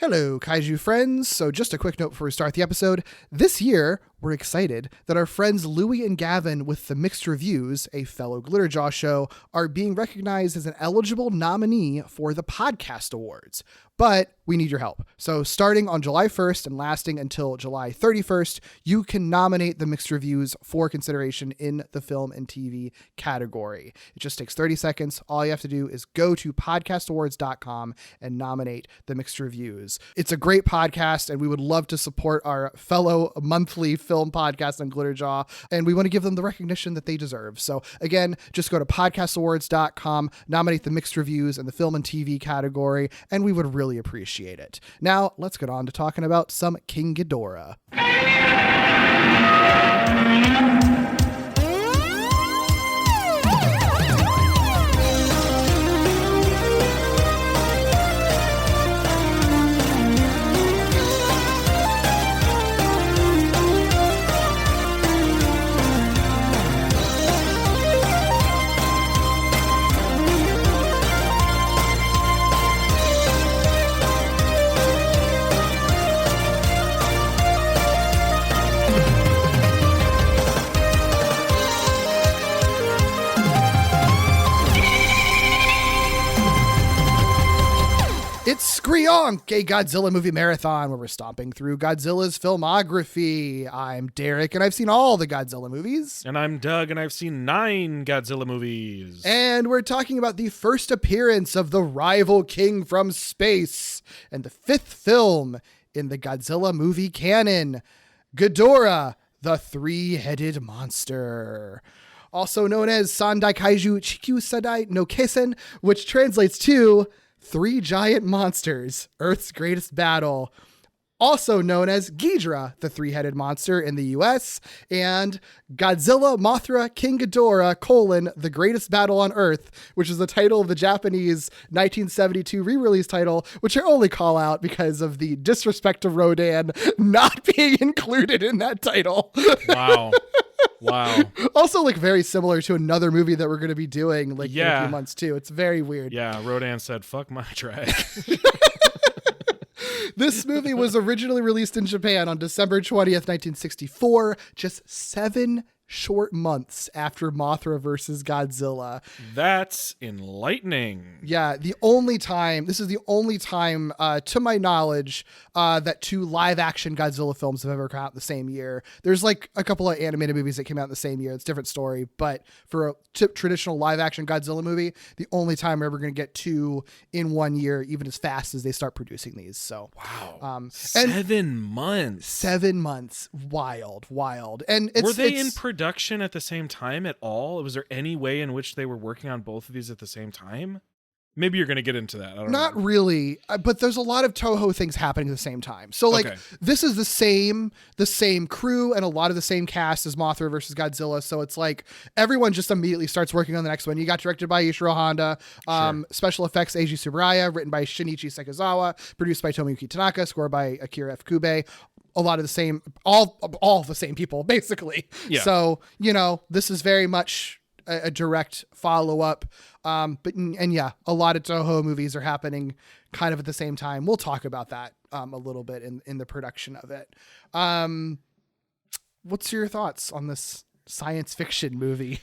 Hello, Kaiju friends. So just a quick note before we start the episode. This year, we're excited that our friends Louie and Gavin with the Mixed Reviews, a fellow Glitterjaw show, are being recognized as an eligible nominee for the Podcast Awards. But we need your help. So starting on July 1st and lasting until July 31st, you can nominate the Mixed Reviews for consideration in the film and TV category. It just takes 30 seconds. All you have to do is go to podcastawards.com and nominate the Mixed Reviews. It's a great podcast, and we would love to support our fellow monthly film podcast on Glitterjaw, and we want to give them the recognition that they deserve. So again, just go to podcastawards.com, nominate the Mixed Reviews in the film and TV category, and we would really appreciate it. Now, let's get on to talking about some King Ghidorah. It's Screonk, a Godzilla movie marathon where we're stomping through Godzilla's filmography. I'm Derek, and I've seen all the Godzilla movies. And I'm Doug, and I've seen 9 Godzilla movies. And we're talking about the first appearance of the rival king from space and the 5th film in the Godzilla movie canon, Ghidorah, the three-headed monster. Also known as Sandai Kaiju Chikyu Sadai no Keisen, which translates to Three Giant Monsters, Earth's Greatest Battle, also known as Ghidorah, the three-headed monster in the US, and Godzilla, Mothra, King Ghidorah, the Greatest Battle on Earth, which is the title of the Japanese 1972 re-release title, which I only call out because of the disrespect to Rodan not being included in that title. Wow. Wow. Also, very similar to another movie that we're going to be doing in a few months too. It's very weird. Yeah, Rodan said, fuck my track. This movie was originally released in Japan on December 20th, 1964, just 7 short months after Mothra versus Godzilla. That's enlightening. Yeah, this is the only time, to my knowledge, that 2 live-action Godzilla films have ever come out the same year. There's a couple of animated movies that came out in the same year. It's a different story, but for a traditional live-action Godzilla movie, the only time we're ever going to get 2 in 1 year, even as fast as they start producing these. So wow, 7 months. 7 months, wild. And were they in production at the same time at all? Was there any way in which they were working on both of these at the same time? Maybe you're going to get into that. I don't know. Not really, but there's a lot of Toho things happening at the same time. So This is the same crew and a lot of the same cast as Mothra versus Godzilla. So it's everyone just immediately starts working on the next one. You got directed by Ishirō Honda, special effects Eiji Tsuburaya, written by Shinichi Sekizawa, produced by Tomoyuki Tanaka, scored by Akira Ifukube. A lot of the same, all the same people, basically. Yeah. So, this is very much a direct follow-up. A lot of Toho movies are happening kind of at the same time. We'll talk about that a little bit in the production of it. What's your thoughts on this science fiction movie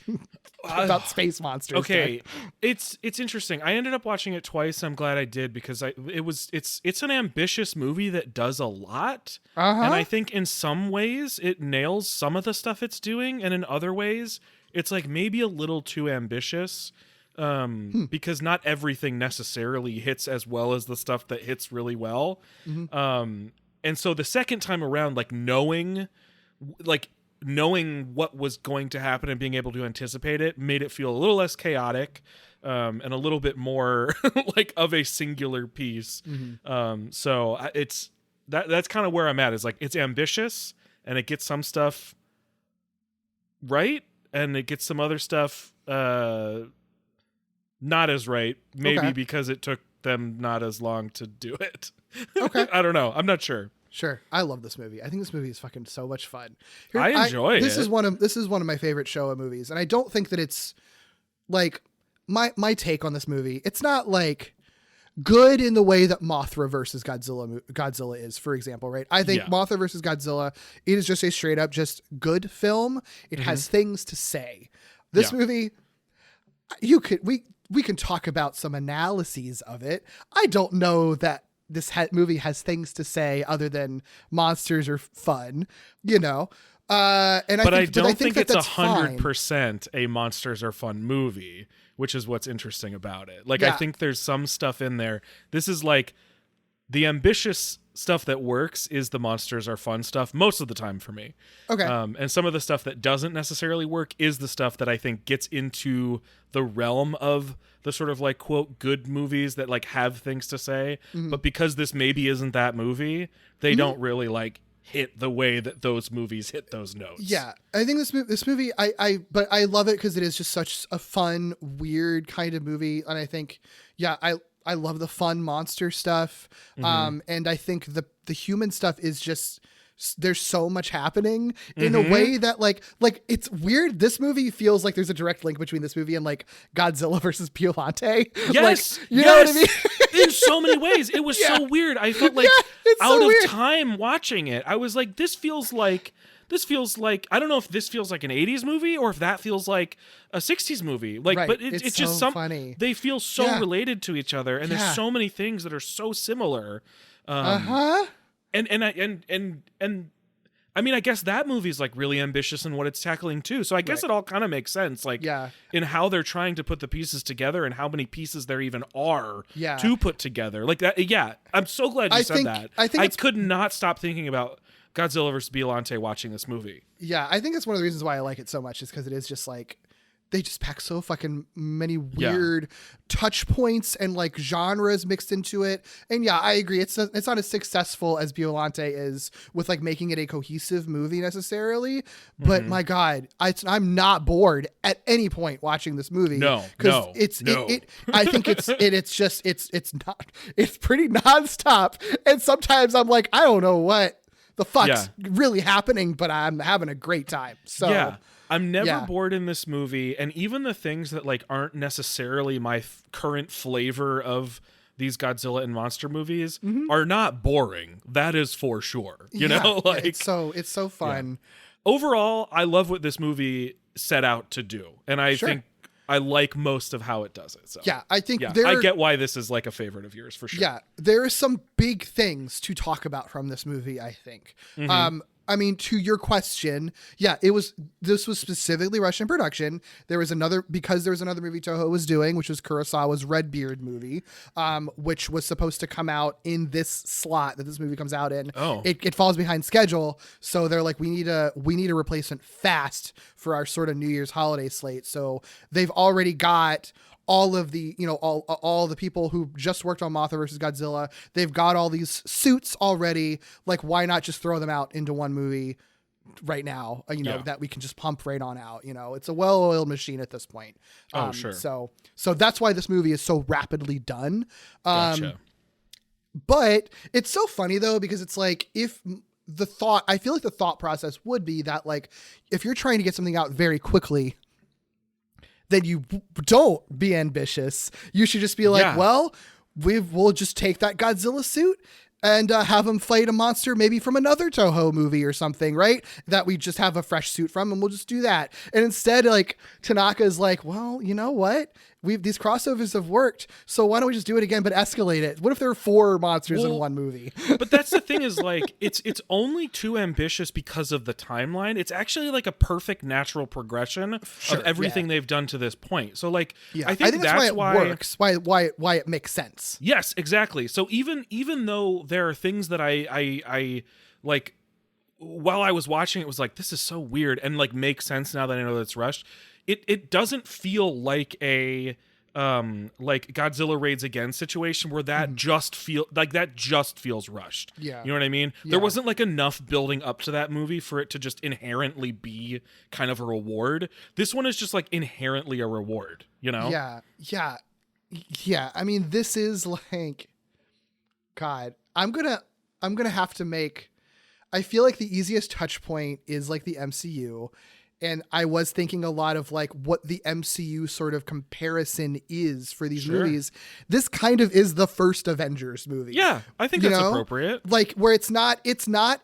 about space monsters? Okay, it's interesting. I ended up watching it twice. I'm glad I did because it's an ambitious movie that does a lot, and I think in some ways it nails some of the stuff it's doing, and in other ways it's maybe a little too ambitious. Because not everything necessarily hits as well as the stuff that hits really well. Mm-hmm. And so the second time around, knowing what was going to happen and being able to anticipate it made it feel a little less chaotic, and a little bit more of a singular piece. Mm-hmm. So that's kind of where I'm at, is it's ambitious and it gets some stuff right and it gets some other stuff, not as right, maybe because it took them not as long to do it. Okay. I don't know. I'm not sure. Sure. I love this movie. I think this movie is fucking so much fun. I enjoy it. This is one of my favorite Showa movies, and I don't think that it's my take on this movie. It's not good in the way that Mothra versus Godzilla is, for example, right? I think Mothra versus Godzilla, it is just a straight up just good film. It has things to say. This movie, we can talk about some analyses of it. I don't know that this movie has things to say other than monsters are fun, you know? I don't think it's 100% a monsters are fun movie, which is what's interesting about it. Like, I think there's some stuff in there. This is like the ambitious stuff that works is the monsters are fun stuff most of the time for me. Okay. And some of the stuff that doesn't necessarily work is the stuff that I think gets into the realm of the sort of like, quote, good movies that like have things to say. But because this maybe isn't that movie, they don't really like hit the way that those movies hit those notes. Yeah. I think this movie, but I love it because it is just such a fun, weird kind of movie. And I think, I love the fun monster stuff. And I think the human stuff is just, there's so much happening in a way that like it's weird. This movie feels like there's a direct link between this movie and like Godzilla versus Biollante. Yes. Like, you know what I mean? In so many ways. It was so weird. I felt like out of time watching it. I was like, this feels like, I don't know if this feels like an 80s movie or if that feels like a 60s movie. Like, but it's just so funny. They feel so related to each other, and there's so many things that are so similar. And I mean, I guess that movie's like really ambitious in what it's tackling too. So I guess it all kind of makes sense, like in how they're trying to put the pieces together and how many pieces there even are to put together. Like that. Yeah, I'm so glad you said that. I could not stop thinking about Godzilla vs. Biollante watching this movie. Yeah, I think that's one of the reasons why I like it so much is because it is just like they just pack so fucking many weird touch points and like genres mixed into it. And I agree. It's not as successful as Biollante is with like making it a cohesive movie necessarily. But my God, I'm not bored at any point watching this movie. No, I think it's pretty nonstop. And sometimes I'm like, I don't know what the fuck's really happening, but I'm having a great time. So I'm never bored in this movie, and even the things that like aren't necessarily my current flavor of these Godzilla and monster movies are not boring. That is for sure. You know, like it's so fun. Overall, I love what this movie set out to do, and I think I like most of how it does it. So I think I get why this is like a favorite of yours for sure. Yeah, there are some big things to talk about from this movie, I think. I mean, to your question, this was specifically Russian production. There was another movie Toho was doing, which was Kurosawa's Redbeard movie, which was supposed to come out in this slot that this movie comes out in. It falls behind schedule. So they're like, we need a replacement fast for our sort of New Year's holiday slate. So they've already got all of the, all the people who just worked on Mothra versus Godzilla. They've got all these suits already. Like, why not just throw them out into one movie right now? That we can just pump right on out. It's a well-oiled machine at this point. Sure. So that's why this movie is so rapidly done. Gotcha. But it's so funny though, because it's like, I feel like the thought process would be that like, if you're trying to get something out very quickly, then you don't be ambitious. You should just be like, well, we'll just take that Godzilla suit and have him fight a monster maybe from another Toho movie or something, right? That we just have a fresh suit from, and we'll just do that. And instead, like, Tanaka is like, well, you know what? These crossovers have worked, so why don't we just do it again but escalate it? What if there are 4 monsters in one movie? But that's the thing is like it's only too ambitious because of the timeline. It's actually like a perfect natural progression of everything they've done to this point. So like I think that's why it works, why it makes sense. Yes, exactly. So even though there are things that I like while I was watching it was like, this is so weird and like makes sense now that I know that it's rushed. It doesn't feel like a like Godzilla Raids Again situation where that just feels rushed. Yeah. You know what I mean? Yeah. There wasn't like enough building up to that movie for it to just inherently be kind of a reward. This one is just like inherently a reward, you know? Yeah. I mean, this is like, God, I'm gonna have to make, I feel like the easiest touch point is like the MCU. And I was thinking a lot of like what the MCU sort of comparison is for these movies. This kind of is the first Avengers movie. Yeah, I think that's appropriate. Like where it's not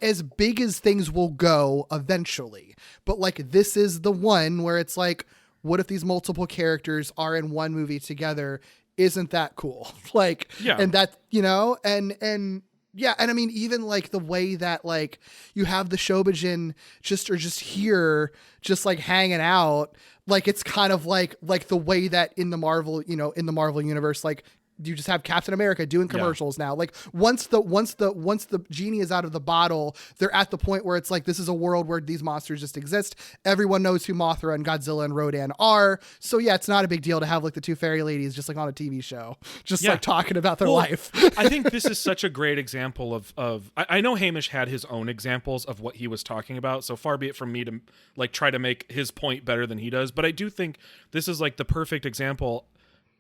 as big as things will go eventually, but like this is the one where it's like, what if these multiple characters are in one movie together? Isn't that cool? Like, and that, and yeah. And I mean, even like the way that like you have the Shobijin just here, just like hanging out, like it's kind of like the way that in the Marvel universe, like you just have Captain America doing commercials now. Like once the genie is out of the bottle, they're at the point where it's like, this is a world where these monsters just exist. Everyone knows who Mothra and Godzilla and Rodan are. So yeah, it's not a big deal to have like the two fairy ladies just like on a TV show, just like talking about their life. I think this is such a great example of I know Hamish had his own examples of what he was talking about. So far be it from me to like try to make his point better than he does. But I do think this is like the perfect example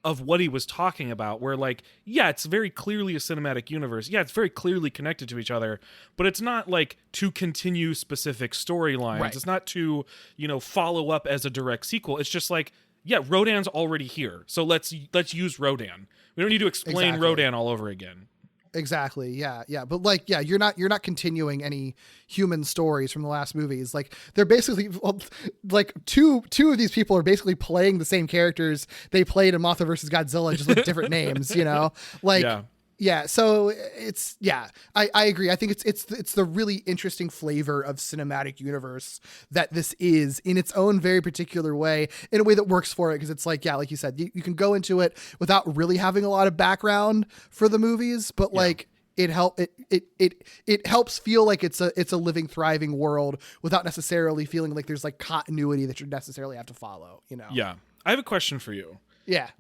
of what he was talking about, where like, yeah, it's very clearly a cinematic universe. Yeah, it's very clearly connected to each other, but it's not like to continue specific storylines. Right. It's not to, follow up as a direct sequel. It's just like, yeah, Rodan's already here. So let's use Rodan. We don't need to explain Rodan all over again. Exactly. Yeah. Yeah. But like, yeah, you're not continuing any human stories from the last movies. Like they're basically like two of these people are basically playing the same characters they played in Mothra versus Godzilla, just with different names, like, yeah. So it's, I agree. I think it's the really interesting flavor of cinematic universe that this is in its own very particular way, in a way that works for it. Cause it's like, like you said, you can go into it without really having a lot of background for the movies, but like it helps feel like it's a living, thriving world without necessarily feeling like there's like continuity that you necessarily have to follow, Yeah. I have a question for you. Yeah.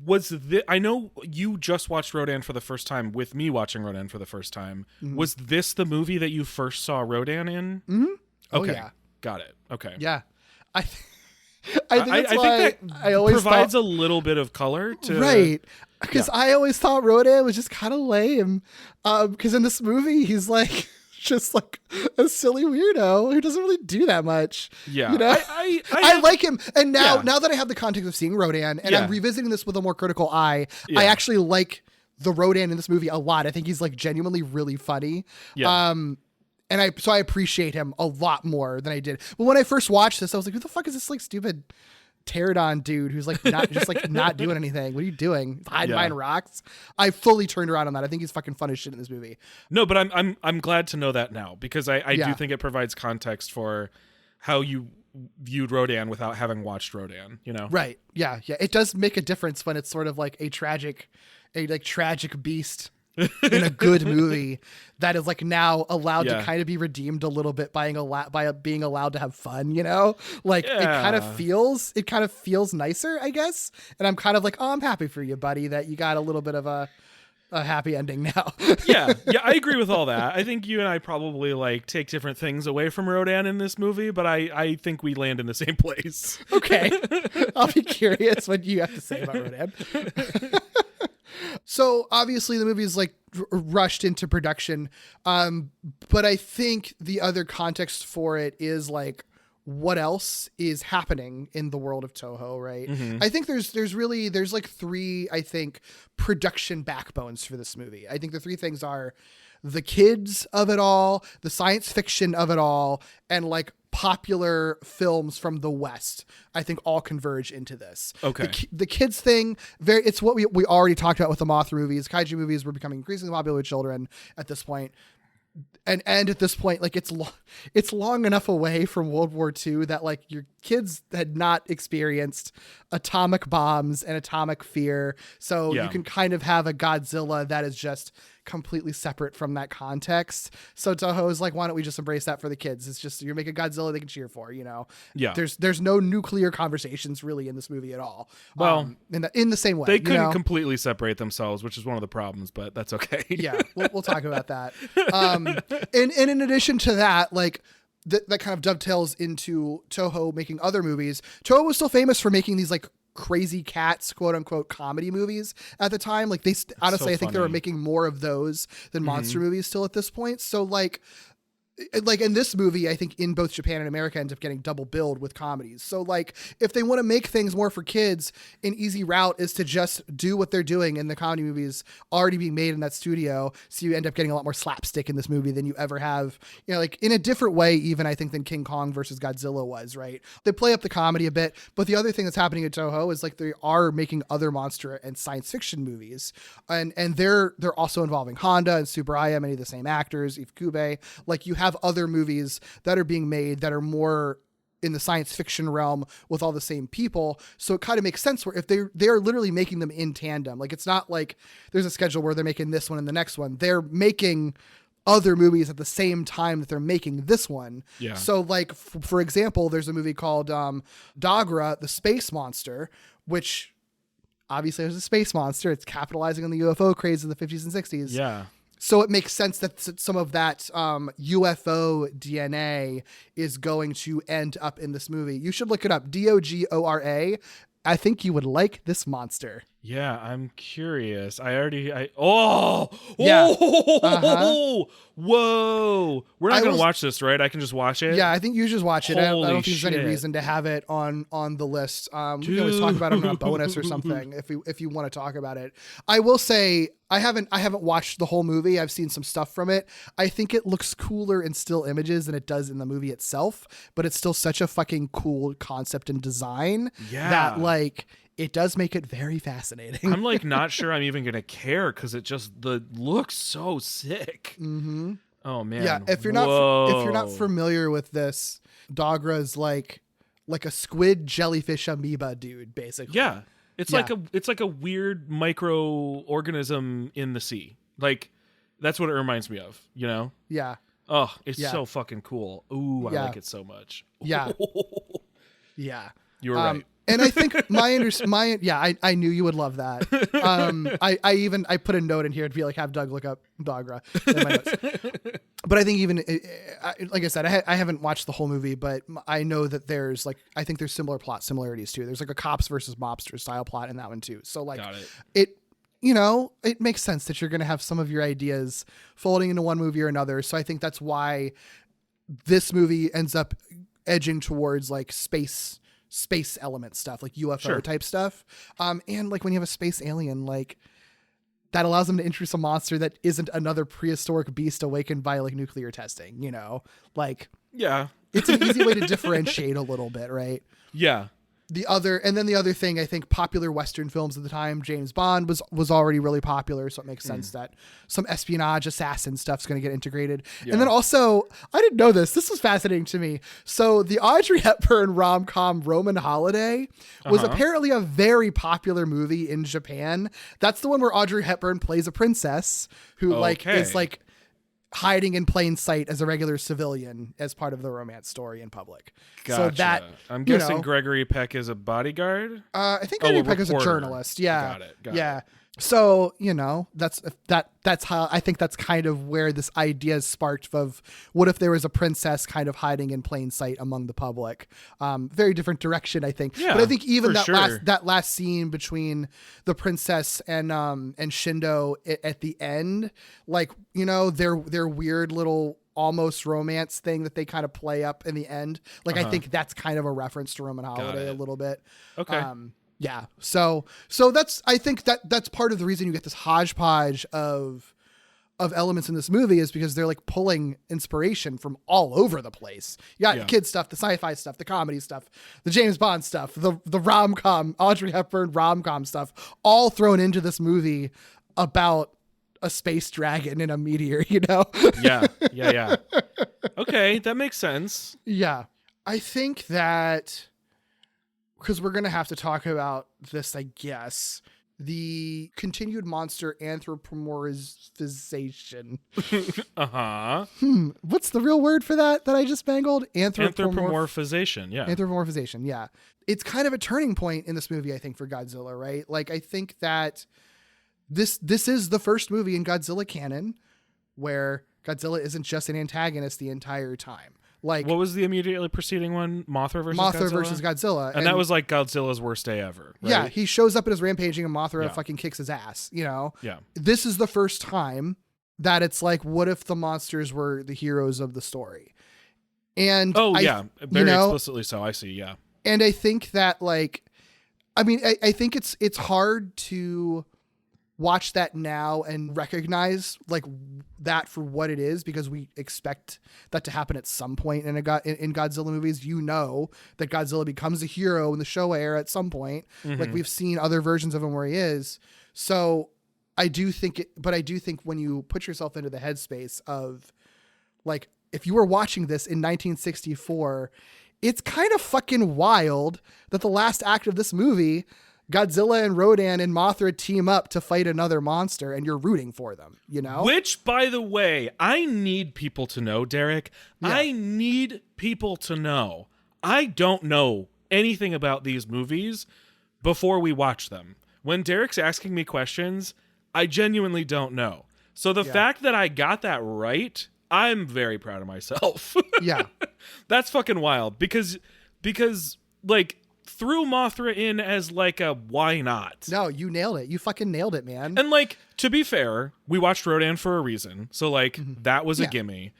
I know you just watched Rodan for the first time with me watching Rodan for the first time. Mm-hmm. Was this the movie that you first saw Rodan in? Mm-hmm. Okay. Oh, yeah. Got it. Okay. Yeah. I think that's why I always provides a little bit of color to... Right. Because I always thought Rodan was just kind of lame. Because in this movie, he's like... just like a silly weirdo who doesn't really do that much. Yeah. I like him. And now that I have the context of seeing Rodan and I'm revisiting this with a more critical eye, I actually like the Rodan in this movie a lot. I think he's like genuinely really funny. Yeah. And so I appreciate him a lot more than I did. But when I first watched this, I was like, who the fuck is this like stupid pterodon dude who's like not doing anything? What are you doing? Hiding behind rocks? I fully turned around on that. I think he's fucking fun as shit in this movie. No, but I'm glad to know that now, because I do think it provides context for how you viewed Rodan without having watched Rodan, Right. Yeah. Yeah. It does make a difference when it's sort of like a tragic beast in a good movie that is like now allowed to kind of be redeemed a little bit by being allowed to have fun, like it kind of feels nicer, I guess. And I'm kind of like, oh, I'm happy for you, buddy, that you got a little bit of a happy ending now. yeah, I agree with all that. I think you and I probably like take different things away from Rodan in this movie, but I think we land in the same place. Okay. I'll be curious what you have to say about Rodan. So obviously the movie is like rushed into production. But I think the other context for it is like, what else is happening in the world of Toho, right? Mm-hmm. I think there's like three, I think, production backbones for this movie. I think the three things are the kids of it all, the science fiction of it all, and like popular films from the West, I think all converge into this. Okay. The kids thing, it's what we already talked about with the Mothra movies. Kaiju movies were becoming increasingly popular with children at this point. And at this point, like it's long enough away from World War II that like your kids had not experienced atomic bombs and atomic fear. So you can kind of have a Godzilla that is just completely separate from that context. So Toho's like, why don't we just embrace that for the kids? It's just, you're making Godzilla they can cheer for, Yeah. There's no nuclear conversations really in this movie at all. Well, in the same way. They couldn't completely separate themselves, which is one of the problems, but that's okay. Yeah. We'll talk about that. And in addition to that, like that kind of dovetails into Toho making other movies. Toho was still famous for making these like crazy cats, quote unquote, comedy movies at the time. Like honestly, I think they were making more of those than monster movies still at this point. So like like in this movie, I think in both Japan and America ends up getting double billed with comedies. So like if they want to make things more for kids, an easy route is to just do what they're doing in the comedy movies already being made in that studio. So you end up getting a lot more slapstick in this movie than you ever have, you know, like in a different way, even I think than King Kong versus Godzilla was, right? They play up the comedy a bit, but the other thing that's happening at Toho is like they are making other monster and science fiction movies. And they're also involving Honda and Tsuburaya, many of the same actors, Ifukube. Like you have other movies that are being made that are more in the science fiction realm with all the same people. So it kind of makes sense where if they are literally making them in tandem, like it's not like there's a schedule where they're making this one and the next one. They're making other movies at the same time that they're making this one. Yeah. So like, for example, there's a movie called Ghidorah, the Space Monster, which obviously there's a space monster. It's capitalizing on the UFO craze of the 50s and 60s. Yeah. So it makes sense that some of that UFO DNA is going to end up in this movie. You should look it up. Dogora. I think you would like this monster. Yeah, I'm curious. Yeah. Uh-huh. Whoa. We're not going to watch this, right? I can just watch it? Yeah, I think you just watch it. I don't think Shit. there's any reason to have it on the list. We can always talk about it on a bonus or something if you want to talk about it. I will say I haven't watched the whole movie. I've seen some stuff from it. I think it looks cooler in still images than it does in the movie itself, but it's still such a fucking cool concept and design that like it does make it very fascinating. I'm like not sure I'm even gonna care because it just looks so sick. Mm-hmm. Oh man. Yeah, if you're not familiar with this, Dogra's like a squid jellyfish amoeba dude, basically. Yeah. It's like a weird microorganism in the sea. Like that's what it reminds me of, you know? Yeah. Oh, it's so fucking cool. Ooh, I like it so much. Yeah. Yeah. You were right. And I think I knew you would love that. I put a note in here to be like, have Doug look up Dogra in my notes. But I think even, like I said, I haven't watched the whole movie, but I know that there's like, I think there's similar plot similarities too. There's like a cops versus mobster style plot in that one too. So like it you know, it makes sense that you're going to have some of your ideas folding into one movie or another. So I think that's why this movie ends up edging towards like space element stuff, like UFO type stuff. And like when you have a space alien, like that allows them to introduce a monster that isn't another prehistoric beast awakened by like nuclear testing, you know, like, yeah, it's an easy way to differentiate a little bit. Right. Yeah. The other thing, I think popular Western films at the time, James Bond was already really popular. So it makes sense that some espionage assassin stuff's going to get integrated. Yeah. And then also, I didn't know this. This was fascinating to me. So the Audrey Hepburn rom-com Roman Holiday was apparently a very popular movie in Japan. That's the one where Audrey Hepburn plays a princess who is like hiding in plain sight as a regular civilian as part of the romance story in public. Gotcha. So that I'm guessing Gregory Peck is a bodyguard. I think Gregory Peck is a journalist. Yeah. Got it. So, you know, that's how I think that's kind of where this idea is sparked of what if there was a princess kind of hiding in plain sight among the public. Very different direction, I think. Yeah, but I think even that last scene between the princess and Shindo at the end, like, you know, their weird little almost romance thing that they kind of play up in the end. Like, I think that's kind of a reference to Roman Holiday a little bit. Okay. Yeah. So I think that's part of the reason you get this hodgepodge of elements in this movie is because they're like pulling inspiration from all over the place. You got the kid stuff, the sci-fi stuff, the comedy stuff, the James Bond stuff, the rom-com, Audrey Hepburn rom-com stuff, all thrown into this movie about a space dragon and a meteor, you know? Yeah. Okay. That makes sense. Yeah. I think that, because we're going to have to talk about this, I guess, the continued monster anthropomorphization. What's the real word for that I just bangled? Anthropomorphization. Yeah. Anthropomorphization. Yeah. It's kind of a turning point in this movie, I think, for Godzilla, right? Like, I think that this is the first movie in Godzilla canon where Godzilla isn't just an antagonist the entire time. Like, what was the immediately preceding one? Mothra versus Godzilla. And that was like Godzilla's worst day ever. Right? Yeah. He shows up in his rampaging and Mothra fucking kicks his ass, you know? Yeah. This is the first time that it's like, what if the monsters were the heroes of the story? And very explicitly so. I see. Yeah. And I think that like, I mean, I think it's hard to watch that now and recognize like that for what it is, because we expect that to happen at some point in Godzilla movies. You know that Godzilla becomes a hero in the Showa era at some point. Like we've seen other versions of him where he is. So I do think when you put yourself into the headspace of like, if you were watching this in 1964, it's kind of fucking wild that the last act of this movie, Godzilla and Rodan and Mothra team up to fight another monster, and you're rooting for them, you know? Which, by the way, I need people to know, Derek. Yeah. I need people to know. I don't know anything about these movies before we watch them. When Derek's asking me questions, I genuinely don't know. So the fact that I got that right, I'm very proud of myself. Yeah. That's fucking wild because like, threw Mothra in as like a why not? No, you nailed it. You fucking nailed it, man. And like, to be fair, we watched Rodan for a reason. So like that was a gimme.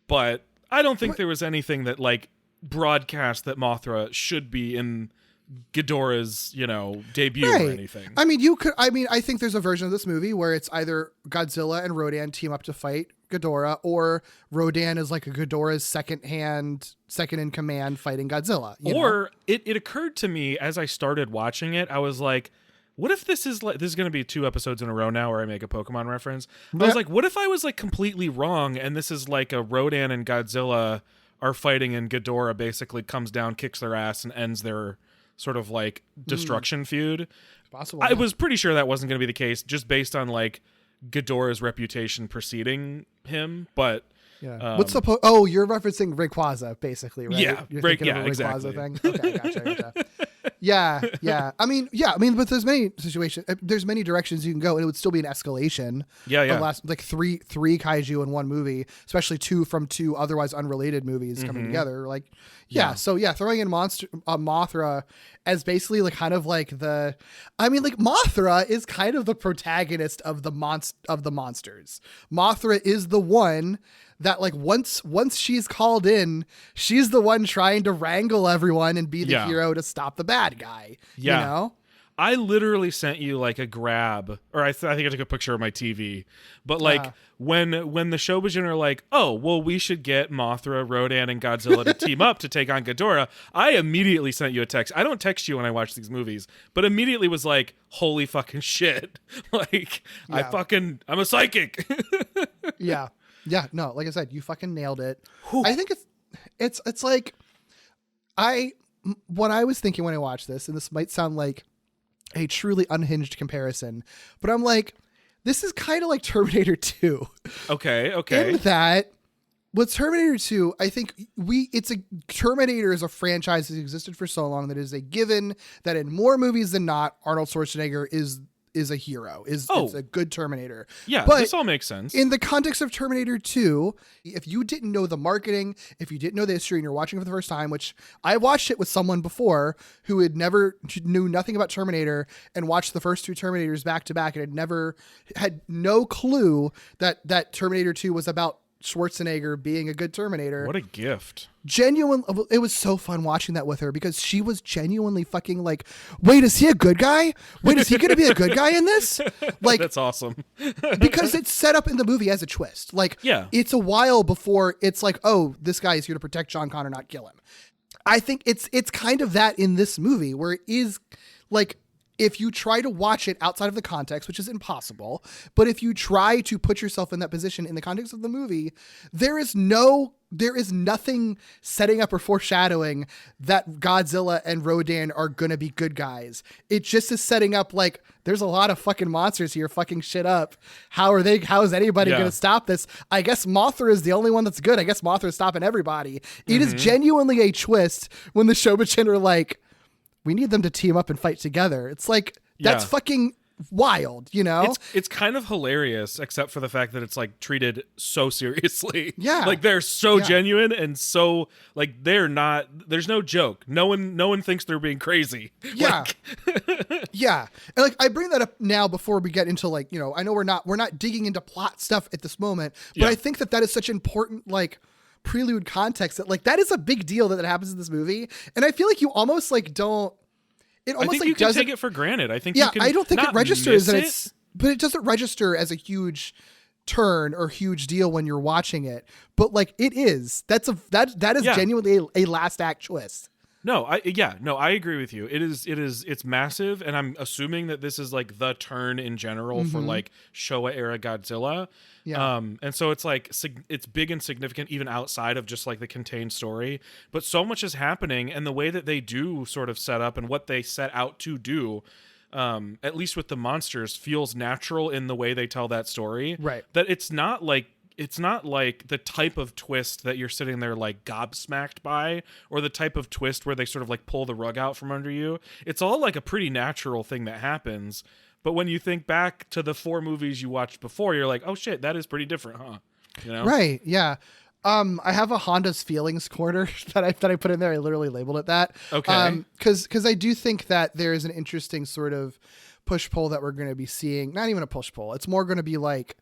But I don't think there was anything that like broadcast that Mothra should be in Ghidorah's, debut or anything. I mean, I think there's a version of this movie where it's either Godzilla and Rodan team up to fight Ghidorah, or Rodan is like a Ghidorah's second in command fighting Godzilla. It occurred to me as I started watching it, I was like, what if this is going to be 2 episodes in a row now where I make a Pokemon reference? I was like, what if I was like completely wrong and this is like a Rodan and Godzilla are fighting and Ghidorah basically comes down, kicks their ass, and ends their sort of like destruction feud. Possible. I was pretty sure that wasn't going to be the case, just based on like Ghidorah's reputation preceding him. But yeah, you're referencing Rayquaza, basically, right? Yeah, you're thinking of a Rayquaza exactly. thing. Okay, gotcha. Yeah. I mean, but there's many situations. There's many directions you can go, and it would still be an escalation. Yeah. The last like three kaiju in one movie, especially 2 from 2 otherwise unrelated movies coming together. Like, So throwing in Mothra as basically like kind of like Mothra is kind of the protagonist of the monsters. Mothra is the one that like once she's called in, she's the one trying to wrangle everyone and be the hero to stop the bad guy. Yeah. You know? I literally sent you like a grab, or I think I took a picture of my TV. But like when the Shobijin are like, oh, well, we should get Mothra, Rodan, and Godzilla to team up to take on Ghidorah, I immediately sent you a text. I don't text you when I watch these movies, but immediately was like, holy fucking shit. Like, I'm a psychic. Yeah. Yeah, no, like I said, you fucking nailed it. Whew. I think it's like what I was thinking when I watched this, and this might sound like a truly unhinged comparison, but I'm like, this is kind of like Terminator 2. Okay. In that, with Terminator 2, I think Terminator is a franchise that existed for so long that it is a given that in more movies than not, Arnold Schwarzenegger is a hero, is a good Terminator. Yeah, but this all makes sense. In the context of Terminator 2, if you didn't know the marketing, if you didn't know the history and you're watching it for the first time, which I watched it with someone before who knew nothing about Terminator and watched the first 2 Terminators back to back and had no clue that Terminator 2 was about Schwarzenegger being a good Terminator. What a gift. It was so fun watching that with her because she was genuinely fucking like, wait, is he a good guy? Wait, is he going to be a good guy in this? Like, that's awesome. Because it's set up in the movie as a twist. Like, it's a while before it's like, oh, this guy is here to protect John Connor, not kill him. I think it's kind of that in this movie where it is like, if you try to watch it outside of the context, which is impossible, but if you try to put yourself in that position in the context of the movie, there is nothing setting up or foreshadowing that Godzilla and Rodan are going to be good guys. It just is setting up like, there's a lot of fucking monsters here fucking shit up. How is anybody going to stop this? I guess Mothra is the only one that's good. I guess Mothra is stopping everybody. It is genuinely a twist when the Shobijin are like, we need them to team up and fight together. It's like, that's fucking wild, you know? It's kind of hilarious, except for the fact that it's like treated so seriously. Yeah. Like they're so genuine and so like they're not, there's no joke. No one thinks they're being crazy. Yeah. Yeah. And like I bring that up now before we get into like, you know, I know we're not digging into plot stuff at this moment, but I think that is such important like prelude context that like that is a big deal that happens in this movie. And I feel like you almost like don't, it almost I think like you can doesn't take it for granted. I think yeah, you can I don't think it registers that it's, but it doesn't register as a huge turn or huge deal when you're watching it. But like it is. That is genuinely a last act twist. No, I agree with you. It's massive, and I'm assuming that this is like the turn in general for like Showa era Godzilla. Yeah. And so it's like it's big and significant even outside of just like the contained story. But so much is happening, and the way that they do sort of set up and what they set out to do, at least with the monsters, feels natural in the way they tell that story. Right. That it's not like the type of twist that you're sitting there like gobsmacked by, or the type of twist where they sort of like pull the rug out from under you. It's all like a pretty natural thing that happens. But when you think back to the 4 movies you watched before, you're like, oh shit, that is pretty different, huh? You know? Right. Yeah. I have a Honda's feelings corner that I put in there. I literally labeled it that. Okay. Cause I do think that there is an interesting sort of push pull that we're going to be seeing. Not even a push pull. It's more going to be like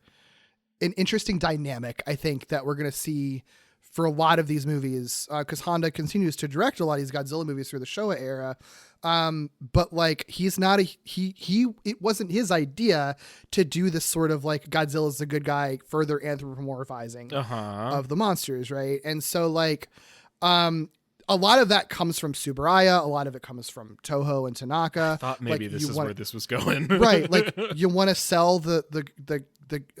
an interesting dynamic, I think, that we're going to see for a lot of these movies, because Honda continues to direct a lot of these Godzilla movies through the Showa era. But like he's not it wasn't his idea to do this sort of like Godzilla's the good guy, further anthropomorphizing of the monsters, right? And so like a lot of that comes from Tsuburaya, a lot of it comes from Toho and Tanaka. I thought maybe this is where this was going. Right, like you want to sell the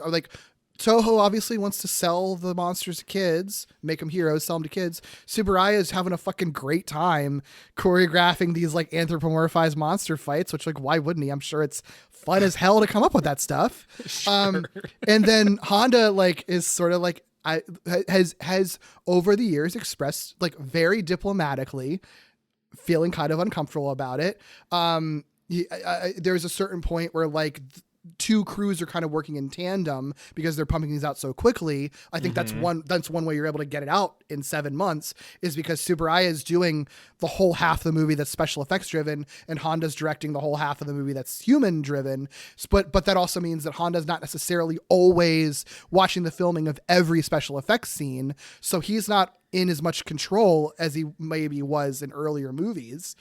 like Toho obviously wants to sell the monsters to kids, make them heroes, sell them to kids. Tsuburaya is having a fucking great time choreographing these like anthropomorphized monster fights, which like, why wouldn't he? I'm sure it's fun as hell to come up with that stuff. Sure. And then Honda like is sort of like, has over the years expressed like very diplomatically feeling kind of uncomfortable about it. There's a certain point where like 2 crews are kind of working in tandem because they're pumping these out so quickly. I think that's one way you're able to get it out in 7 months, is because Tsuburaya is doing the whole half of the movie that's special effects driven, and Honda's directing the whole half of the movie that's human driven. But that also means that Honda's not necessarily always watching the filming of every special effects scene. So he's not in as much control as he maybe was in earlier movies,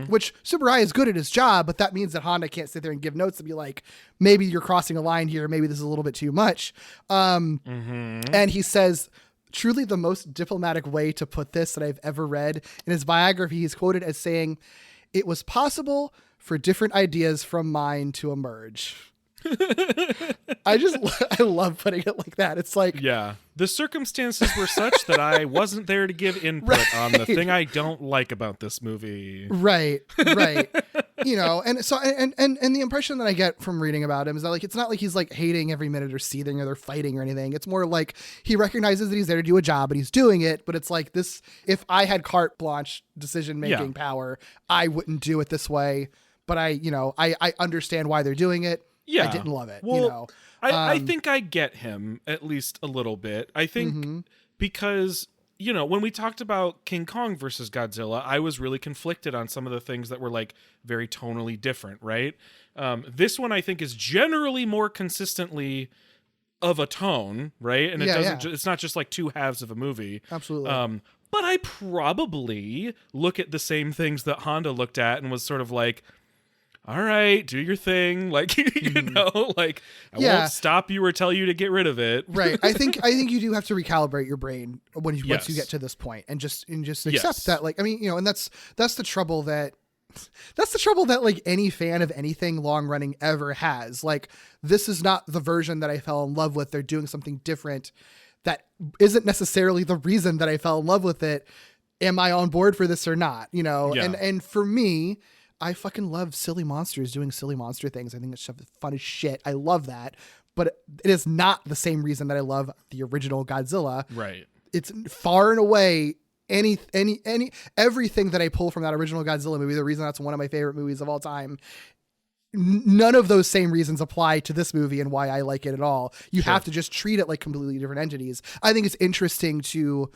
which Tsuburaya is good at his job, but that means that Honda can't sit there and give notes and be like, maybe you're crossing a line here. Maybe this is a little bit too much. And he says, truly the most diplomatic way to put this that I've ever read. In his biography, he's quoted as saying, "It was possible for different ideas from mine to emerge." I love putting it like that. It's like, yeah, the circumstances were such that I wasn't there to give input on the thing I don't like about this movie. Right. You know, and so and the impression that I get from reading about him is that like it's not like he's like hating every minute or seething or they're fighting or anything. It's more like he recognizes that he's there to do a job and he's doing it, but it's like this, if I had carte blanche decision making power, I wouldn't do it this way. But I understand why they're doing it. Yeah. I didn't love it. Well, you know, I think I get him at least a little bit. I think because, you know, when we talked about King Kong versus Godzilla, I was really conflicted on some of the things that were like very tonally different, right? This one I think is generally more consistently of a tone, right? And it's not just like 2 halves of a movie. Absolutely. But I probably look at the same things that Honda looked at and was sort of like, all right, do your thing. Like, you know, like I won't stop you or tell you to get rid of it. Right. I think you do have to recalibrate your brain once you get to this point and just accept that. Like, I mean, you know, and that's the trouble that like any fan of anything long running ever has. Like, this is not the version that I fell in love with. They're doing something different that isn't necessarily the reason that I fell in love with it. Am I on board for this or not? You know, and for me, I fucking love silly monsters doing silly monster things. I think it's fun as shit. I love that, but it is not the same reason that I love the original Godzilla. Right. It's far and away everything that I pull from that original Godzilla movie. The reason that's one of my favorite movies of all time none of those same reasons apply to this movie and why I like it at all. You have to just treat it like completely different entities. I think it's interesting to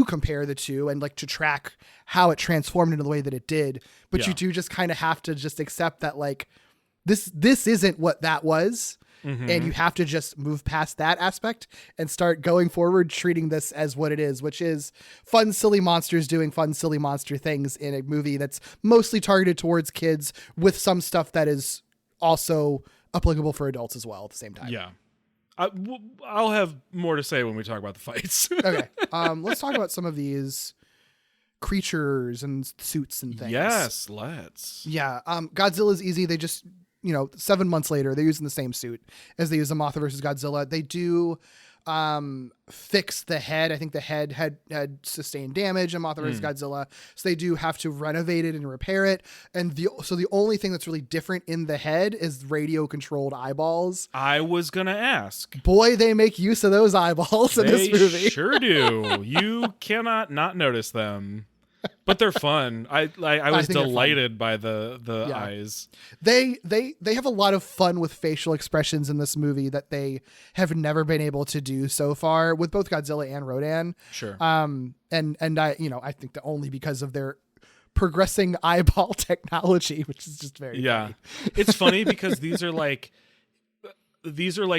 compare the two and like to track how it transformed into the way that it did. But you do just kind of have to just accept that like this isn't what that was. And you have to just move past that aspect and start going forward, treating this as what it is, which is fun, silly monsters doing fun, silly monster things in a movie that's mostly targeted towards kids with some stuff that is also applicable for adults as well at the same time. Yeah. I'll have more to say when we talk about the fights. Okay. Let's talk about some of these creatures and suits and things. Yes, let's. Yeah. Godzilla's easy. They just, 7 months later, they're using the same suit as they use the Mothra versus Godzilla. They do fix the head. I think the head had sustained damage in Mothra versus Godzilla. So they do have to renovate it and repair it. And the only thing that's really different in the head is radio controlled eyeballs. I was going to ask. Boy, they make use of those eyeballs in this movie. They sure do. You cannot not notice them. But they're fun. I was delighted by the eyes. They have a lot of fun with facial expressions in this movie that they have never been able to do so far with both Godzilla and Rodan. Sure. And I think that only because of their progressing eyeball technology, which is just very funny. It's funny because these are like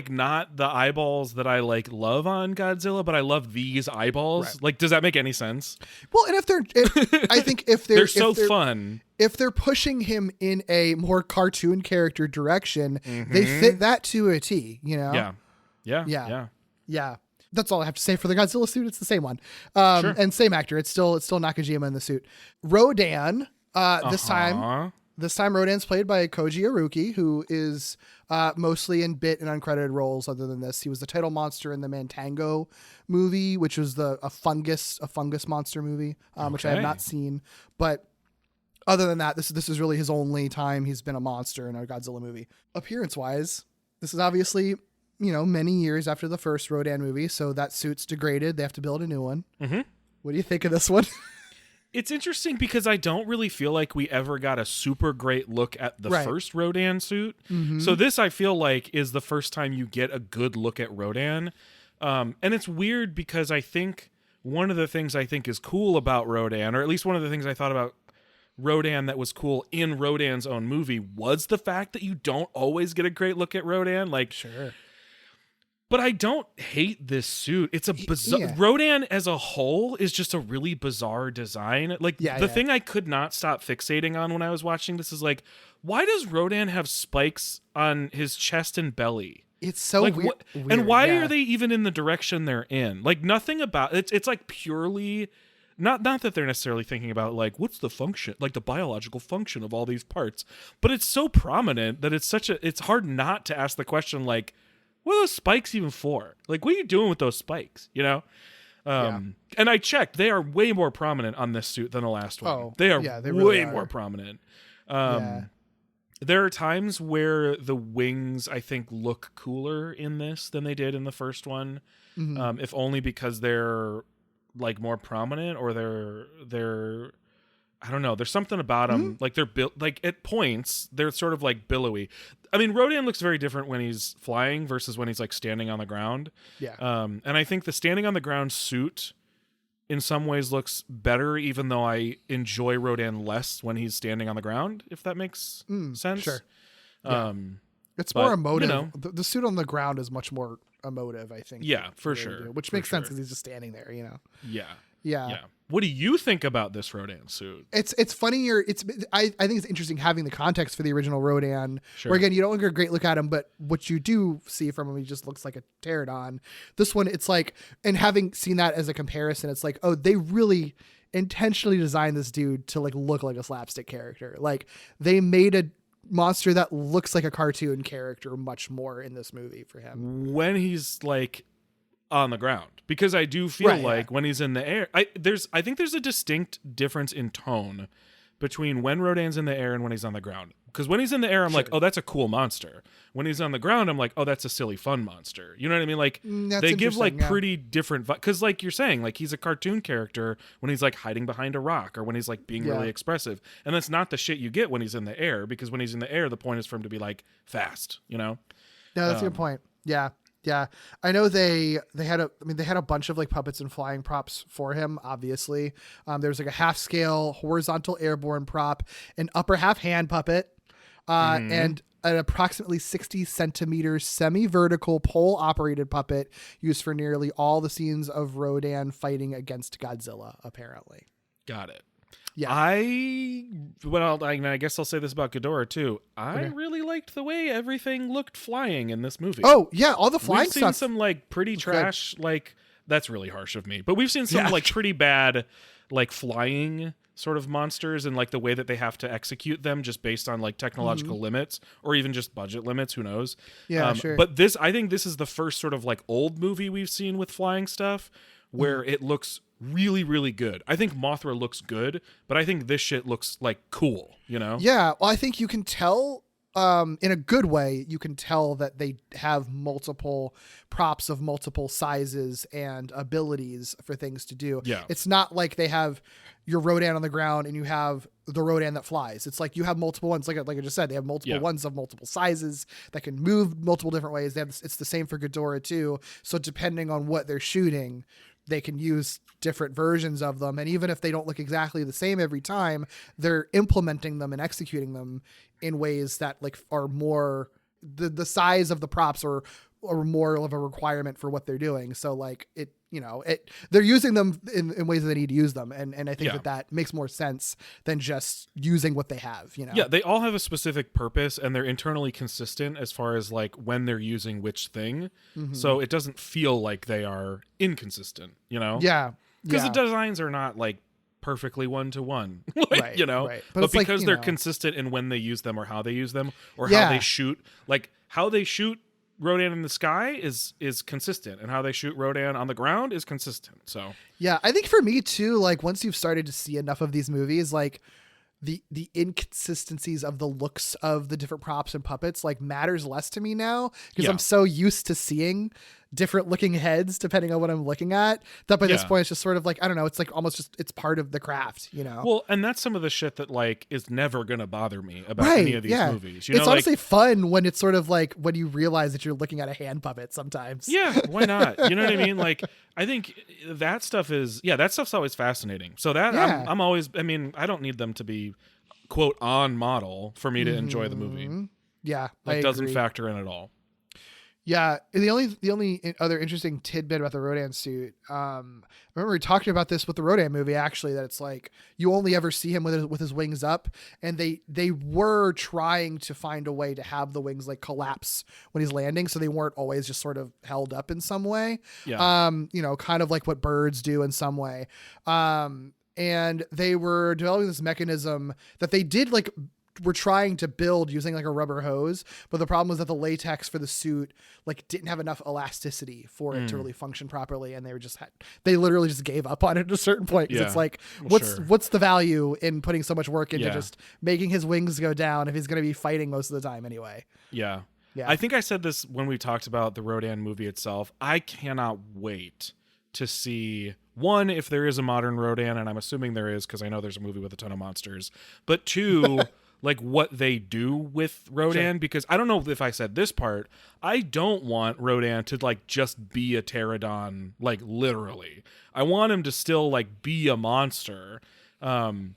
not the eyeballs that I like love on Godzilla, but I love these eyeballs. Right. Like, does that make any sense? Well, and I think if they're so fun, if they're pushing him in a more cartoon character direction, they fit that to a T, Yeah. That's all I have to say for the Godzilla suit. It's the same one. And same actor. It's still Nakajima in the suit. Rodan, This time, Rodan's played by Koji Aruki, who is mostly in bit and uncredited roles. Other than this, he was the title monster in the Mantango movie, which was a fungus monster movie, which I have not seen. But other than that, this is really his only time he's been a monster in a Godzilla movie. Appearance-wise, this is obviously many years after the first Rodan movie, so that suit's degraded. They have to build a new one. Mm-hmm. What do you think of this one? It's interesting because I don't really feel like we ever got a super great look at the first Rodan suit. Mm-hmm. So this, I feel like, is the first time you get a good look at Rodan. And it's weird because I think one of the things I think is cool about Rodan, or at least one of the things I thought about Rodan that was cool in Rodan's own movie, was the fact that you don't always get a great look at Rodan. Like, sure. But I don't hate this suit. It's a bizarre... Yeah. Rodan as a whole is just a really bizarre design. Like, the thing I could not stop fixating on when I was watching this is like, why does Rodan have spikes on his chest and belly? It's so weird. And why are they even in the direction they're in? Like, nothing about... It's like purely... Not that they're necessarily thinking about, like, what's the function, like the biological function of all these parts. But it's so prominent that it's hard not to ask the question, like, what are those spikes even for? Like, what are you doing with those spikes? And I checked; they are way more prominent on this suit than the last one. Oh, they are they way really more prominent. There are times where the wings, I think, look cooler in this than they did in the first one, if only because they're like more prominent, or they're I don't know. There's something about them, like they're built, like at points they're sort of like billowy. I mean, Rodan looks very different when he's flying versus when he's like standing on the ground. Yeah. And I think the standing on the ground suit in some ways looks better, even though I enjoy Rodan less when he's standing on the ground, if that makes sense. Sure. It's more emotive. The suit on the ground is much more emotive, I think. Yeah, for sure. Which makes sense because he's just standing there, Yeah. What do you think about this Rodan suit? It's funnier. I think it's interesting having the context for the original Rodan, sure. where again you don't get a great look at him, but what you do see from him, he just looks like a pterodon. This one, it's like, and having seen that as a comparison, it's like, oh, they really intentionally designed this dude to like look like a slapstick character. Like they made a monster that looks like a cartoon character much more in this movie for him when he's like on the ground, because I do feel when he's in the air, I think there's a distinct difference in tone between when Rodan's in the air and when he's on the ground. Because when he's in the air, I'm like, oh, that's a cool monster. When he's on the ground, I'm like, oh, that's a silly, fun monster. You know what I mean? Like, they give like pretty different, because like you're saying, like he's a cartoon character when he's like hiding behind a rock or when he's like being really expressive. And that's not the shit you get when he's in the air, because when he's in the air, the point is for him to be like fast, you know? No, that's a good point. Yeah. Yeah, I know they had a bunch of like puppets and flying props for him. Obviously, there was like a half scale horizontal airborne prop, an upper half hand puppet, and an approximately 60 centimeters semi-vertical pole operated puppet used for nearly all the scenes of Rodan fighting against Godzilla. Apparently, got it. Yeah. I guess I'll say this about Ghidorah too. I really liked the way everything looked flying in this movie. Oh yeah, all the flying We've seen stuff. some like pretty trash, like that's really harsh of me. But we've seen some like pretty bad, like flying sort of monsters and like the way that they have to execute them just based on like technological limits or even just budget limits. Who knows? Yeah, sure. But I think this is the first sort of like old movie we've seen with flying stuff where it looks really, really good. I think Mothra looks good, but I think this shit looks like cool, you know? Yeah, well, I think you can tell in a good way, you can tell that they have multiple props of multiple sizes and abilities for things to do. Yeah. It's not like they have your Rodan on the ground and you have the Rodan that flies. It's like you have multiple ones. Like I just said, they have multiple ones of multiple sizes that can move multiple different ways. It's the same for Ghidorah too. So depending on what they're shooting, they can use different versions of them. And even if they don't look exactly the same every time, they're implementing them and executing them in ways that like are more the size of the props or more of a requirement for what they're doing. So like they're using them in ways that they need to use them. And I think that makes more sense than just using what they have, you know? Yeah. They all have a specific purpose and they're internally consistent as far as like when they're using which thing. So it doesn't feel like they are inconsistent, you know? Yeah. Because the designs are not like perfectly one-to-one, like, you know, right. but because they're consistent in when they use them or how they use them or how they shoot, like how they shoot Rodan in the sky is consistent and how they shoot Rodan on the ground is consistent. So yeah, I think for me too, like once you've started to see enough of these movies, like the inconsistencies of the looks of the different props and puppets like matters less to me now because I'm so used to seeing different looking heads depending on what I'm looking at that by this point it's just sort of like, I don't know, it's like almost just it's part of the craft, you know? Well, and that's some of the shit that like is never gonna bother me about any of these movies. You it's know, honestly fun when it's sort of like when you realize that you're looking at a hand puppet sometimes. Yeah, why not? You know what I mean? Like I think that stuff's always fascinating. So that I'm always, I mean, I don't need them to be quote on model for me to enjoy the movie. Yeah, that doesn't factor in at all. Yeah, the only other interesting tidbit about the Rodan suit, I remember we talked about this with the Rodan movie actually, that it's like you only ever see him with his wings up, and they were trying to find a way to have the wings like collapse when he's landing, so they weren't always just sort of held up in some way. Yeah. Kind of like what birds do in some way. And they were developing this mechanism that they did like were trying to build using like a rubber hose, but the problem was that the latex for the suit like didn't have enough elasticity for it to really function properly, and they literally just gave up on it at a certain point because it's like what's the value in putting so much work into just making his wings go down if he's going to be fighting most of the time anyway. Yeah. I think I said this when we talked about the Rodan movie itself. I cannot wait to see one, if there is a modern Rodan, and I'm assuming there is because I know there's a movie with a ton of monsters, but two like what they do with Rodan, because I don't know if I said this part, I don't want Rodan to like just be a pterodon, like literally. I want him to still like be a monster. But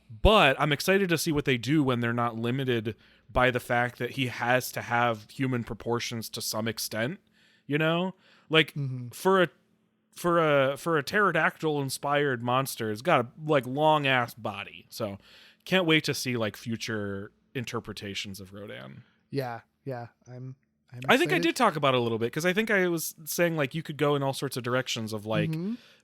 I'm excited to see what they do when they're not limited by the fact that he has to have human proportions to some extent, you know? Like for a pterodactyl inspired monster, it's got a like long ass body. So can't wait to see like future interpretations of Rodan. Yeah. I think I did talk about it a little bit because I think I was saying like you could go in all sorts of directions of like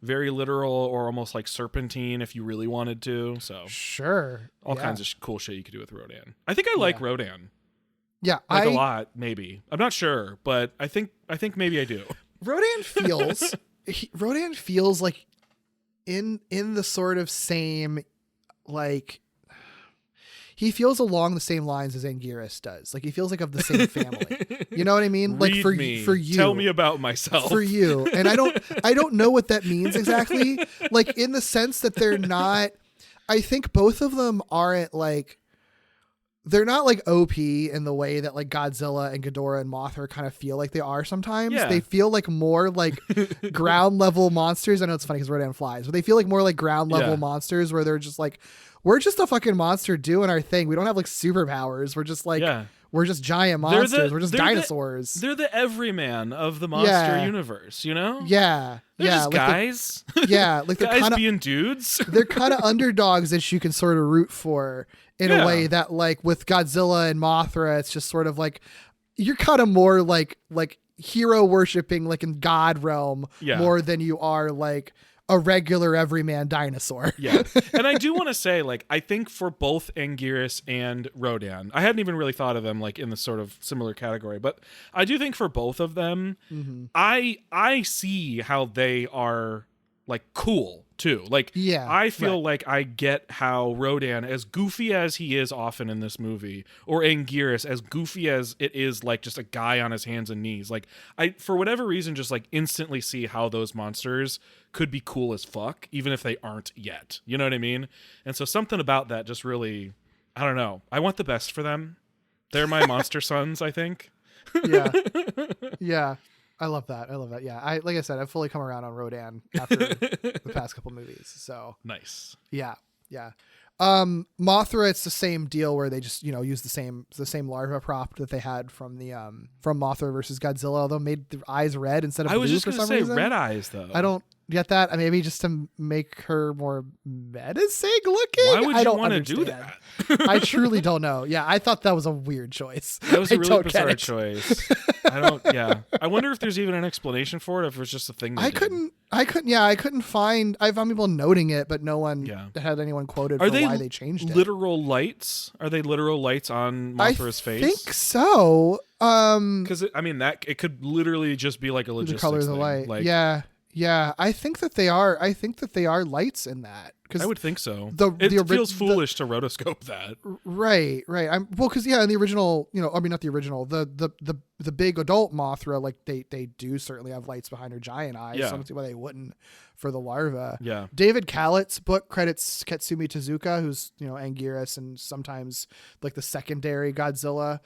very literal or almost like serpentine if you really wanted to. So sure, all kinds of cool shit you could do with Rodan. I think I like Rodan. Yeah, like a lot. Maybe I'm not sure, but I think maybe I do. Rodan feels like in the sort of same like he feels along the same lines as Anguirus does. Like he feels like of the same family. You know what I mean? Like for you. Tell me about myself. For you. And I don't know what that means exactly. Like in the sense that they're not, I think both of them aren't like, they're not like OP in the way that like Godzilla and Ghidorah and Mothra kind of feel like they are sometimes. Yeah. They feel like more like ground level monsters. I know it's funny because Rodan flies, but they feel like more like ground level monsters where they're just like, we're just a fucking monster doing our thing. We don't have like superpowers. We're just like, we're just giant monsters. We're just dinosaurs. They're the everyman of the monster universe, you know? Yeah. They're just like guys. Like they're guys kinda, being dudes. They're kind of underdogs that you can sort of root for in a way that like with Godzilla and Mothra, it's just sort of like you're kind of more like hero worshipping like in God realm more than you are like a regular everyman dinosaur. Yeah. And I do want to say, like, I think for both Anguirus and Rodan, I hadn't even really thought of them like in the sort of similar category, but I do think for both of them, I see how they are like cool too. Like, I feel like I get how Rodan, as goofy as he is often in this movie, or Anguirus, as goofy as it is like just a guy on his hands and knees, like I, for whatever reason, just like instantly see how those monsters could be cool as fuck, even if they aren't yet. You know what I mean? And so something about that just really, I don't know. I want the best for them. They're my monster sons, I think. Yeah. I love that. Yeah. Like I said, I've fully come around on Rodan after the past couple movies. So nice. Yeah. Mothra, it's the same deal where they just, use the same larva prop that they had from the from Mothra versus Godzilla, although made the eyes red instead of blue. I was just going to say reason. Red eyes though. I don't get that. Maybe just to make her more menacing looking. Why would you want to do that? I truly don't know. Yeah, I thought that was a weird choice. That was a really bizarre choice. I wonder if there's even an explanation for it, if it was just a thing. I couldn't find. I found people noting it, but no one had anyone quoted for why they changed it. Literal lights? Are they literal lights on Mothra's face? I think so. Because it could literally just be like a logistics the color of the thing. light. Like, yeah. I think that they are. I think that they are lights in that. I would think so. It feels foolish to rotoscope that. Right. Because in the original, not the original, the big adult Mothra, like they do certainly have lights behind her giant eyes. So I don't see why they wouldn't for the larva. Yeah. David Kalat's book credits Katsumi Tezuka, who's Anguirus and sometimes like the secondary Godzilla.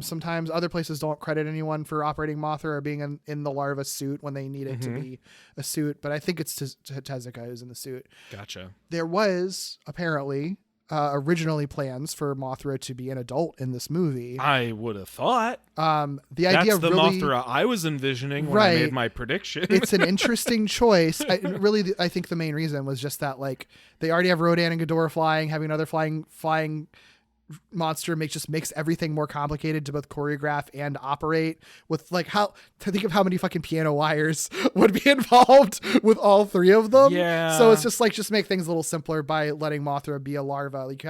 Sometimes other places don't credit anyone for operating Mothra or being in the larva suit when they need it to be a suit. But I think it's Tezuka who's in the suit. Gotcha. There was apparently originally plans for Mothra to be an adult in this movie. I would have thought. The idea That's the really, Mothra I was envisioning when I made my prediction. It's an interesting choice. I think the main reason was just that like they already have Rodan and Ghidorah flying, having another flying monster makes everything more complicated to both choreograph and operate, with like how to think of how many fucking piano wires would be involved with all three of them. Yeah. So it's just make things a little simpler by letting Mothra be a larva. Like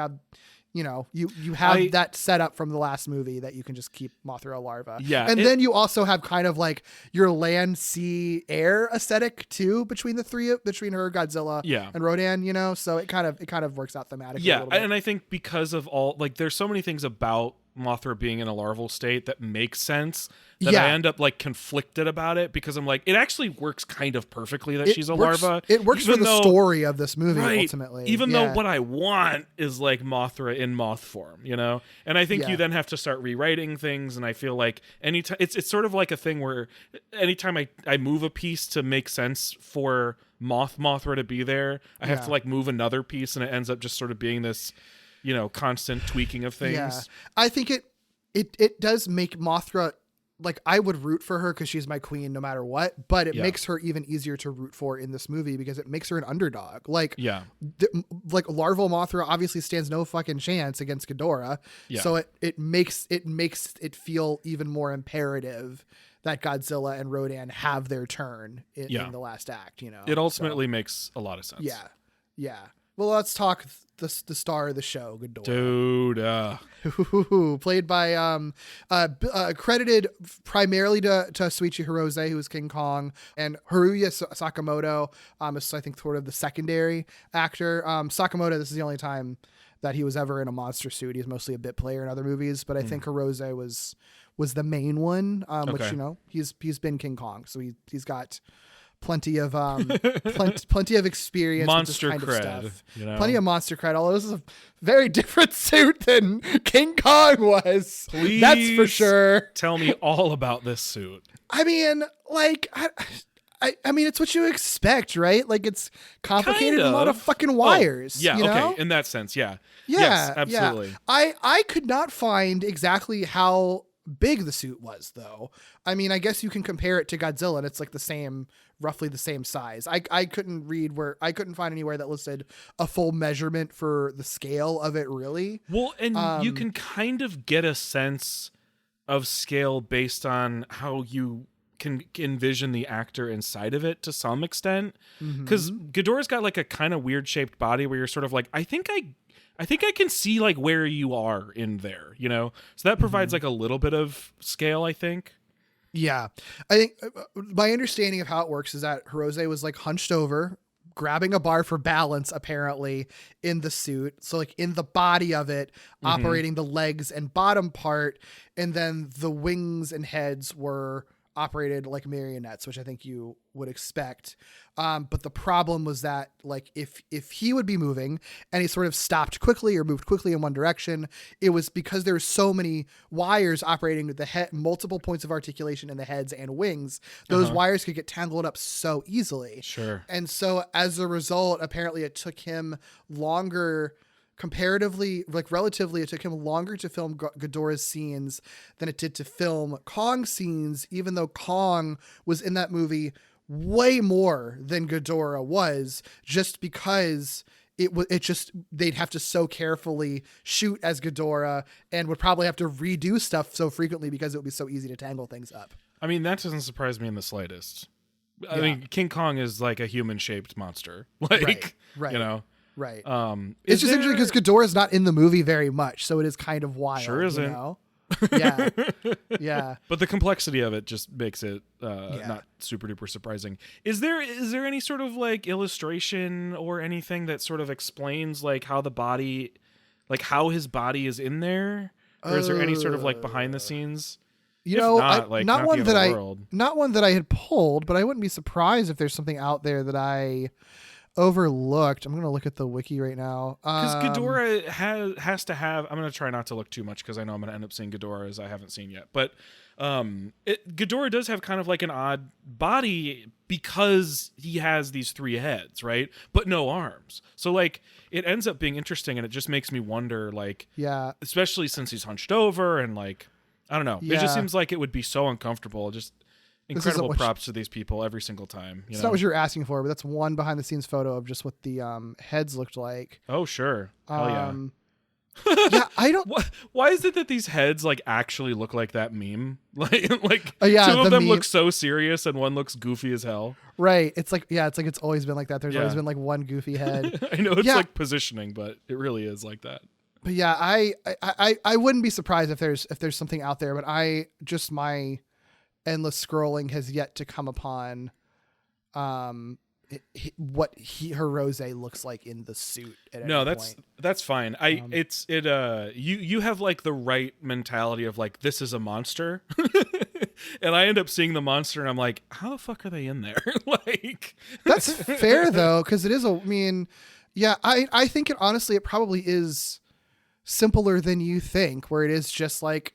you have that set up from the last movie that you can just keep Mothra a larva. Yeah. And then you also have kind of like your land, sea, air aesthetic too between her, Godzilla and Rodan, so it kind of works out thematically a little bit. And I think because of all, like, there's so many things about Mothra being in a larval state that makes sense that I end up like conflicted about it, because I'm like, it actually works kind of perfectly that she's a larva. It works for the story of this movie ultimately. Even though what I want is like Mothra in moth form, And I think you then have to start rewriting things, and I feel like anytime it's sort of like a thing where anytime I move a piece to make sense for Mothra to be there, I have to like move another piece, and it ends up just sort of being this constant tweaking of things. Yeah. I think it does make Mothra, like, I would root for her because she's my queen no matter what, but it makes her even easier to root for in this movie because it makes her an underdog. Like, like larval Mothra obviously stands no fucking chance against Ghidorah. Yeah. So it makes it feel even more imperative that Godzilla and Rodan have their turn in the last act, It ultimately makes a lot of sense. Yeah. Well, let's talk the star of the show, Ghidorah. Dude. Played by, credited primarily to Shuichi Hirose, who was King Kong, and Haruya Sakamoto is, I think, sort of the secondary actor. Sakamoto, this is the only time that he was ever in a monster suit. He's mostly a bit player in other movies, but I think Hirose was the main one, which, you know, he's been King Kong. So he's got plenty of plenty of experience monster with this kind of stuff. You know? Plenty of monster cred, although this is a very different suit than King Kong was. Please, that's for sure. Tell me all about this suit. I mean, like, I mean, it's what you expect, right? Like, it's complicated, a lot of fucking wires. Yeah, you know? Okay, in that sense, yeah. Yeah, yes, absolutely. Yeah. I could not find exactly how big the suit was, though. I mean, I guess you can compare it to Godzilla, and it's like roughly the same size. I couldn't find anywhere that listed a full measurement for the scale of it, really. Well, and you can kind of get a sense of scale based on how you can envision the actor inside of it to some extent, because Ghidorah's got like a kind of weird shaped body where you're sort of like, I think I can see like where you are in there, you know? So that provides like a little bit of scale, I think. Yeah. I think my understanding of how it works is that Hirose was like hunched over, grabbing a bar for balance, apparently, in the suit. So like in the body of it, operating the legs and bottom part, and then the wings and heads were operated like marionettes, which I think you would expect. But the problem was that, like, if he would be moving and he sort of stopped quickly or moved quickly in one direction, it was because there were so many wires operating with the head, multiple points of articulation in the heads and wings. Those wires could get tangled up so easily. Sure. And so as a result, apparently it took him longer, comparatively, like relatively, it took him longer to film Ghidorah's scenes than it did to film Kong's scenes, even though Kong was in that movie way more than Ghidorah was, just because they'd have to so carefully shoot as Ghidorah and would probably have to redo stuff so frequently because it would be so easy to tangle things up. I mean, that doesn't surprise me in the slightest. I mean, King Kong is like a human-shaped monster. Like, right. You know? Right. Is It's just interesting because Ghidorah's not in the movie very much, so it is kind of wild. Sure isn't. You know? Yeah. Yeah. But the complexity of it just makes it not super duper surprising. Is there any sort of like illustration or anything that sort of explains like how the body, like how his body is in there? Or is there any sort of like behind the scenes? You know, not one that I had pulled, but I wouldn't be surprised if there's something out there that I overlooked. I'm going to look at the wiki right now. Because Ghidorah has to have, I'm going to try not to look too much because I know I'm going to end up seeing Ghidorah as I haven't seen yet. But Ghidorah does have kind of like an odd body because he has these 3 heads, right? But no arms. So like it ends up being interesting, and it just makes me wonder, like, especially since he's hunched over and like, I don't know. Yeah. It just seems like it would be so uncomfortable. Just incredible props to these people every single time. It's not what you're asking for, but that's one behind the scenes photo of just what the heads looked like. Oh, sure. Hell yeah. Yeah, I don't. Why is it that these heads like actually look like that meme? Like two of them meme look so serious and one looks goofy as hell. Right. It's like it's always been like that. There's always been like one goofy head. I know it's like positioning, but it really is like that. But yeah, I wouldn't be surprised if there's something out there, but my endless scrolling has yet to come upon what Hirose looks like in the suit at any point. That's fine. You have like the right mentality of like, this is a monster. And I end up seeing the monster and I'm like, how the fuck are they in there? Like, that's fair though, because it is I think it probably is simpler than you think, where it is just like,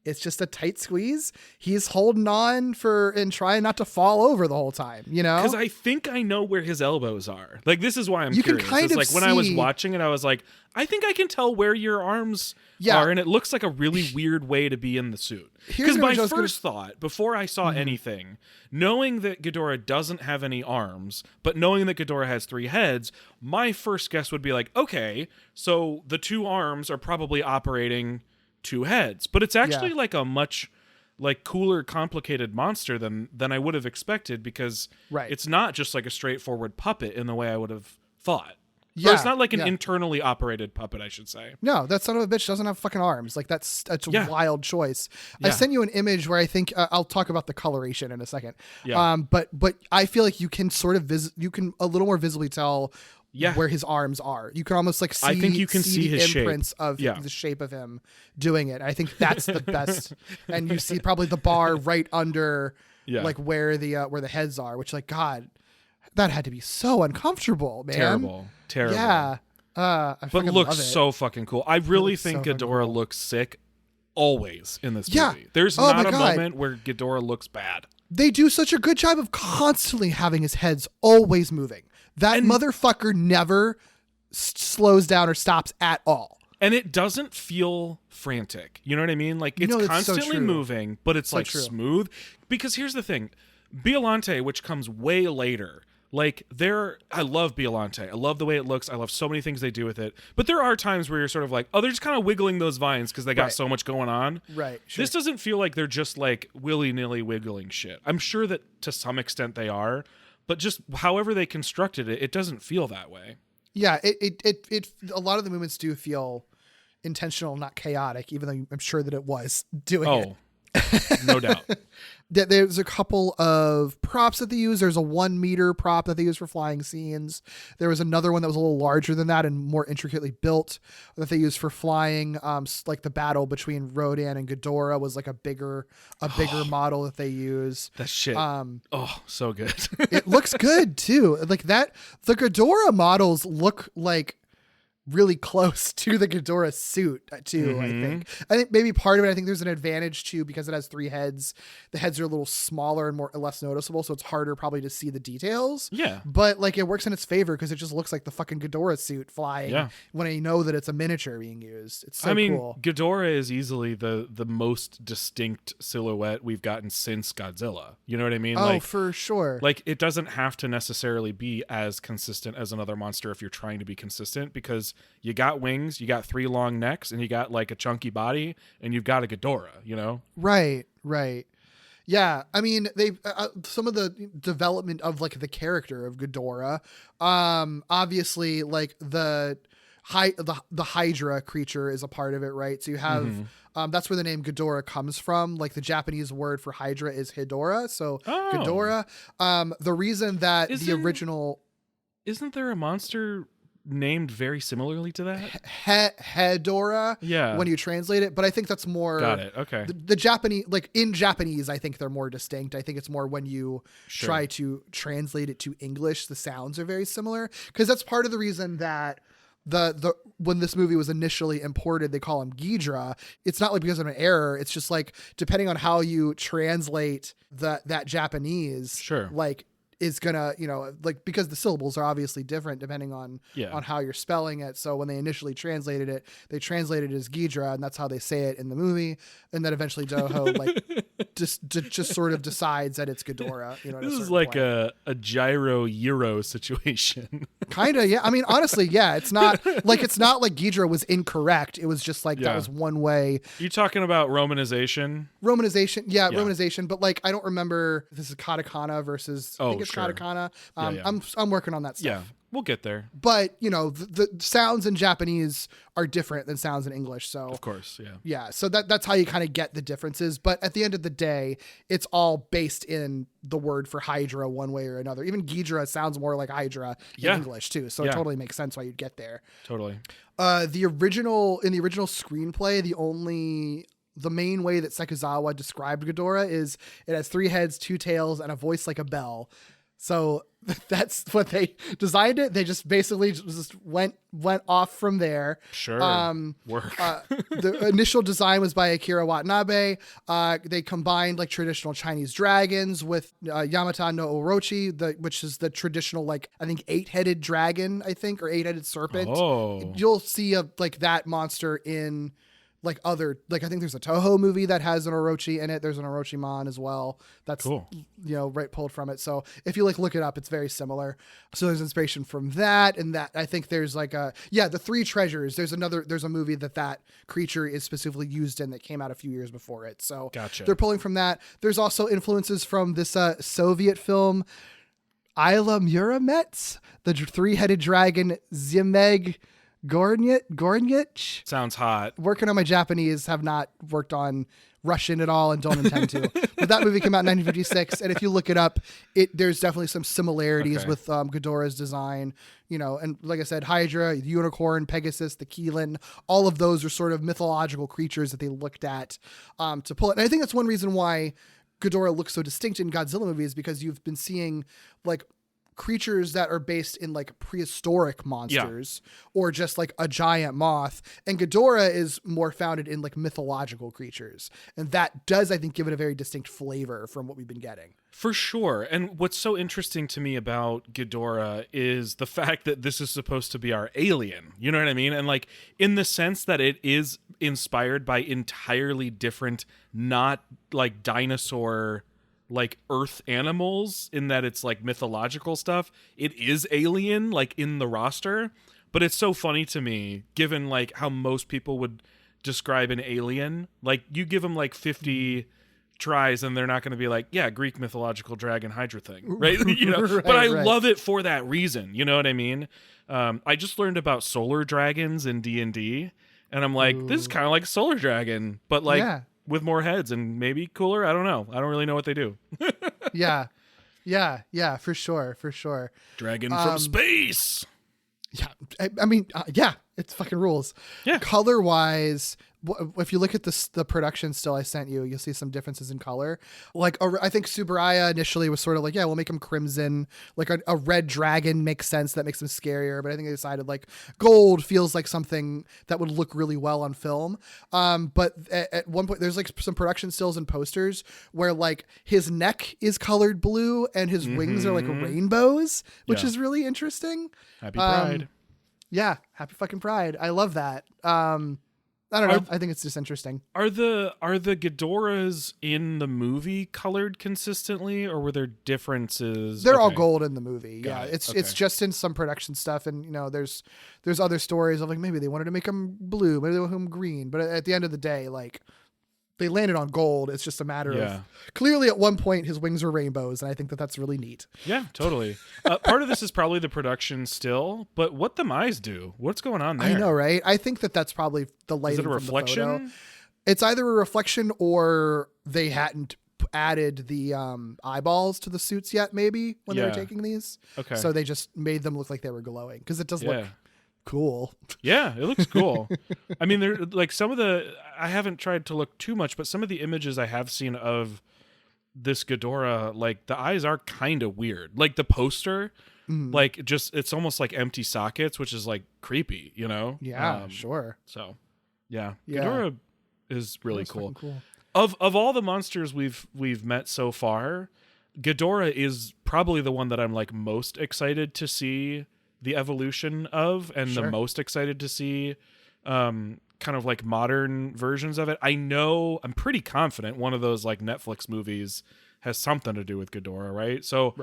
it's just a tight squeeze. He's holding on and trying not to fall over the whole time, you know? Because I think I know where his elbows are. Like, this is why I'm curious. It's like when I was watching it, I was like, I think I can tell where your arms are, and it looks like a really weird way to be in the suit. Because my first thought, before I saw anything, knowing that Ghidorah doesn't have any arms, but knowing that Ghidorah has 3 heads, my first guess would be like, okay, so the 2 arms are probably operating 2 heads, but it's actually like a much like cooler, complicated monster than I would have expected, because it's not just like a straightforward puppet in the way I would have thought. Or it's not like an internally operated puppet, I should say. No, that son of a bitch doesn't have fucking arms. Like that's a wild choice. I sent you an image where I think I'll talk about the coloration in a second. But I feel like you can sort of you can a little more visibly tell where his arms are. You can almost like see, I think you can see the his imprints shape. of the shape of him doing it. I think that's the best. And you see probably the bar right under like where the heads are, which like, God, that had to be so uncomfortable, man. Terrible. Yeah. But looks so fucking cool. I really think Ghidorah looks sick always in this movie. There's not a moment where Ghidorah looks bad. They do such a good job of constantly having his heads always moving. That motherfucker never slows down or stops at all. And it doesn't feel frantic. You know what I mean? Like, it's constantly moving, but it's like smooth. Because here's the thing. Biollante, which comes way later, like, I love Biollante. I love the way it looks. I love so many things they do with it. But there are times where you're sort of like, oh, they're just kind of wiggling those vines because they got so much going on. Right. Sure. This doesn't feel like they're just like willy-nilly wiggling shit. I'm sure that to some extent they are, but just however they constructed it, it doesn't feel that way. Yeah, it a lot of the movements do feel intentional, not chaotic, even though I'm sure that it was doing it. No doubt. There's a couple of props that they use. There's a 1 meter prop that they use for flying scenes. There was another one that was a little larger than that and more intricately built that they used for flying. Like the battle between Rodan and Ghidorah was like a bigger model that they use. That shit. So good. It looks good too. Like that, the Ghidorah models look like really close to the Ghidorah suit too. I think maybe part of it, I think there's an advantage too because it has 3 heads. The heads are a little smaller and more or less noticeable, so it's harder probably to see the details. But like it works in its favor because it just looks like the fucking Ghidorah suit flying when I know that it's a miniature being used. It's so cool. Ghidorah is easily the most distinct silhouette we've gotten since Godzilla. You know what I mean? Oh, for sure. Like, it doesn't have to necessarily be as consistent as another monster if you're trying to be consistent, because you got wings, you got 3 long necks, and you got like a chunky body, and you've got a Ghidorah, you know? Right. Yeah, I mean, they some of the development of like the character of Ghidorah, obviously like the Hydra creature is a part of it, right? So you have that's where the name Ghidorah comes from. Like the Japanese word for Hydra is Hidora, so Ghidorah. The reason that original isn't there a monster named very similarly to that? Hedorah. Yeah. When you translate it, but I think that's more. Got it. Okay. The Japanese, like in Japanese, I think they're more distinct. I think it's more when you try to translate it to English, the sounds are very similar, because that's part of the reason that the when this movie was initially imported, they call him Ghidorah. It's not like because of an error. It's just like depending on how you translate that Japanese, like is gonna, you know, like because the syllables are obviously different depending on how you're spelling it. So when they initially translated it, they translated it as Ghidorah, and that's how they say it in the movie. And then eventually Toho like just sort of decides that it's Ghidorah. You know, this is like a gyro Euro situation. Kind of, yeah. I mean, honestly, yeah. It's not like Ghidorah was incorrect. It was just like that was one way. You talking about romanization? Romanization. But like, I don't remember if this is katakana versus. I think it's katakana. I'm working on that stuff. Yeah, we'll get there. But you know, the sounds in Japanese are different than sounds in English. So of course, yeah. So that's how you kind of get the differences. But at the end of the day, it's all based in the word for Hydra one way or another. Even Ghidorah sounds more like Hydra in English too. So it totally makes sense why you'd get there. Totally. In the original screenplay, the main way that Sekizawa described Ghidorah is it has 3 heads, 2 tails, and a voice like a bell. So that's what they designed it. They just basically just went off from there. Sure. Work. The initial design was by Akira Watanabe. They combined like traditional Chinese dragons with Yamata no Orochi, which is the traditional, like, I think 8-headed dragon, or 8-headed serpent. Oh. You'll see like that monster in like other, like I think there's a Toho movie that has an Orochi in it. There's an Orochimon as well. That's cool. You know, right, pulled from it. So if you like look it up, it's very similar. So there's inspiration from that, and that I think there's like the 3 treasures. There's a movie that creature is specifically used in that came out a few years before it. So gotcha. They're pulling from that. There's also influences from this Soviet film Isla Murametz, the 3-headed dragon Zimeg Gornich. Sounds hot. Working on my Japanese, have not worked on Russian at all and don't intend to. But that movie came out in 1956, and if you look it up, there's definitely some similarities with Ghidorah's design. You know, and like I said, Hydra, the unicorn, Pegasus, the Keelan, all of those are sort of mythological creatures that they looked at to pull it. And I think that's one reason why Ghidorah looks so distinct in Godzilla movies, because you've been seeing like creatures that are based in like prehistoric monsters or just like a giant moth, and Ghidorah is more founded in like mythological creatures, and that does, I think, give it a very distinct flavor from what we've been getting. For sure. And what's so interesting to me about Ghidorah is the fact that this is supposed to be our alien. You know what I mean? And like in the sense that it is inspired by entirely different, not like dinosaur, like earth animals, in that it's like mythological stuff. It is alien, like in the roster. But it's so funny to me, given like how most people would describe an alien. Like you give them like 50 tries and they're not going to be like, yeah, Greek mythological dragon Hydra thing, right? You know, right, but I love it for that reason. You know what I mean? I just learned about solar dragons in D&D, and I'm like, this is kind of like solar dragon, but like with more heads and maybe cooler. I don't know. I don't really know what they do. Yeah, for sure. Dragon from space. Yeah, I mean, it's fucking rules. Yeah. Color wise, if you look at the production still I sent you, you'll see some differences in color. Like, I think Tsuburaya initially was sort of like, we'll make him crimson. Like a red dragon makes sense. That makes him scarier. But I think they decided like gold feels like something that would look really well on film. But at one point, there's like some production stills and posters where like his neck is colored blue and his wings are like rainbows, which is really interesting. Happy Pride. Yeah, happy fucking Pride. I love that. I don't know. I think it's just interesting. Are the Ghidorahs in the movie colored consistently, or were there differences? They're all gold in the movie. Got it. It's just in some production stuff, and you know, there's other stories of like maybe they wanted to make them blue, maybe they wanted them green, but at the end of the day, like they landed on gold. It's just a matter of clearly at one point his wings were rainbows, and I think that's really neat. Yeah, totally. Part of this is probably the production still, but what them eyes do? What's going on there? I know, right? I think that's probably the lighting. Is it a reflection? From the photo. It's either a reflection or they hadn't added the eyeballs to the suits yet, maybe when they were taking these. Okay. So they just made them look like they were glowing, because it does look cool. Yeah, it looks cool. I mean, there like some of I haven't tried to look too much, but some of the images I have seen of this Ghidorah, like the eyes are kind of weird. Like the poster, like just it's almost like empty sockets, which is like creepy, you know? Yeah, sure. So, Ghidorah is really cool. Cool. Of all the monsters we've met so far, Ghidorah is probably the one that I'm like most excited to see the evolution of, and the most excited to see kind of like modern versions of it. I'm pretty confident one of those like Netflix movies has something to do with Ghidorah, right? So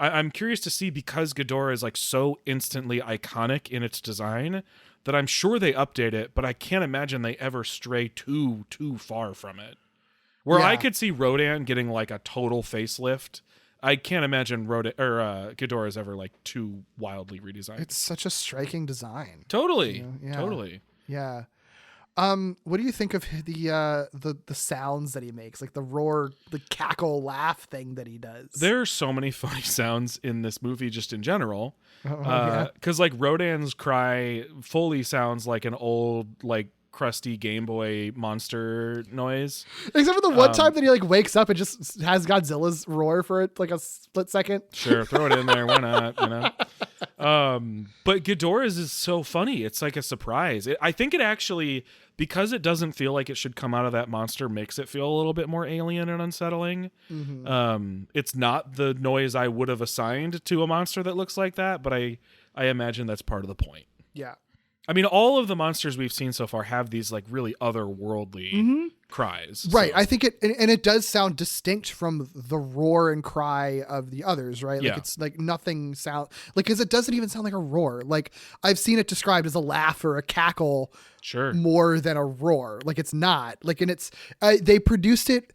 I'm curious to see, because Ghidorah is like so instantly iconic in its design, that I'm sure they update it, but I can't imagine they ever stray too far from it. Where I could see Rodan getting like a total facelift, I can't imagine Ghidorah is ever like too wildly redesigned. It's such a striking design. Totally. Totally. Yeah. What do you think of the sounds that he makes, like the roar, the cackle, laugh thing that he does? There are so many funny sounds in this movie, just in general. Because like Rodan's cry fully sounds like an old like crusty Game Boy monster noise. Except for the one time that he like wakes up and just has Godzilla's roar for it like a split second. Sure, throw it in there. Why not? You know. But Ghidorah's is so funny. It's like a surprise. I think it actually, because it doesn't feel like it should come out of that monster, makes it feel a little bit more alien and unsettling. It's not the noise I would have assigned to a monster that looks like that, but I imagine that's part of the point. Yeah. I mean, all of the monsters we've seen so far have these like really otherworldly cries. Right. So. I think it does sound distinct from the roar and cry of the others, right? Like it's like nothing sound like, because it doesn't even sound like a roar. Like I've seen it described as a laugh or a cackle more than a roar. Like it's not like, and it's, they produced it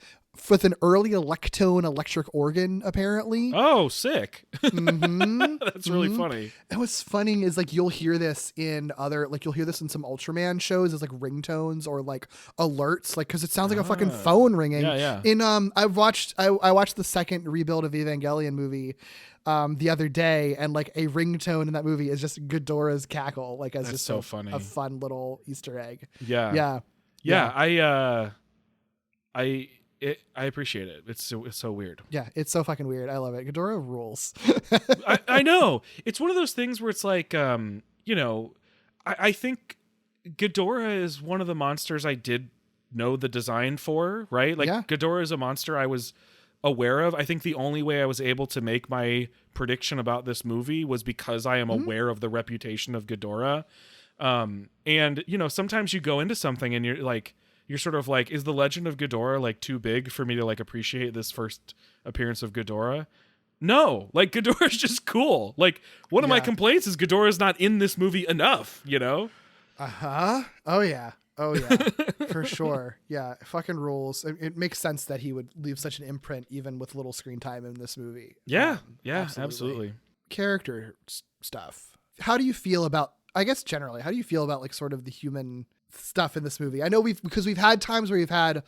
with an early Electone electric organ, apparently. Oh, sick. Mm-hmm. That's really funny. And what's funny is like you'll hear this in some Ultraman shows as like ringtones or like alerts, like because it sounds like a fucking phone ringing. Yeah. In I watched the second rebuild of the Evangelion movie the other day, and like a ringtone in that movie is just Ghidorah's cackle, like as That's just so funny. a fun little Easter egg. Yeah. I appreciate it. It's so weird. Yeah, it's so fucking weird. I love it. Ghidorah rules. I know. It's one of those things where it's like, I think Ghidorah is one of the monsters I did know the design for, right? Like Ghidorah is a monster I was aware of. I think the only way I was able to make my prediction about this movie was because I am aware of the reputation of Ghidorah. And sometimes you go into something and you're sort of like, is the legend of Ghidorah like too big for me to like appreciate this first appearance of Ghidorah? No, like Ghidorah is just cool. Like one of my complaints is Ghidorah is not in this movie enough, Uh-huh. Oh yeah, for sure. Yeah, it fucking rules. It makes sense that he would leave such an imprint even with little screen time in this movie. Yeah, absolutely. Character stuff. How do you feel about, I guess generally, how do you feel about like sort of the human stuff in this movie? I know because we've had times where we've had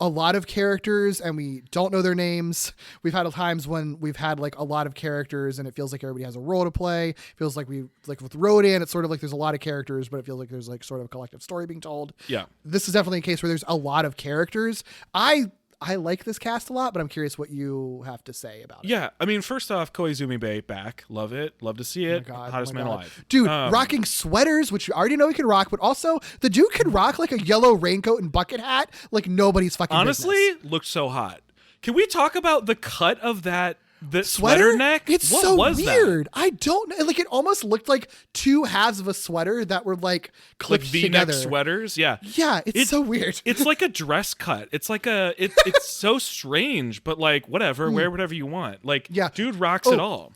a lot of characters and we don't know their names. We've had times when we've had like a lot of characters and it feels like everybody has a role to play. It feels like with Rodan, it's sort of like there's a lot of characters, but it feels like there's like sort of a collective story being told. Yeah. This is definitely a case where there's a lot of characters. I like this cast a lot, but I'm curious what you have to say about it. Yeah, I mean, first off, Koizumi Bay back. Love it. Love to see it. Hottest man alive. Dude, rocking sweaters, which you already know he can rock, but also the dude can rock like a yellow raincoat and bucket hat like nobody's fucking honestly business. Looked so hot. Can we talk about the cut of that sweater neck? It's what so was weird. That? I don't know. Like it almost looked like two halves of a sweater that were like clipped V-neck together. sweaters. Yeah. Yeah. It's so weird. It's like a dress cut. It's like it's so strange, but like whatever, wear whatever you want. Like, dude rocks it all.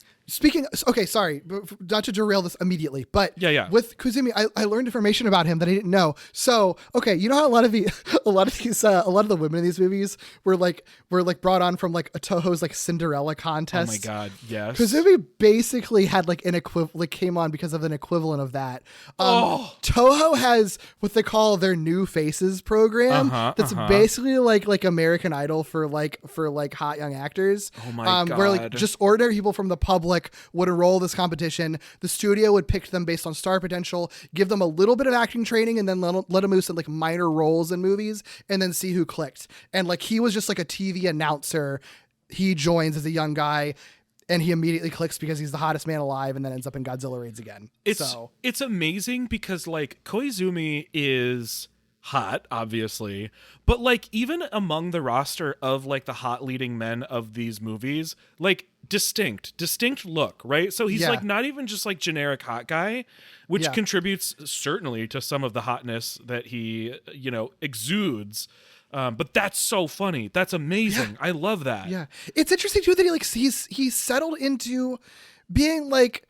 Okay, sorry, not to derail this immediately, but with Koizumi, I learned information about him that I didn't know. So, okay, you know how a lot of the women in these movies were brought on from like a Toho's like Cinderella contest. Oh my god, yes. Koizumi basically had like an equivalent, came on because of an equivalent of that. Toho has what they call their New Faces program. That's basically like American Idol for hot young actors. Oh my god. Where like just ordinary people from the public would enroll this competition. The studio would pick them based on star potential, give them a little bit of acting training, and then let them loose in like minor roles in movies, and then see who clicked. And like he was just like a TV announcer. He joins as a young guy, and he immediately clicks because he's the hottest man alive, and then ends up in Godzilla Raids again. It's amazing because like Koizumi is hot, obviously, but like even among the roster of like the hot leading men of these movies, like distinct look, right? So he's like not even just like generic hot guy, which contributes certainly to some of the hotness that he exudes. But that's so funny. That's amazing. I love that. Yeah, it's interesting too that he's settled into being like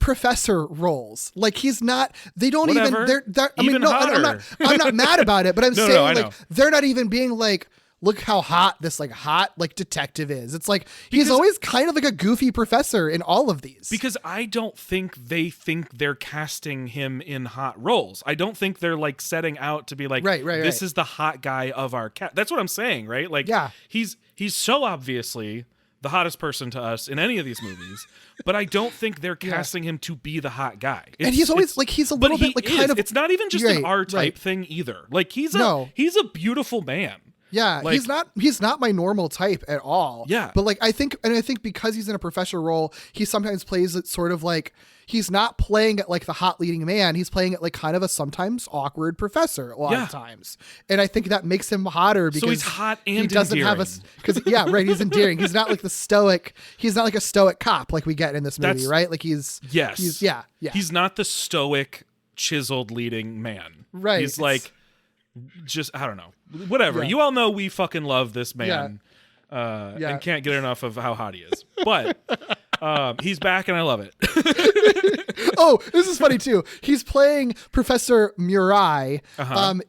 professor roles. Like he's not, they don't Whatever. I'm not mad about it, but I'm saying like they're not even being like, look how hot this like hot like detective is. It's like he's always kind of like a goofy professor in all of these. Because I don't think they think they're casting him in hot roles. I don't think they're like setting out to be like, this is the hot guy of our cat. That's what I'm saying, right? Like he's so obviously the hottest person to us in any of these movies, but I don't think they're casting him to be the hot guy. And he's always like, he's a little bit like kind of, it's not even just an R-type thing either. Like he's a beautiful man. Yeah, like, he's not my normal type at all. Yeah. But like I think because he's in a professor role, he sometimes plays it sort of like he's not playing it like the hot leading man. He's playing it like kind of a sometimes awkward professor a lot of times. And I think that makes him hotter because he's hot and he doesn't endearing. He's endearing. He's not like he's not like a stoic cop like we get in this movie, right? Like he's not the stoic chiseled leading man. Right. He's like just I don't know. Whatever. You all know we fucking love this man. And can't get enough of how hot he is. But he's back and I love it. Oh, this is funny too. He's playing Professor Murai.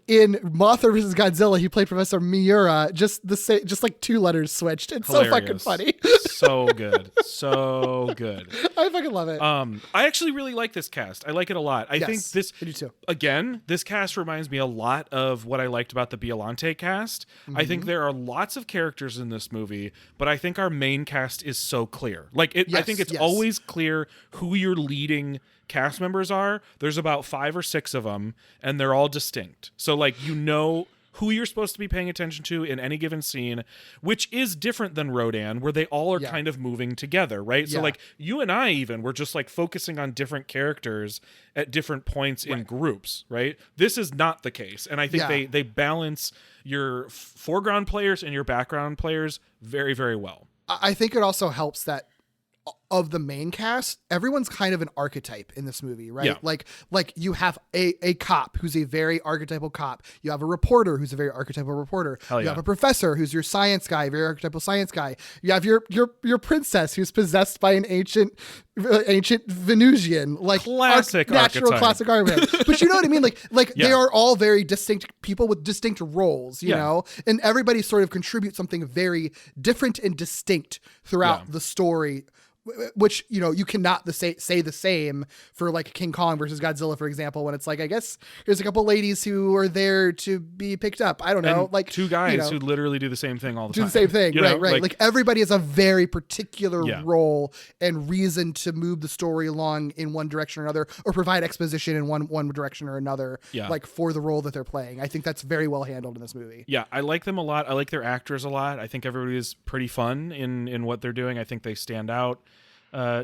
In Mothra vs. Godzilla, he played Professor Miura. Just like 2 letters switched. It's Hilarious. so fucking funny. So good. So good. I fucking love it. I actually really like this cast. I like it a lot. I think this, I do too. Again, this cast reminds me a lot of what I liked about the Biollante cast. I think there are lots of characters in this movie, but I think our main cast is so clear. Like, I think it's always clear who your leading cast members are. There's about 5 or 6 of them, and they're all distinct. So, like, you know who you're supposed to be paying attention to in any given scene, which is different than Rodan, where they all are kind of moving together, right? So, like, you and I even, we're just, like, focusing on different characters at different points in groups, right? This is not the case. And I think they balance your foreground players and your background players very, very well. I think it also helps that of the main cast, everyone's kind of an archetype in this movie, right? Yeah. Like you have a cop who's a very archetypal cop. You have a reporter who's a very archetypal reporter. You have a professor who's your science guy, very archetypal science guy. You have your princess who's possessed by an ancient Venusian, like classic natural archetype. classic archetype. But you know what I mean? Like they are all very distinct people with distinct roles, you know, and everybody sort of contributes something very different and distinct throughout the story. Which, you know, you cannot say the same for like King Kong versus Godzilla, for example, when it's like, I guess there's a couple ladies who are there to be picked up. I don't know. And like 2 guys who literally do the same thing all the time. Do the same thing. You know, right. Like everybody has a very particular role and reason to move the story along in one direction or another, or provide exposition in one direction or another, like for the role that they're playing. I think that's very well handled in this movie. Yeah, I like them a lot. I like their actors a lot. I think everybody is pretty fun in what they're doing. I think they stand out.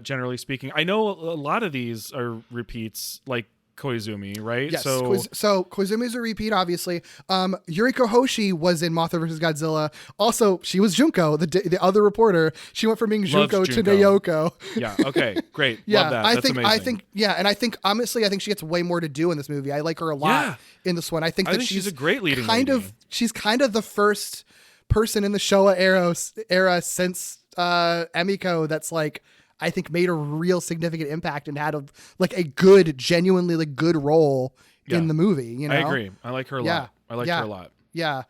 Generally speaking, I know a lot of these are repeats, like Koizumi, right? Yes. So Koizumi's a repeat, obviously. Yuriko Hoshi was in Mothra vs. Godzilla. Also, she was Junko, the other reporter. She went from being Junko to Naoko. Yeah. Okay. Great. Love that. That's amazing. I think honestly, I think she gets way more to do in this movie. I like her a lot in this one. I think she's a great leading lady. She's kind of the first person in the Showa era since Emiko that's like, I think made a real significant impact and had a good, genuinely like good role in the movie. You know, I agree. I like her a lot. I like her a lot. Yeah.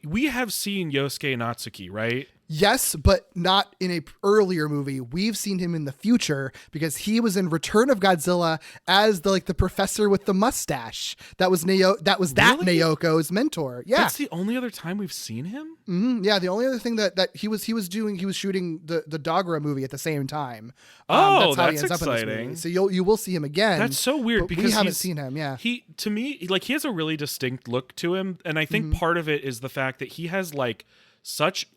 We have seen Yosuke Natsuki, right? Yes, but not in a earlier movie. We've seen him in the future because he was in Return of Godzilla as the professor with the mustache. That was Naoko's mentor. Yeah, that's the only other time we've seen him. Mm-hmm. Yeah, the only other thing that he was shooting the Dogura movie at the same time. That's how he ends exciting. Up in this movie. So you will see him again. That's so weird because we haven't seen him. Yeah, he has a really distinct look to him, and I think part of it is the fact that he has such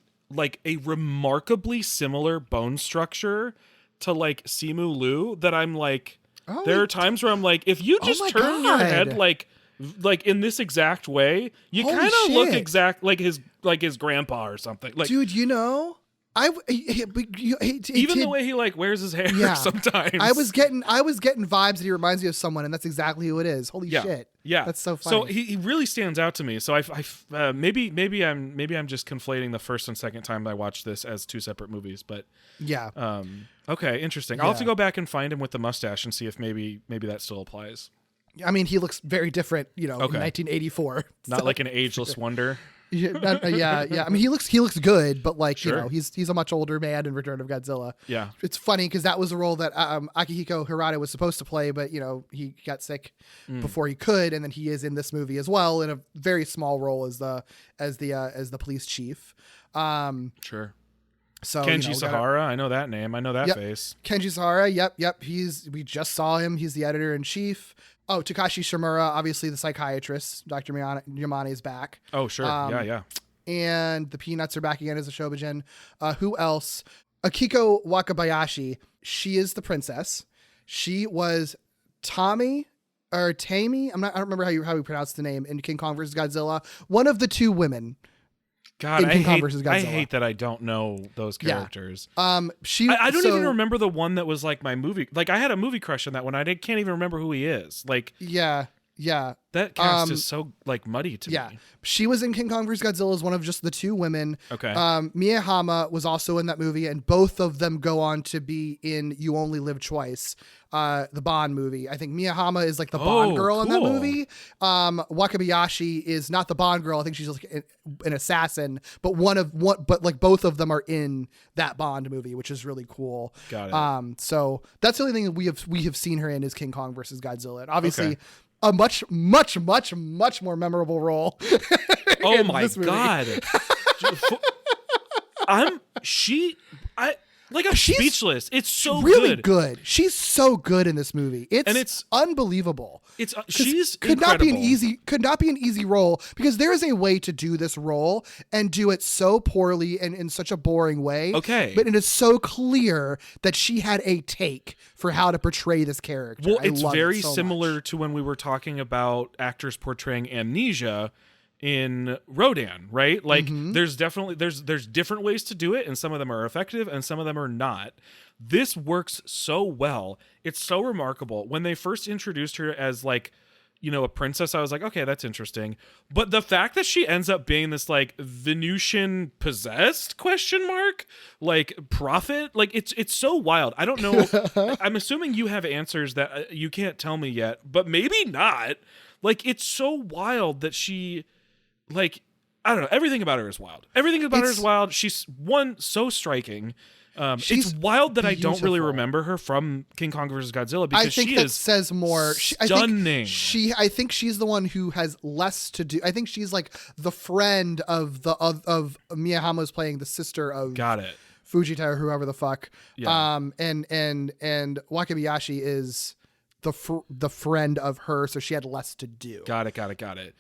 a remarkably similar bone structure to Simu Liu that I'm like, there are times where I'm like, if you just turn your head like in this exact way, you kind of look exact like his grandpa or something. Like, dude, you know, even the way he wears his hair sometimes. I was getting vibes that he reminds me of someone, and that's exactly who it is. Holy shit. Yeah. That's so funny. So he really stands out to me. So maybe I'm just conflating the first and second time I watched this as 2 separate movies, but yeah. Okay, interesting. I'll have to go back and find him with the mustache and see if maybe that still applies. I mean, he looks very different, in 1984. Not like an ageless wonder. Yeah. I mean, he looks good, but he's a much older man in Return of Godzilla. Yeah, it's funny because that was a role that Akihiko Hirata was supposed to play, but he got sick before he could, and then he is in this movie as well in a very small role as the police chief. Sure. So Kenji Sahara, I know that name. I know that face. Kenji Sahara. Yep. We just saw him. He's the editor in chief. Oh, Takashi Shimura, obviously the psychiatrist. Dr. Yamane is back. Oh, sure. Yeah. And the Peanuts are back again as a Shobijin. Who else? Akiko Wakabayashi. She is the princess. She was Tammy. I don't remember how we pronounce the name in King Kong vs. Godzilla. One of the 2 women. God, I hate that I don't know those characters. Yeah. I don't even remember the one that was my movie. I had a movie crush on that one. I can't even remember who he is. Yeah. Yeah. That cast is so like muddy to me. She was in King Kong vs. Godzilla as one of just the two women. Okay. Mia Hama was also in that movie, and both of them go on to be in You Only Live Twice, the Bond movie. I think Mia Hama is like the Bond girl in that movie. Wakabayashi is not the Bond girl. I think she's like an assassin, but but both of them are in that Bond movie, which is really cool. Got it. So that's the only thing that we have seen her in is King Kong vs. Godzilla. And obviously a much more memorable role. Oh my God. I'm speechless. It's so really good. She's so good in this movie. It's unbelievable. She's could incredible. not be an easy role, because there is a way to do this role and do it so poorly and in such a boring way. Okay. But it is so clear that she had a take for how to portray this character. Well, it's very similar to when we were talking about actors portraying amnesia in Rodan, right? Like there's definitely there's different ways to do it, and some of them are effective and some of them are not. This works so well. It's so remarkable. When they first introduced her as like, you know, a princess, I was like, okay, that's interesting. But the fact that she ends up being this like Venusian possessed ? Like prophet, like it's so wild. I don't know. I'm assuming you have answers that you can't tell me yet, but maybe not. Like it's so wild that she, like, I don't know. Everything about her is wild. She's so striking. It's wild that beautiful. I don't really remember her from King Kong vs. Godzilla, because she is says more. Stunning. I think she's the one who has less to do. I think she's like the friend of Mia Hama's playing the sister of. Got it. Fujita or whoever the fuck. Yeah. And Wakabayashi is the friend of her, so she had less to do. Got it.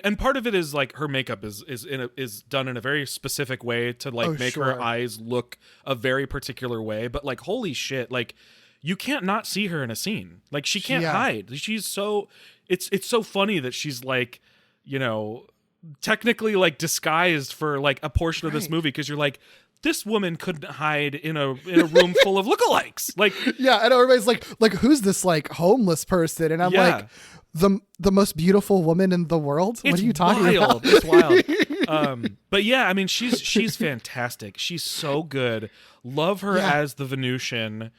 And part of it is like her makeup is done in a very specific way to like make her eyes look a very particular way. But like, holy shit, like you can't not see her in a scene. Like she can't hide. She's so it's so funny that she's like, you know, technically like disguised for like a portion of this movie, because you're like, this woman couldn't hide in a room full of lookalikes. Like, yeah, and everybody's like, who's this like homeless person? And I'm like, the most beautiful woman in the world. What are you talking about? It's wild. But yeah, I mean, she's fantastic. She's so good. Love her as the Venusian.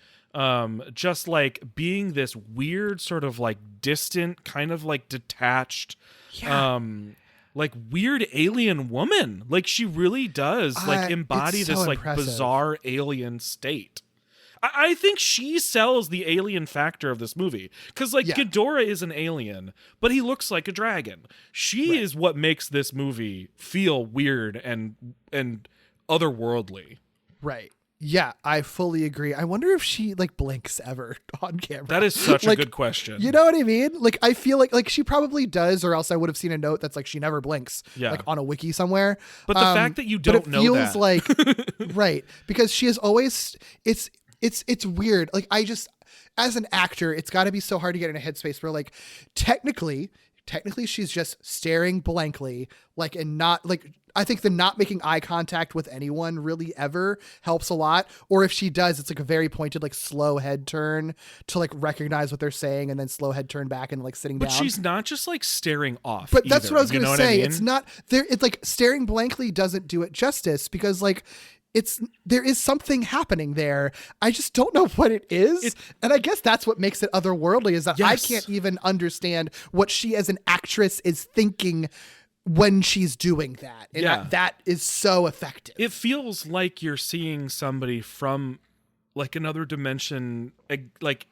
Just like being this weird sort of like distant, kind of like detached. Yeah. Like weird alien woman. Like she really does like embody this like bizarre alien state. I think she sells the alien factor of this movie, because like Ghidorah is an alien, but he looks like a dragon. She is what makes this movie feel weird and otherworldly. Right. Yeah, I fully agree. I wonder if she like blinks ever on camera. That is such a good question. You know what I mean? Like I feel like she probably does, or else I would have seen a note that's like she never blinks, like on a wiki somewhere. But the fact that you don't know that, feels like right, because she is always it's weird. Like I just, as an actor, it's got to be so hard to get in a headspace where like technically she's just staring blankly, like, and not like, I think the not making eye contact with anyone really ever helps a lot. Or if she does, it's like a very pointed, like slow head turn to like recognize what they're saying, and then slow head turn back and like sitting down. But she's not just like staring off. But that's what I was going to say. I mean? It's not there. It's like staring blankly doesn't do it justice, because like there is something happening there. I just don't know what it is. And I guess that's what makes it otherworldly, is that I can't even understand what she as an actress is thinking when she's doing that. And that is so effective. It feels like you're seeing somebody from like another dimension, like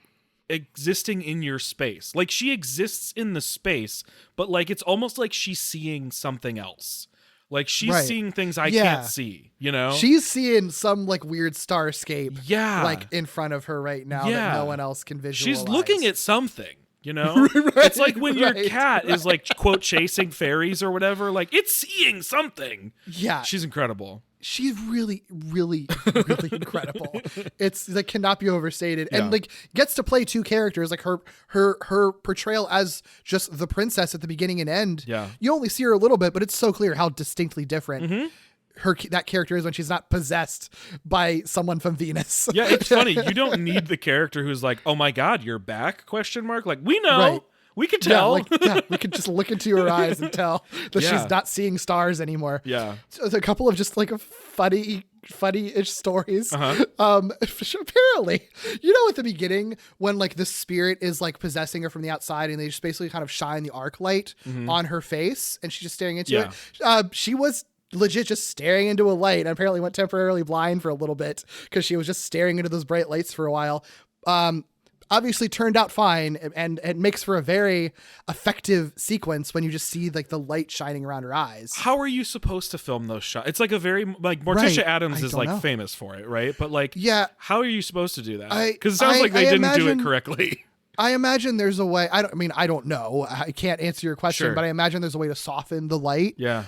existing in your space. Like she exists in the space, but like it's almost like she's seeing something else. Like she's seeing things I can't see, you know? She's seeing some like weird starscape like in front of her right now that no one else can visualize. She's looking at something. You know, it's like when your cat is like, quote, chasing fairies or whatever, like it's seeing something. Yeah. She's incredible. She's really, really, really incredible. It's like cannot be overstated. And like gets to play two characters, like her portrayal as just the princess at the beginning and end. Yeah. You only see her a little bit, but it's so clear how distinctly different that character is when she's not possessed by someone from Venus. Yeah, it's funny. You don't need the character who's like, "Oh my God, you're back?" ? Like we know. We could tell. We could just look into her eyes and tell that she's not seeing stars anymore. Yeah. So there's a couple of just like funny-ish stories. Apparently, at the beginning when like the spirit is like possessing her from the outside and they just basically kind of shine the arc light on her face and she's just staring into it. She was legit just staring into a light and apparently went temporarily blind for a little bit because she was just staring into those bright lights for a while. Obviously turned out fine and it makes for a very effective sequence when you just see like the light shining around her eyes. How are you supposed to film those shots? It's like a very like Morticia Addams is like famous for it, right? But like, how are you supposed to do that? Because it sounds like they didn't do it correctly. I imagine there's a way. I don't know. I can't answer your question, but I imagine there's a way to soften the light. Yeah.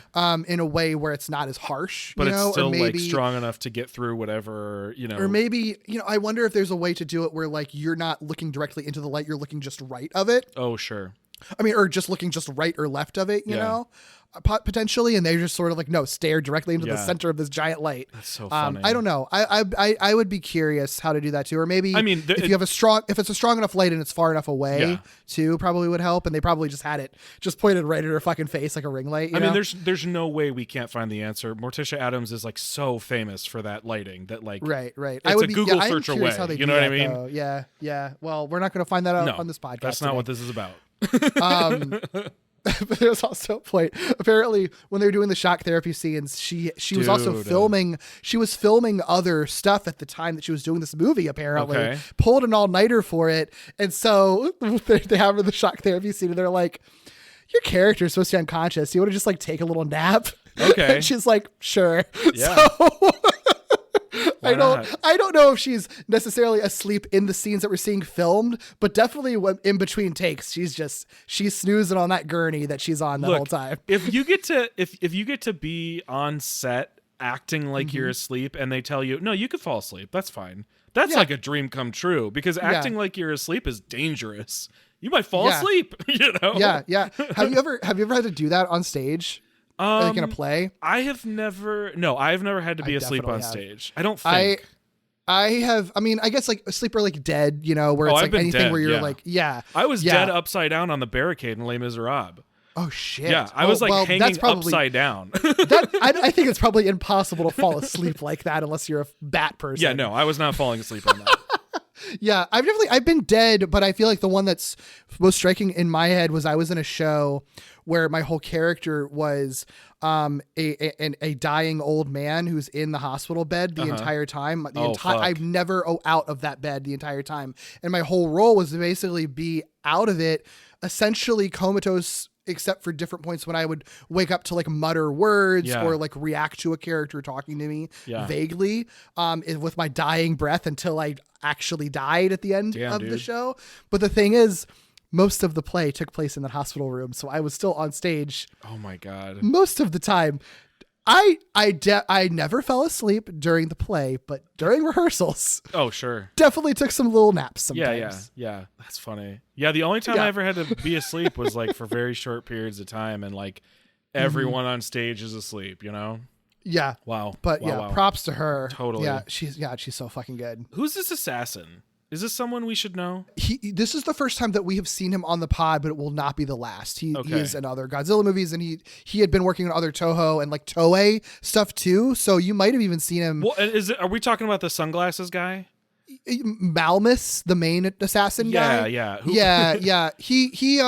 In a way where it's not as harsh, but it's still like strong enough to get through whatever, Or maybe, I wonder if there's a way to do it where like you're not looking directly into the light, you're looking just right of it. Oh, sure. Or just looking just right or left of it, you know? Potentially, and they just sort of like stare directly into the center of this giant light. That's so funny. I don't know. I would be curious how to do that too, or maybe if it's a strong enough light and it's far enough away too, probably would help. And they probably just had it just pointed right at her fucking face like a ring light. There's no way we can't find the answer. Morticia Addams is like so famous for that lighting that like right. It's a Google search away. You know what I mean? Though. Yeah. Well, we're not going to find that out on this podcast. That's not what this is about. But there's also a point. Apparently, when they were doing the shock therapy scenes, she was also filming. She was filming other stuff at the time that she was doing this movie. Apparently, pulled an all-nighter for it, and so they have her the shock therapy scene, and they're like, "Your character is supposed to be unconscious. You want to just like take a little nap?" Okay. And she's like, "Sure." Yeah. So, I don't know if she's necessarily asleep in the scenes that we're seeing filmed, but definitely in between takes, she's snoozing on that gurney that she's on the whole time. If you get to be on set acting like you're asleep and they tell you, no, you could fall asleep, that's fine. That's like a dream come true, because acting like you're asleep is dangerous. You might fall asleep, Yeah. Have you ever had to do that on stage? Like in a play? I've never had to be asleep on stage. I don't think. I have. I guess like asleep or like dead, where it's like anything dead, where you're like, I was dead upside down on the barricade in Les Miserables. Oh shit! Yeah, I was hanging upside down. I think it's probably impossible to fall asleep like that unless you're a bat person. Yeah, no, I was not falling asleep on that. Yeah, I've been dead, but I feel like the one that's most striking in my head was I was in a show where my whole character was a dying old man who's in the hospital bed the entire time. I've never out of that bed the entire time, and my whole role was to basically be out of it, essentially comatose, except for different points when I would wake up to like mutter words or like react to a character talking to me vaguely with my dying breath until I actually died at the end of the show. But the thing is, most of the play took place in that hospital room, so I was still on stage. Oh my God. Most of the time. I never fell asleep during the play, but during rehearsals. Oh, sure. Definitely took some little naps sometimes. Yeah. That's funny. Yeah, the only time I ever had to be asleep was like for very short periods of time, and like everyone on stage is asleep, Yeah. Wow. But wow. Props to her. Totally. Yeah, she's so fucking good. Who's this assassin? Is this someone we should know? This is the first time that we have seen him on the pod, but it will not be the last. He is in other Godzilla movies, and he had been working on other Toho and like Toei stuff too. So you might have even seen him. Well, are we talking about the sunglasses guy? Malmus, the main assassin guy. Yeah. He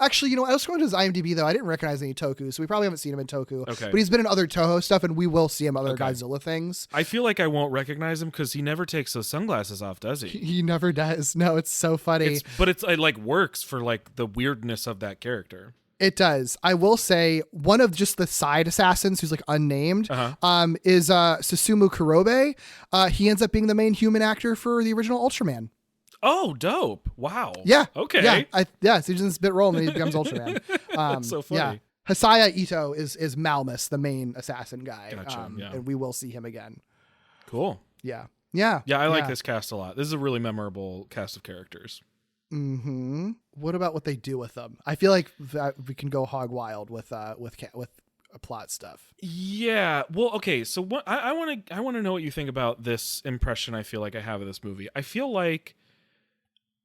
actually, I was going to his IMDb though. I didn't recognize any Toku, so we probably haven't seen him in Toku. Okay. But he's been in other Toho stuff, and we will see him other Godzilla things. I feel like I won't recognize him because he never takes those sunglasses off, does he? He never does. No, it's so funny. It like works for like the weirdness of that character. It does. I will say one of just the side assassins who's like unnamed is Susumu Kurobe. He ends up being the main human actor for the original Ultraman. Oh, dope. Wow. Yeah. Okay. Yeah. So he's in this bit role and then he becomes Ultraman. That's so funny. Yeah. Hisaya Ito is Malmus, the main assassin guy. Gotcha. And we will see him again. Cool. Yeah. I like this cast a lot. This is a really memorable cast of characters. Mm-hmm. What about what they do with them? I feel like we can go hog wild with plot stuff. Yeah. Well, okay. So what I want to know what you think about this impression I feel like I have of this movie. I feel like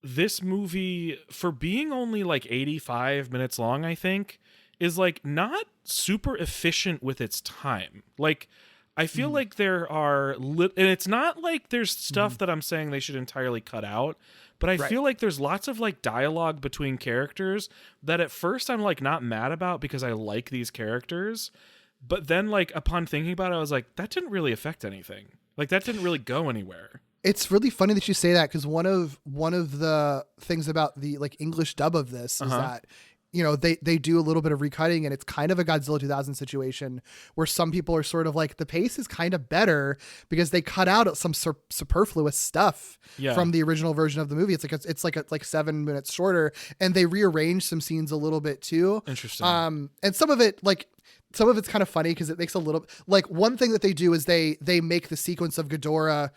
this movie, for being only like 85 minutes long, I think, is like not super efficient with its time. Like, I feel like there are, and it's not like there's stuff that I'm saying they should entirely cut out, but I feel like there's lots of like dialogue between characters that at first I'm like not mad about because I like these characters. But then like upon thinking about it, I was like, that didn't really affect anything. Like that didn't really go anywhere. It's really funny that you say that, because one of the things about the like English dub of this is that, you know, they do a little bit of recutting, and it's kind of a Godzilla 2000 situation where some people are sort of like, the pace is kind of better because they cut out some superfluous stuff from the original version of the movie. It's like 7 minutes shorter, and they rearrange some scenes a little bit too. Interesting. And some of it's kind of funny because it makes a little, like, one thing that they do is they make the sequence of Ghidorah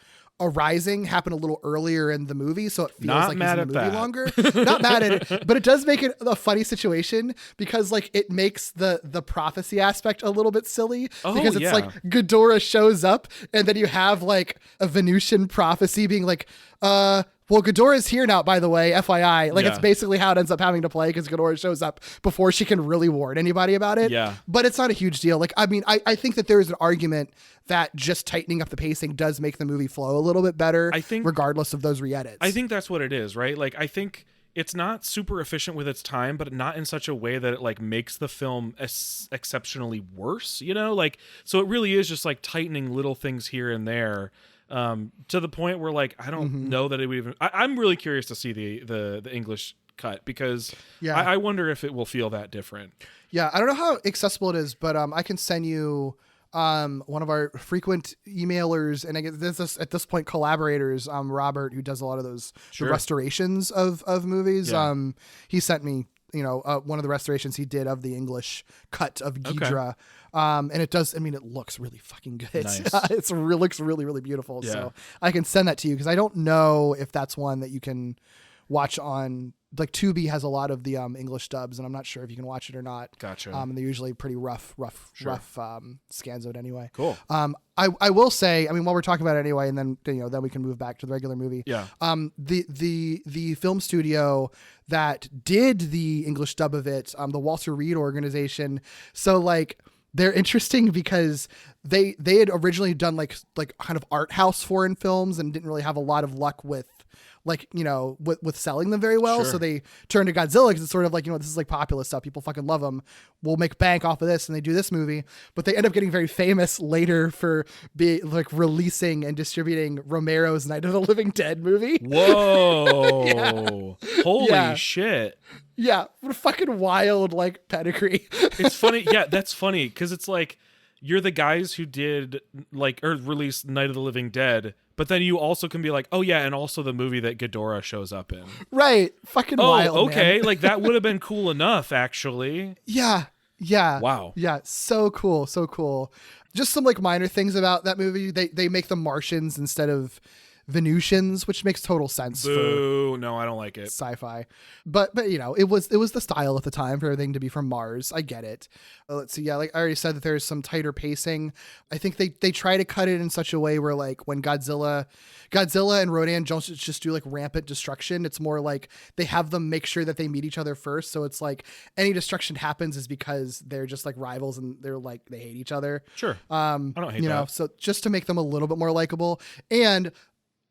arising happen a little earlier in the movie, so it feels like he's in the movie longer. Not mad at it, but it does make it a funny situation because like it makes the prophecy aspect a little bit silly, because it's like Ghidorah shows up and then you have like a Venusian prophecy being like, well, Ghidorah's here now, by the way, FYI. Like, it's basically how it ends up having to play, because Ghidorah shows up before she can really warn anybody about it. Yeah. But it's not a huge deal. Like, I mean, I think that there is an argument that just tightening up the pacing does make the movie flow a little bit better, I think, regardless of those re-edits. I think that's what it is, right? Like, I think it's not super efficient with its time, but not in such a way that it like makes the film exceptionally worse, you know? Like, so it really is just like tightening little things here and there. To the point where like I don't know that it would even. I'm really curious to see the English cut, because I wonder if it will feel that different. Yeah, I don't know how accessible it is, but I can send you one of our frequent emailers, and I guess this at this point collaborators, Robert, who does a lot of those the restorations of movies. Yeah. He sent me, you know, one of the restorations he did of the English cut of Ghidorah. Okay. And it does, I mean, it looks really fucking good. Nice. Looks really, really beautiful. Yeah. So I can send that to you, because I don't know if that's one that you can watch on, like, Tubi has a lot of the English dubs, and I'm not sure if you can watch it or not. Gotcha. And they're usually pretty rough scansoed anyway. Cool. I will say, I mean, while we're talking about it anyway, and then, you know, then we can move back to the regular movie. Yeah. The film studio that did the English dub of it, the Walter Reed organization. So like, they're interesting because they had originally done like kind of art house foreign films and didn't really have a lot of luck with, like, you know, with selling them very well. Sure. So they turned to Godzilla because it's sort of like, you know, this is like popular stuff. People fucking love them. We'll make bank off of this. And they do this movie, but they end up getting very famous later for releasing and distributing Romero's Night of the Living Dead movie. Whoa. Holy shit. Yeah. What a fucking wild, like, pedigree. It's funny. Yeah, that's funny. Because it's like, you're the guys who did like, or released Night of the Living Dead, but then you also can be like, oh yeah, and also the movie that Ghidorah shows up in. Right. Fucking wild. Okay. Man. Like, that would have been cool enough, actually. Yeah. Yeah. Wow. Yeah. So cool. So cool. Just some like minor things about that movie. They make them Martians instead of Venusians, which makes total sense. Boo. No, I don't like it. Sci-fi. But you know, it was the style at the time for everything to be from Mars. I get it. Let's see. Yeah, like I already said, that there's some tighter pacing. I think they try to cut it in such a way where, like, when Godzilla and Rodan don't just do like rampant destruction. It's more like they have them make sure that they meet each other first. So it's like any destruction happens is because they're just like rivals and they're like, they hate each other. Sure. I don't hate that. So just to make them a little bit more likable. And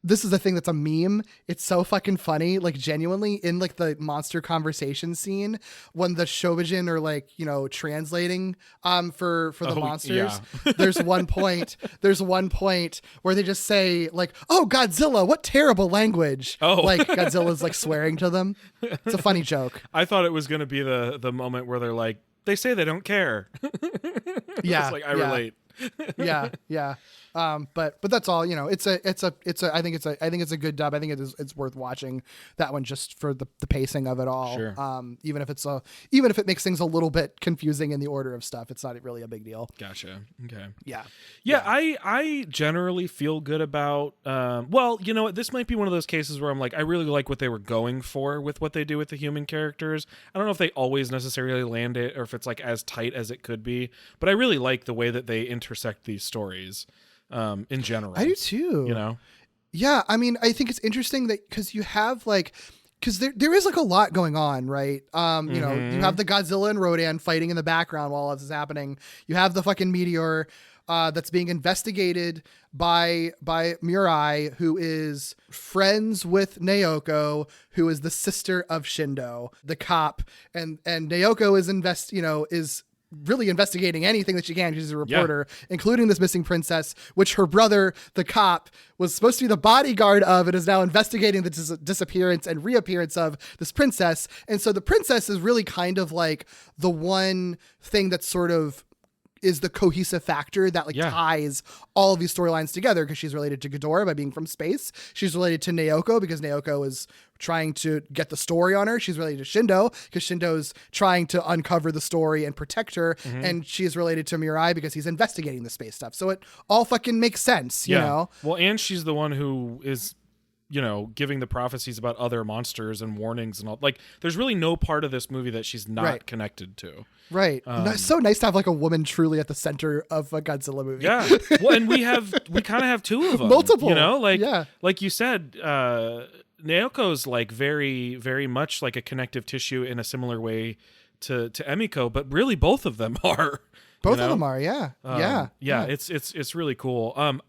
this is the thing that's a meme. It's so fucking funny. Like, genuinely, in like the monster conversation scene, when the Shobijin are like, you know, translating for the monsters, there's one point where they just say like, oh, Godzilla, what terrible language. Like Godzilla's like swearing to them. It's a funny joke. I thought it was going to be the moment where they're like, they say they don't care. Yeah. It's like, I relate. Yeah. But that's all, you know, I think it's a good dub. I think it's worth watching that one just for the pacing of it all. Sure. Even if it makes things a little bit confusing in the order of stuff, it's not really a big deal. Gotcha. Okay. Yeah. I generally feel good about, well, you know what, this might be one of those cases where I'm like, I really like what they were going for with what they do with the human characters. I don't know if they always necessarily land it or if it's like as tight as it could be, but I really like the way that they intersect these stories. In general. I do too. You know? Yeah. I mean, I think it's interesting that because you have like, because there is like a lot going on, right? You know, you have the Godzilla and Rodan fighting in the background while all this is happening. You have the fucking meteor that's being investigated by Mirai, who is friends with Naoko, who is the sister of Shindo, the cop, and Naoko is really investigating anything that she can. She's a reporter, including this missing princess, which her brother, the cop, was supposed to be the bodyguard of, and is now investigating the disappearance and reappearance of this princess. And so the princess is really kind of like the one thing that sort of is the cohesive factor that ties all of these storylines together, because she's related to Ghidorah by being from space. She's related to Naoko because Naoko is trying to get the story on her. She's related to Shindo because Shindo's trying to uncover the story and protect her. And she's related to Mirai because he's investigating the space stuff. So it all fucking makes sense, you know? Well, and she's the one who is, you know, giving the prophecies about other monsters and warnings and all. Like, there's really no part of this movie that she's not connected to. Right. It's so nice to have like a woman truly at the center of a Godzilla movie. Yeah. Well, and we kind of have two of them. Multiple. You know, like you said, Naoko's like very, very much like a connective tissue in a similar way to Emiko, but really both of them are. Both of them are, yeah. It's really cool.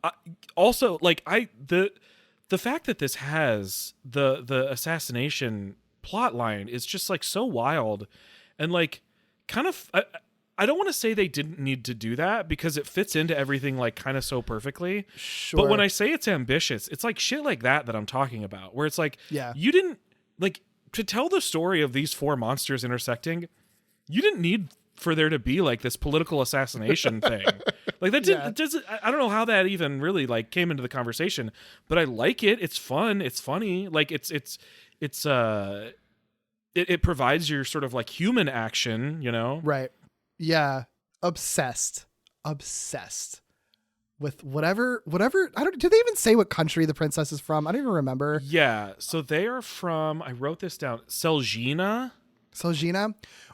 Also, like the fact that this has the assassination plot line is just like so wild, and like kind of I don't want to say they didn't need to do that because it fits into everything like kind of so perfectly. Sure. But when I say it's ambitious, it's like shit like that I'm talking about, where it's like, you didn't like to tell the story of these four monsters intersecting. You didn't need for there to be like this political assassination thing. Like that doesn't, I don't know how that even really like came into the conversation, but I like it. It's fun. It's funny. Like it provides your sort of like human action, you know? Right. Yeah. Obsessed with whatever. Did they even say what country the princess is from? I don't even remember. Yeah. So they are from, I wrote this down, Seljina.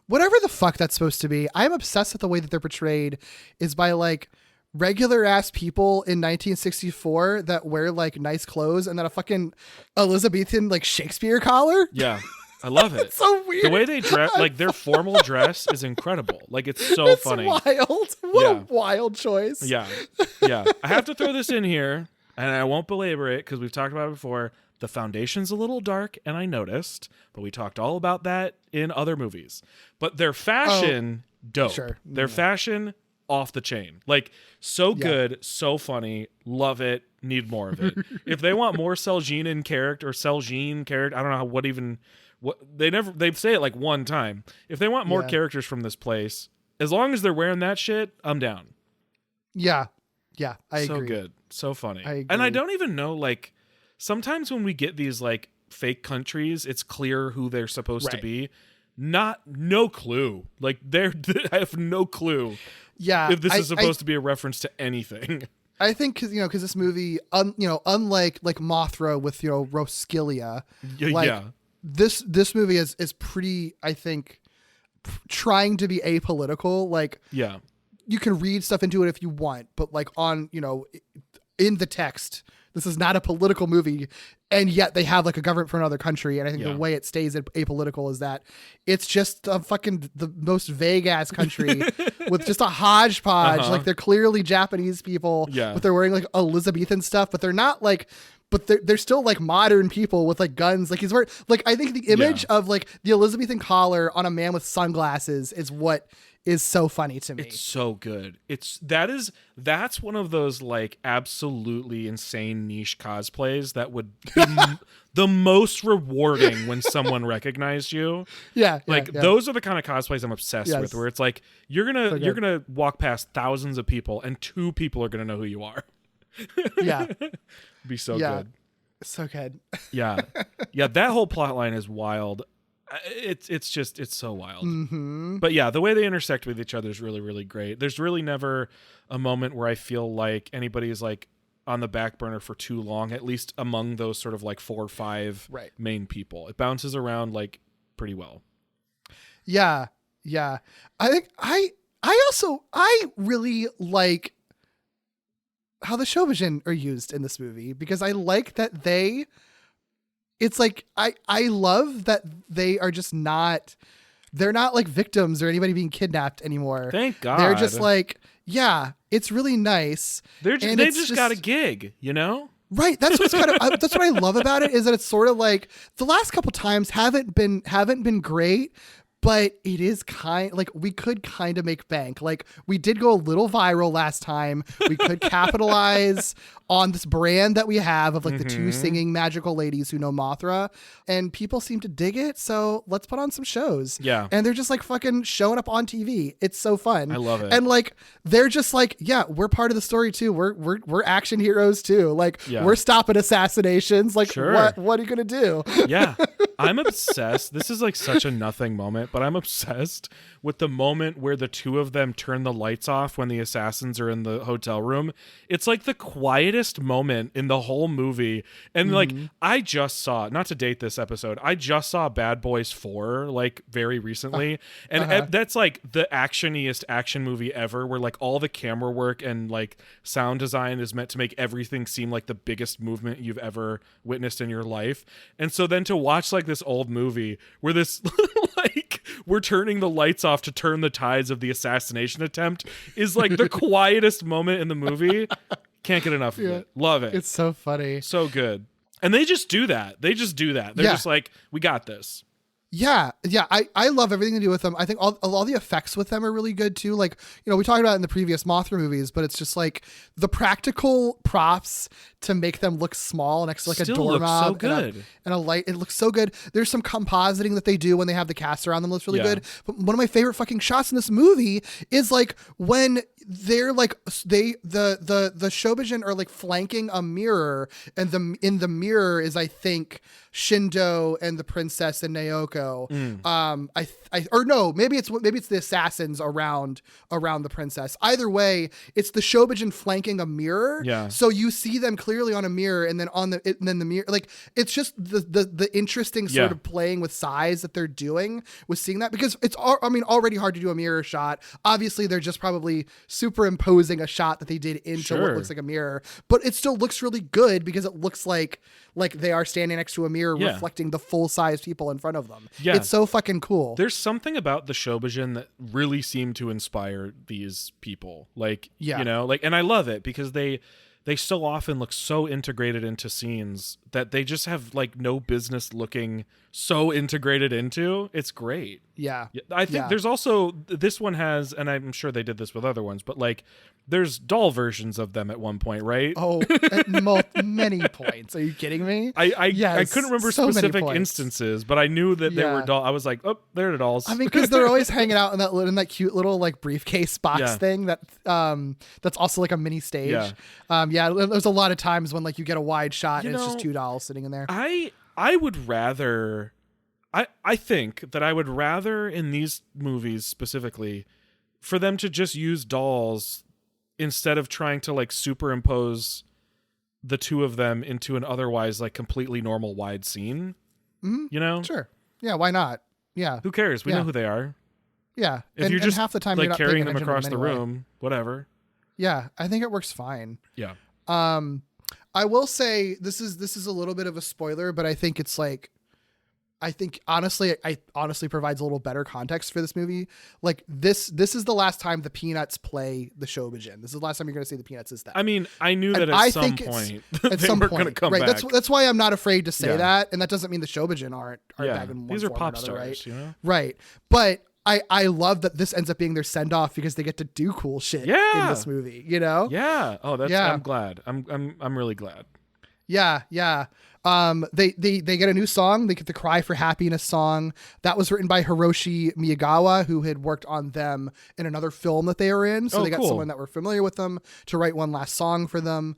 Whatever the fuck that's supposed to be. I'm obsessed with the way that they're portrayed is by like regular ass people in 1964 that wear like nice clothes and then a fucking Elizabethan like Shakespeare collar. Yeah. I love it. It's so weird. The way they dress, like their formal dress is incredible. Like it's so funny. Wild. What a wild choice. Yeah. Yeah. I have to throw this in here and I won't belabor it because we've talked about it before. The foundation's a little dark, and I noticed, but we talked all about that in other movies. But their fashion, dope. Sure. Their fashion, off the chain. Like, so good, so funny, love it, need more of it. If they want more Seljin character, I don't know what they say it like one time. If they want more characters from this place, as long as they're wearing that shit, I'm down. Yeah. Yeah, I agree. So good, so funny. And I don't even know, like, sometimes when we get these like fake countries, it's clear who they're supposed to be. No clue. Like I have no clue. Yeah. If this is supposed to be a reference to anything. I think because this movie, unlike like Mothra with Roskillia, this movie is pretty, I think, trying to be apolitical. Like, you can read stuff into it if you want, but like in the text, this is not a political movie, and yet they have like a government for another country. And I think the way it stays apolitical is that it's just the most vague ass country with just a hodgepodge. Like they're clearly Japanese people, but they're wearing like Elizabethan stuff, but they're not like, but they're still like modern people with like guns. Like he's wearing, like, I think the image of like the Elizabethan collar on a man with sunglasses is what is so funny to me. It's so good. That's one of those like absolutely insane niche cosplays that would be the most rewarding when someone recognized you. Those are the kind of cosplays I'm obsessed with, where it's like you're gonna walk past thousands of people and 2 people are gonna know who you are. Be so good. So good. That whole plot line is wild. It's so wild. But the way they intersect with each other is really, really great. There's really never a moment where I feel like anybody is like on the back burner for too long, at least among those sort of like 4 or 5 main people. It bounces around like pretty well. I think I really like how the Shobijin are used in this movie, because I like that they it's like I love that they are just not. They're not like victims or anybody being kidnapped anymore. Thank God. They're just like, yeah, it's really nice. They just got a gig, you know? Right. That's what's kind of that's what I love about it, is that it's sort of like the last couple times haven't been great, but it is like we could kind of make bank. Like we did go a little viral last time. We could capitalize on this brand that we have of like the two singing magical ladies who know Mothra, and people seem to dig it. So let's put on some shows. Yeah. And they're just like fucking showing up on TV. It's so fun. I love it. And like, they're just like, yeah, we're part of the story too. We're action heroes too. Like we're stopping assassinations. Like what are you going to do? Yeah. I'm obsessed. This is like such a nothing moment, but I'm obsessed with the moment where the two of them turn the lights off when the assassins are in the hotel room. It's like the quietest moment in the whole movie. And like, I just saw, not to date this episode, I just saw Bad Boys 4 like very recently. And that's like the actioniest action movie ever, where like all the camera work and like sound design is meant to make everything seem like the biggest movement you've ever witnessed in your life. And so then to watch like this old movie where this like we're turning the lights off to turn the tides of the assassination attempt is like the quietest moment in the movie. Can't get enough of it. Love it. It's so funny. So good. And they just do that. They're just like, we got this. Yeah. I love everything to do with them. I think all the effects with them are really good too. Like, you know, we talked about it in the previous Mothra movies, but it's just like the practical props to make them look small next to like Still a doorknob so good. And a light. It looks so good. There's some compositing that they do when they have the cast around them. Looks really good. But one of my favorite fucking shots in this movie is like when they're like the Shobijin are like flanking a mirror, and in the mirror is, I think, Shindo and the princess and Naoko. Maybe it's the assassins around the princess. Either way, it's the Shobijin flanking a mirror. Yeah. So you see them clearly on a mirror, and then the mirror, like it's just the interesting sort of playing with size that they're doing with seeing that, because it's already hard to do a mirror shot. Obviously, they're just probably superimposing a shot that they did into what looks like a mirror, but it still looks really good because it looks like they are standing next to a mirror reflecting the full size people in front of them. Yeah. It's so fucking cool. There's something about the Shobijin that really seem to inspire these people. Like, you know, like, and I love it because they so often look so integrated into scenes that they just have like no business looking so integrated into. It's great. Yeah. I think there's also, this one has, and I'm sure they did this with other ones, but like there's doll versions of them at one point, right? Oh, at many points. Are you kidding me? I couldn't remember specific instances, but I knew that they were doll. I was like, oh, they're the dolls. I mean, because they're always hanging out in that cute little like briefcase box thing that that's also like a mini stage. There's a lot of times when like you get a wide shot and it's just two dolls sitting in there. I would rather, I think that I would rather in these movies specifically for them to just use dolls instead of trying to like superimpose the two of them into an otherwise like completely normal wide scene. Mm-hmm. You know? Sure. Yeah. Why not? Yeah. Who cares? We know who they are. Yeah. If you're just half the time like you're not carrying them across the room, whatever. Yeah. I think it works fine. Yeah. I will say this is a little bit of a spoiler, but I think it's like, it honestly provides a little better context for this movie. Like this is the last time the Peanuts play the Shobijin. This is the last time you're going to see the Peanuts as that. I mean, I knew that at some point they were going to come back. That's why I'm not afraid to say that, and that doesn't mean the Shobijin aren't back in one These are form pop or another, stars, right? you know? Right, but I love that this ends up being their send off because they get to do cool shit in this movie. You know? Yeah. Oh, I'm glad. I'm really glad. Yeah. They get a new song. They get the Cry for Happiness song. That was written by Hiroshi Miyagawa, who had worked on them in another film that they were in. So they got someone that were familiar with them to write one last song for them.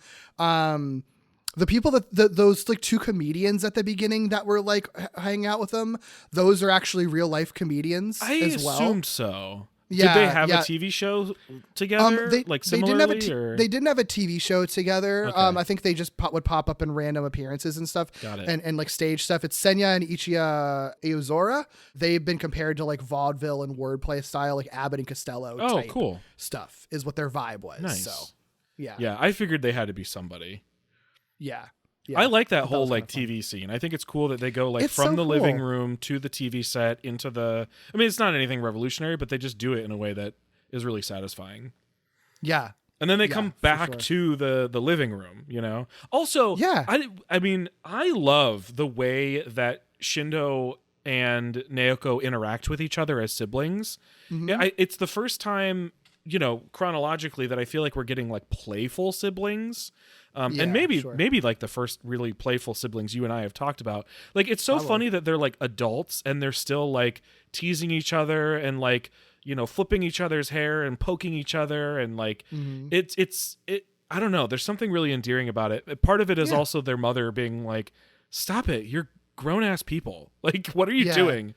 The people those like two comedians at the beginning that were like hanging out with them, those are actually real life comedians as well. I assumed so. Yeah, did they have a TV show together? They didn't have a TV show together. Okay. I think they just would pop up in random appearances and stuff. Got it. And like stage stuff. It's Senya and Ichiya Aozora. They've been compared to like vaudeville and wordplay style, like Abbott and Costello type stuff is what their vibe was. Nice. So, yeah. Yeah, I figured they had to be somebody. Yeah. I like that whole like TV scene. I think it's cool that they go like from the living room to the TV set into the. I mean, it's not anything revolutionary, but they just do it in a way that is really satisfying. Yeah. And then they come back to the living room, you know? Also, I mean, I love the way that Shindo and Naoko interact with each other as siblings. Mm-hmm. It's the first time, you know, chronologically that I feel like we're getting like playful siblings. And maybe like the first really playful siblings you and I have talked about. Like, it's so funny that they're like adults and they're still like teasing each other and like, you know, flipping each other's hair and poking each other. And like, it's I don't know. There's something really endearing about it. Part of it is also their mother being like, stop it. You're grown ass people. Like, what are you doing? And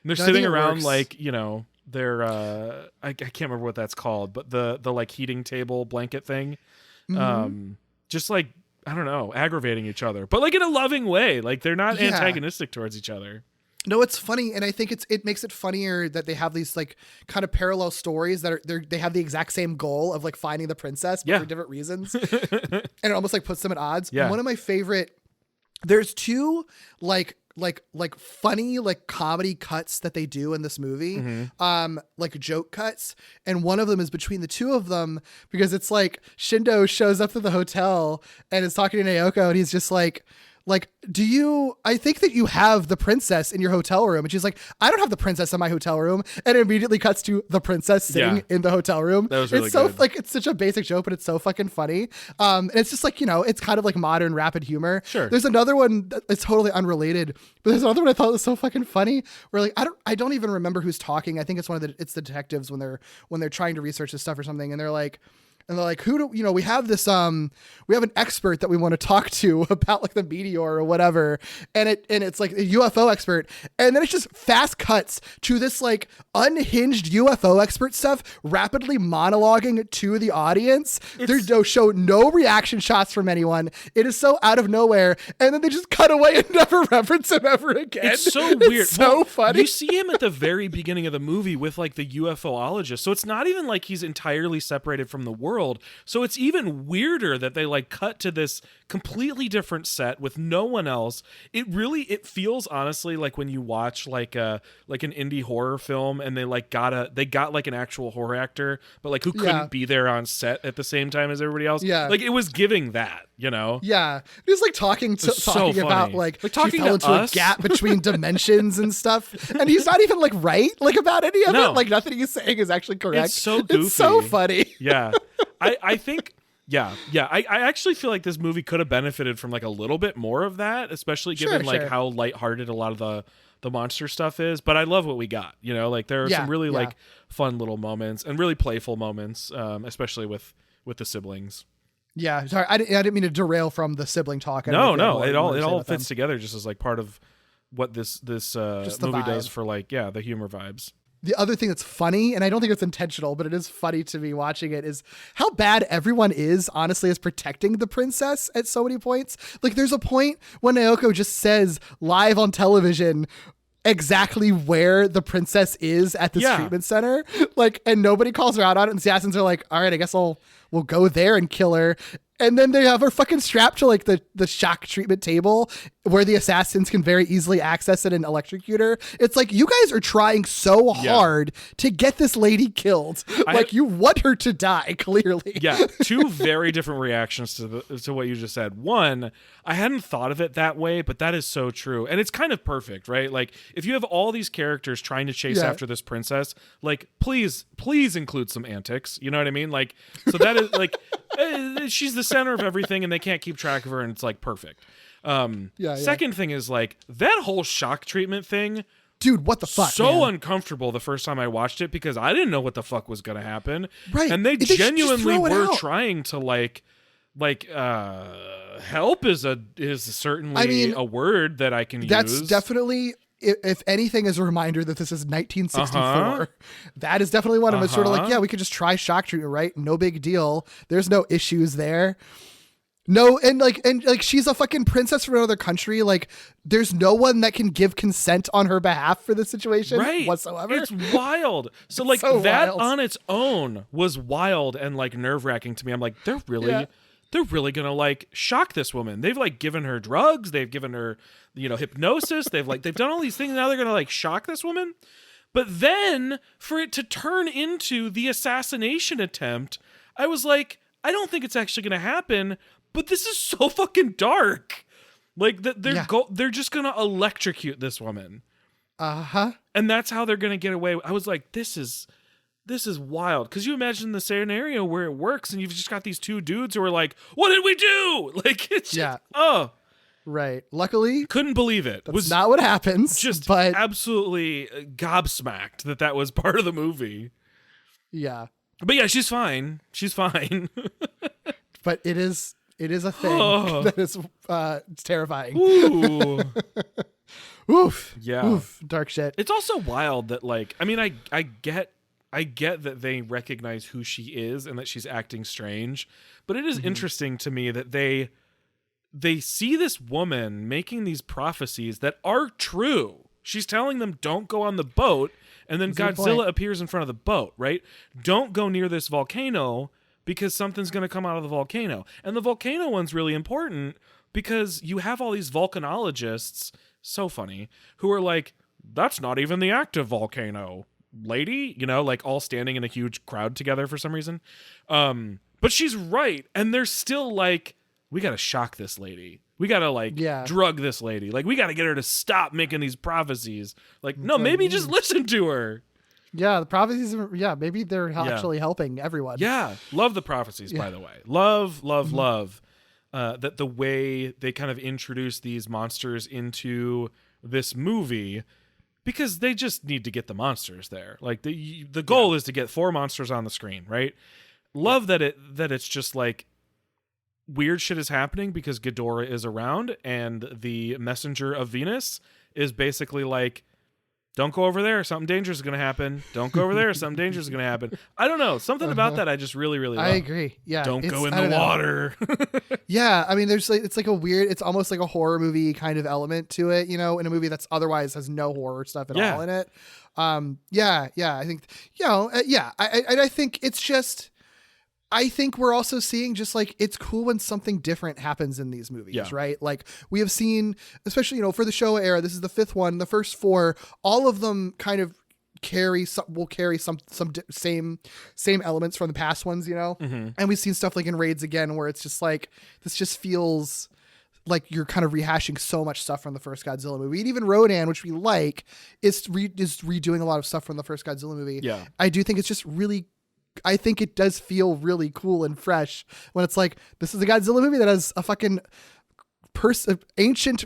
they're sitting around like, you know, they're, I can't remember what that's called, but the like heating table blanket thing. Just like, I don't know, aggravating each other, but like in a loving way. Like they're not antagonistic towards each other. No, it's funny, and I think it makes it funnier that they have these like kind of parallel stories that they have the exact same goal of like finding the princess, but for different reasons, and it almost like puts them at odds. Yeah. One of my favorite, there's two like funny like comedy cuts that they do in this movie, like joke cuts, and one of them is between the two of them because it's like Shindo shows up to the hotel and is talking to Naoko, and he's just like, I think that you have the princess in your hotel room. And she's like, I don't have the princess in my hotel room. And it immediately cuts to the princess sitting in the hotel room. That was really good. Like, it's such a basic joke, but it's so fucking funny. And it's just like, you know, it's kind of like modern rapid humor. Sure. There's another one that's totally unrelated, but there's another one I thought was so fucking funny where like, I don't even remember who's talking. I think it's it's the detectives when they're trying to research this stuff or something. And they're like, who do, you know, we have this, we have an expert that we want to talk to about like the meteor or whatever. And it's like a UFO expert. And then it's just fast cuts to this like unhinged UFO expert stuff, rapidly monologuing to the audience. There's no reaction shots from anyone. It is so out of nowhere. And then they just cut away and never reference him ever again. It's so weird. It's so funny. You see him at the very beginning of the movie with like the UFOologist. So it's not even like he's entirely separated from the world. So it's even weirder that they like cut to this completely different set with no one else. It feels honestly like when you watch like an indie horror film and they got like an actual horror actor, but like who couldn't be there on set at the same time as everybody else. Yeah. Like it was giving that, you know? Yeah. He was like talking about like talking she fell into a gap between dimensions and stuff. And he's not even like right like about any of it. Like nothing he's saying is actually correct. It's so goofy. It's so funny. Yeah. I think, I actually feel like this movie could have benefited from like a little bit more of that, especially given how lighthearted a lot of the monster stuff is. But I love what we got, you know, like there are some really like fun little moments and really playful moments, especially with the siblings. Yeah. Sorry. I didn't mean to derail from the sibling talk. No. It all fits together just as like part of what this movie does for like, the humor vibes. The other thing that's funny, and I don't think it's intentional, but it is funny to me watching it, is how bad everyone is, honestly, as protecting the princess at so many points. Like, there's a point when Naoko just says live on television exactly where the princess is at this treatment center. Like, and nobody calls her out on it, and the assassins are like, all right, I guess we'll go there and kill her. And then they have her fucking strapped to like the shock treatment table where the assassins can very easily access it and electrocute her. It's like, you guys are trying so hard to get this lady killed. You want her to die, clearly. Yeah. Two very different reactions to what you just said. One, I hadn't thought of it that way, but that is so true. And it's kind of perfect, right? Like if you have all these characters trying to chase after this princess, like please include some antics. You know what I mean? Like, so that is like, she's the center of everything and they can't keep track of her and it's like perfect. Second thing is like that whole shock treatment thing, dude, what the fuck? So uncomfortable the first time I watched it because I didn't know what the fuck was gonna happen. Right. And they genuinely were trying to help is certainly a word that I can use. That's definitely, if anything, is a reminder that this is 1964. That is definitely one of them. It's sort of like, we could just try shock treatment, right? No big deal. There's no issues there. No, and she's a fucking princess from another country. Like, there's no one that can give consent on her behalf for this situation whatsoever. It's wild. So like that on its own was wild and like nerve-wracking to me. I'm like, they're they're really gonna like shock this woman. They've like given her drugs, they've given her, hypnosis, they've done all these things. Now they're gonna like shock this woman. But then for it to turn into the assassination attempt, I was like, I don't think it's actually gonna happen. But this is so fucking dark. Like they're just gonna electrocute this woman. And that's how they're gonna get away. I was like, this is wild. Because you imagine the scenario where it works and you've just got these two dudes who are like, what did we do? Like, it's just, Right. Luckily, couldn't believe it. That's not what happens. But absolutely gobsmacked that was part of the movie. Yeah. But yeah, she's fine. She's fine. But it is a thing that is it's terrifying. Ooh. Oof. Yeah. Oof. Dark shit. It's also wild that I get that they recognize who she is and that she's acting strange, but it is interesting to me that they see this woman making these prophecies that are true. She's telling them don't go on the boat, and then Godzilla appears in front of the boat, right? Don't go near this volcano because something's going to come out of the volcano. And the volcano one's really important because you have all these volcanologists, so funny, who are like, that's not even the active volcano, lady, like all standing in a huge crowd together for some reason. But she's right. And they're still like, we got to shock this lady. We got to drug this lady. Like, we got to get her to stop making these prophecies. Like, no, maybe just listen to her. Yeah, the prophecies, maybe they're actually helping everyone. Yeah, love the prophecies, by the way. Love that the way they kind of introduce these monsters into this movie, because they just need to get the monsters there. Like, the goal is to get 4 monsters on the screen, right? Love that it's just like, weird shit is happening because Ghidorah is around, and the messenger of Venus is basically like, don't go over there, something dangerous is going to happen. Don't go over there, something dangerous is going to happen. I don't know. Something about that I just really, really love. I agree. Yeah. Don't go in the water. Yeah. I mean, it's like a weird, it's almost like a horror movie kind of element to it, in a movie that's otherwise has no horror stuff at all in it. I think, I think it's just, I think we're also seeing just like, it's cool when something different happens in these movies, right? Like we have seen, especially, for the Showa era, this is the 5th one, the first 4, all of them kind of will carry some same elements from the past ones, and we've seen stuff like in Raids again, where it's just like, this just feels like you're kind of rehashing so much stuff from the first Godzilla movie. And even Rodan, which we like, is redoing a lot of stuff from the first Godzilla movie. Yeah. I do think it's just really, I think it does feel really cool and fresh when it's like, this is a Godzilla movie that has a fucking ancient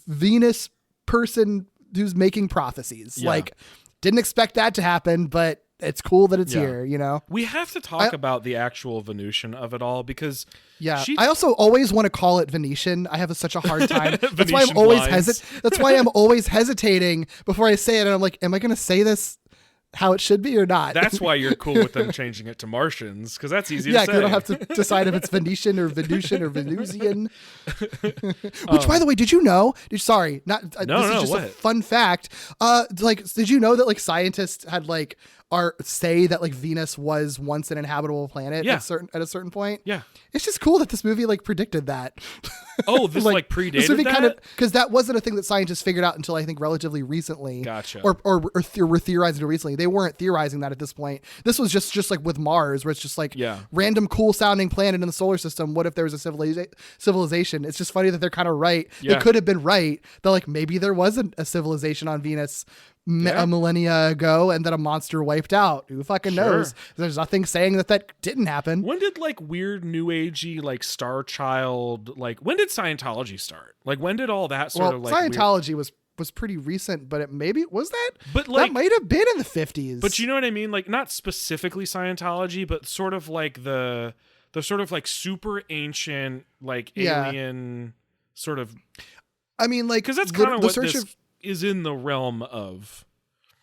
Venus person who's making prophecies. Like, didn't expect that to happen, but it's cool that it's here, We have to talk about the actual Venusian of it all, because I also always want to call it Venetian. I have such a hard time. That's why I'm always That's why I'm always hesitating before I say it. And I'm like, am I going to say this how it should be or not? That's why you're cool with them changing it to Martians, because that's easy to say. Yeah, you don't have to decide if it's Venetian or Venusian or Venusian. Which, by the way, did you know? This is just a fun fact. Did you know that like scientists had say that like Venus was once an inhabitable planet at a certain point? Yeah, it's just cool that this movie like predicted that. Oh, this predated this movie that? Because that wasn't a thing that scientists figured out until I think relatively recently. Gotcha. Or were theorizing it recently. They weren't theorizing that at this point. This was just like with Mars, where it's just like random cool sounding planet in the solar system. What if there was a civilization? It's just funny that they're kind of right. Yeah. They could have been right. That like maybe there wasn't a civilization on Venus a millennia ago, and that a monster wiped out. Who fucking knows? There's nothing saying that didn't happen. When did like weird new agey like Star Child, like when did Scientology start? Like when did all that sort of like Scientology was pretty recent, but was that? But like, that might have been in the 50s. But you know what I mean? Like not specifically Scientology, but sort of like the sort of like super ancient like alien sort of. I mean, like, because that's kind of what this is in the realm of.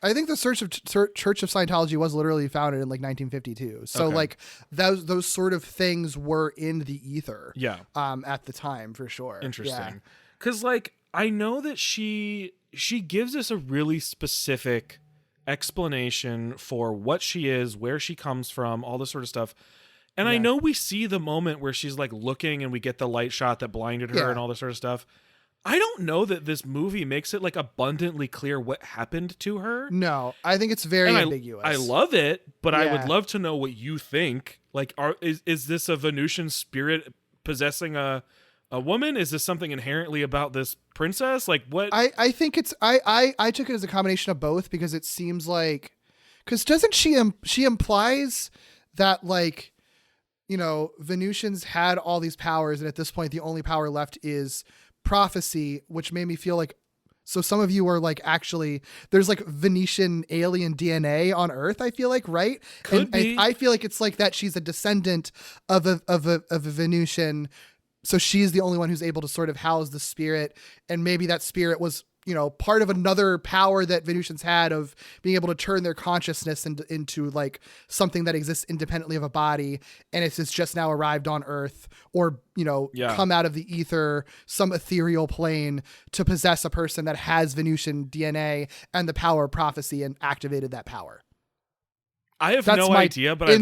I think the Church of Scientology was literally founded in like 1952. So like those sort of things were in the ether. Yeah. At the time, for sure. Interesting. Because like I know that she gives us a really specific explanation for what she is, where she comes from, all this sort of stuff. And I know we see the moment where she's like looking and we get the light shot that blinded her and all this sort of stuff. I don't know that this movie makes it like abundantly clear what happened to her. No, I think it's very ambiguous. I love it, but I would love to know what you think. Like, is this a Venusian spirit possessing a woman? Is this something inherently about this princess? Like, what? I think it's I took it as a combination of both, because it seems like, because doesn't she implies that, like, you know, Venusians had all these powers, and at this point the only power left is prophecy, which made me feel like, so some of you are like, actually there's like Venetian alien DNA on Earth, I feel like, right? Could be. I feel like it's like that she's a descendant of a Venusian, so she's the only one who's able to sort of house the spirit, and maybe that spirit was, you know, part of another power that Venusians had of being able to turn their consciousness into like something that exists independently of a body. And it's just now arrived on Earth, or, you know, come out of the ether, some ethereal plane, to possess a person that has Venusian DNA and the power of prophecy, and activated that power. I have no idea, but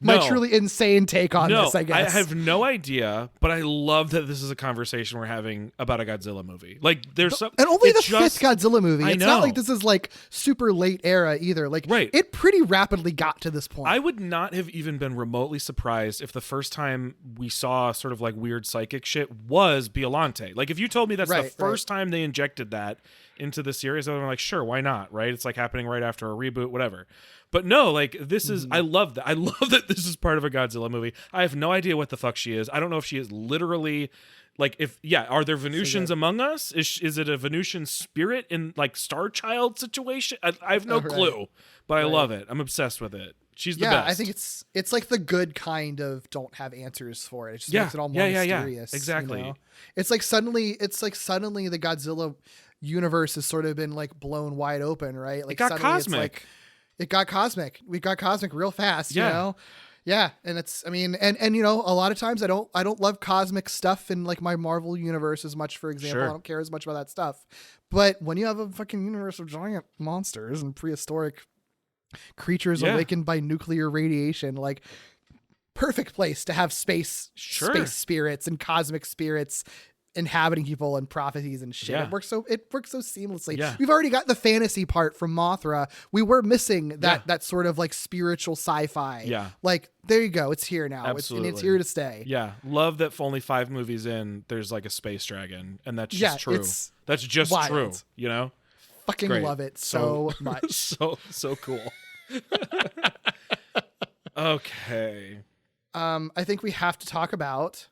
my truly insane take on this, I guess. I have no idea, but I love that this is a conversation we're having about a Godzilla movie. Like, there's some, and only the fifth Godzilla movie. It's not like this is like super late era either. Like, it pretty rapidly got to this point. I would not have even been remotely surprised if the first time we saw sort of like weird psychic shit was Biollante. Like, if you told me that's the first time they injected that into the series, I would be like, sure, why not? Right? It's like happening right after a reboot, whatever. But no, like, this is, I love that. I love that this is part of a Godzilla movie. I have no idea what the fuck she is. I don't know if she is literally, like, are there Venusians among us? Is it a Venusian spirit in, like, Star Child situation? I have no clue, but I love it. I'm obsessed with it. She's the best. I think it's like the good kind of don't have answers for it. It just makes it all more mysterious. Exactly. You know? It's like suddenly the Godzilla universe has sort of been like blown wide open, right? Like, it got cosmic. It's like, it got cosmic. We got cosmic real fast, you know? Yeah. And it's, I mean, and you know, a lot of times I don't love cosmic stuff in like my Marvel universe as much, for example. I don't care as much about that stuff. But when you have a fucking universe of giant monsters and prehistoric creatures awakened by nuclear radiation, like, perfect place to have space spirits and cosmic spirits inhabiting people and prophecies and shit. It works so seamlessly. We've already got the fantasy part from Mothra. We were missing that sort of like spiritual sci-fi. Like, there you go. It's here now. Absolutely. It's here to stay. Love that for only 5 movies in, there's like a space dragon, and that's just true. That's just wild. True. You know? Fucking Great. Love it so much. so cool. Okay. I think we have to talk about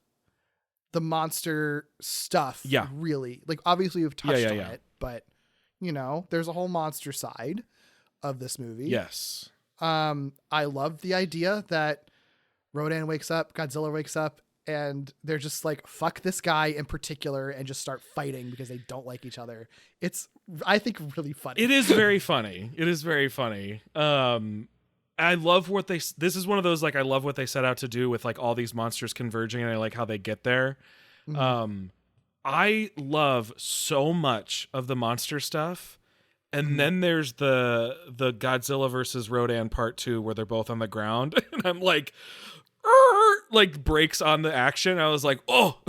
the monster stuff. Really, like, obviously we've touched on it, but, you know, there's a whole monster side of this movie. I love the idea that Rodan wakes up, Godzilla wakes up, and they're just like, fuck this guy in particular, and just start fighting because they don't like each other. It's, I think, really funny. It is very funny. I love what this is one of those, like, I love what they set out to do with like all these monsters converging, and I like how they get there. I love so much of the monster stuff. And then there's the Godzilla versus Rodan part 2, where they're both on the ground, and I'm like, like, breaks on the action. I was like, oh,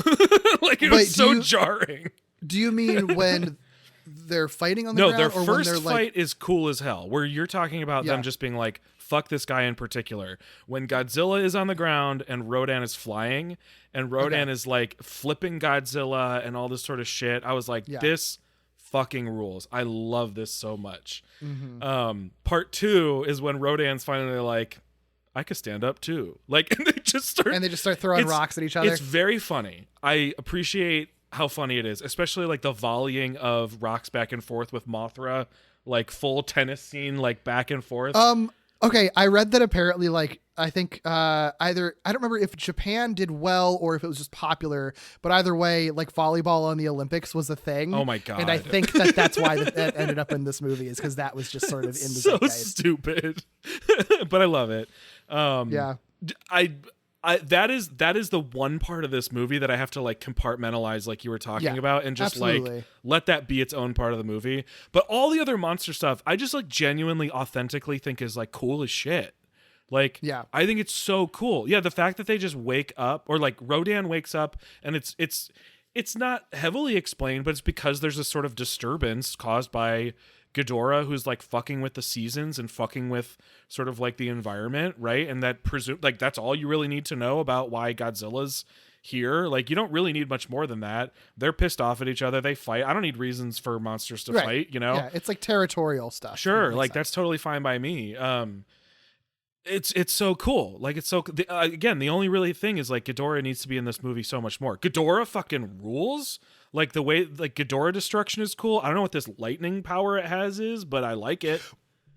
like, it was so jarring. Do you mean when they're fighting on the ground? No, their first fight is cool as hell, where you're talking about them just being like, fuck this guy in particular. When Godzilla is on the ground and Rodan is flying, and Rodan is like flipping Godzilla and all this sort of shit, I was like, this fucking rules. I love this so much. Part 2 is when Rodan's finally like, I could stand up too. Like, and they just start throwing rocks at each other. It's very funny. I appreciate how funny it is, especially like the volleying of rocks back and forth with Mothra, like full tennis scene, like back and forth. Okay, I read that apparently, like, I think I don't remember if Japan did well or if it was just popular, but either way, like, volleyball on the Olympics was a thing. Oh my God. And I think that's why that ended up in this movie, is because that was just sort of in the zeitgeist. Stupid. But I love it. That is the one part of this movie that I have to like compartmentalize, like you were talking about, and just like let that be its own part of the movie. But all the other monster stuff, I just like genuinely, authentically think is like cool as shit. Like, yeah, I think it's so cool. Yeah, the fact that they just wake up, or like Rodan wakes up, and it's not heavily explained, but it's because there's a sort of disturbance caused by Ghidorah, who's like fucking with the seasons and fucking with sort of like the environment, right? And that like that's all you really need to know about why Godzilla's here. Like, you don't really need much more than that. They're pissed off at each other. They fight. I don't need reasons for monsters to fight, you know? Yeah, it's like territorial stuff. Sure, like that's totally fine by me. It's so cool. Like, it's so again, the only really thing is like Ghidorah needs to be in this movie so much more. Ghidorah fucking rules. Like, the way like Ghidorah destruction is cool. I don't know what this lightning power it has is, but I like it.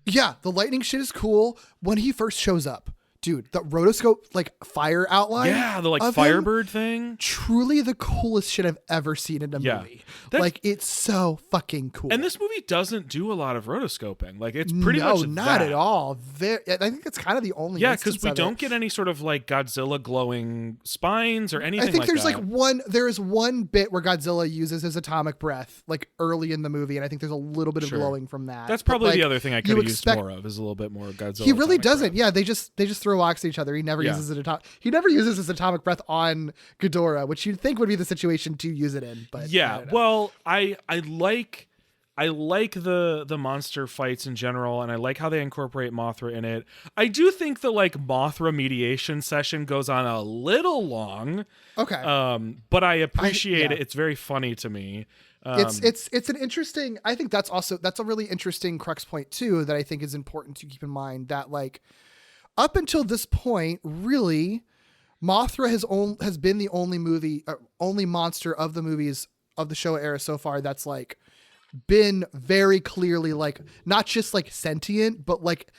Yeah, the lightning shit is cool when he first shows up. Dude, the rotoscope like fire outline. Yeah, the like Firebird thing. Truly the coolest shit I've ever seen in a movie. Like, it's so fucking cool. And this movie doesn't do a lot of rotoscoping. Like, it's pretty much not that. At all. I think it's kind of the only. Yeah, because we don't get any sort of like Godzilla glowing spines or anything. I think like there's that. like there is one bit where Godzilla uses his atomic breath like early in the movie, and I think there's a little bit of glowing from that. That's probably like, the other thing I could have used more of, is a little bit more Godzilla. He really doesn't. Breath. Yeah, they just throw rocks at each other. He never uses it. He never uses his atomic breath on Ghidorah, which you'd think would be the situation to use it in. But yeah, well, I like the monster fights in general, and I like how they incorporate Mothra in it. I do think the like Mothra mediation session goes on a little long. Okay. But I appreciate it. It's very funny to me. It's an interesting. I think that's a really interesting crux point too, that I think is important to keep in mind, that like up until this point, really, Mothra has been the only monster of the movies of the Showa era so far that's like been very clearly like not just like sentient, but like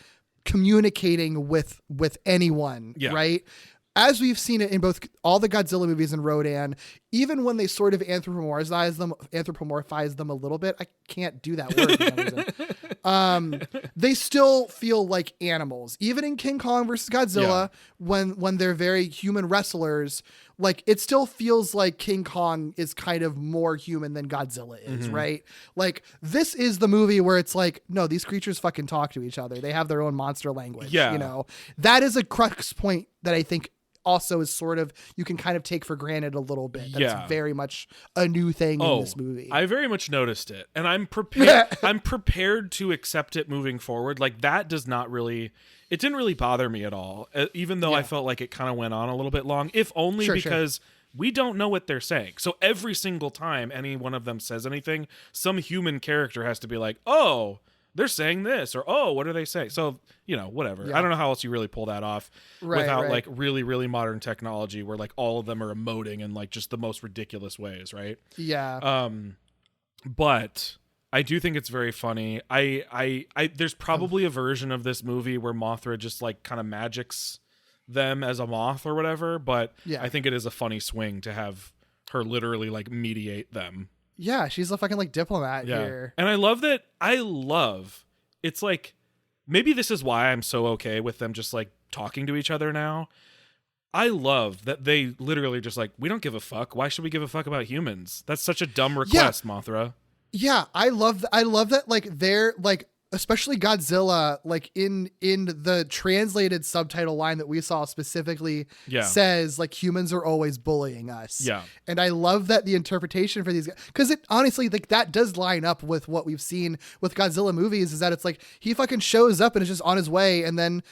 communicating with anyone, right? As we've seen it in both all the Godzilla movies and Rodan, even when they sort of anthropomorphize them a little bit, I can't do that word for some reason. They still feel like animals. Even in King Kong versus Godzilla, when they're very human wrestlers, like it still feels like King Kong is kind of more human than Godzilla is, right? Like, this is the movie where it's like, no, these creatures fucking talk to each other. They have their own monster language. Yeah. You know, that is a crux point that I think also is sort of, you can kind of take for granted a little bit. That's very much a new thing in this movie. I very much noticed it, and I'm prepared. I'm prepared to accept it moving forward. Like, that does not really. It didn't really bother me at all, even though I felt like it kind of went on a little bit long, if only because we don't know what they're saying. So every single time any one of them says anything, some human character has to be like, oh, they're saying this, or oh, what are they saying? So, you know, whatever. I don't know how else you really pull that off without like really, really modern technology where like all of them are emoting in like just the most ridiculous ways, right? Yeah. But I do think it's very funny. I there's probably a version of this movie where Mothra just like kind of magics them as a moth or whatever, but I think it is a funny swing to have her literally like mediate them. Yeah, she's a fucking like diplomat here. And I love it's like, maybe this is why I'm so okay with them just like talking to each other now. I love that they literally just like, we don't give a fuck. Why should we give a fuck about humans? That's such a dumb request, Mothra. Yeah, I love that like they're like, especially Godzilla, like in the translated subtitle line that we saw specifically says like, humans are always bullying us. Yeah. And I love that the interpretation for these guys, because it honestly, like, that does line up with what we've seen with Godzilla movies, is that it's like he fucking shows up and is just on his way, and then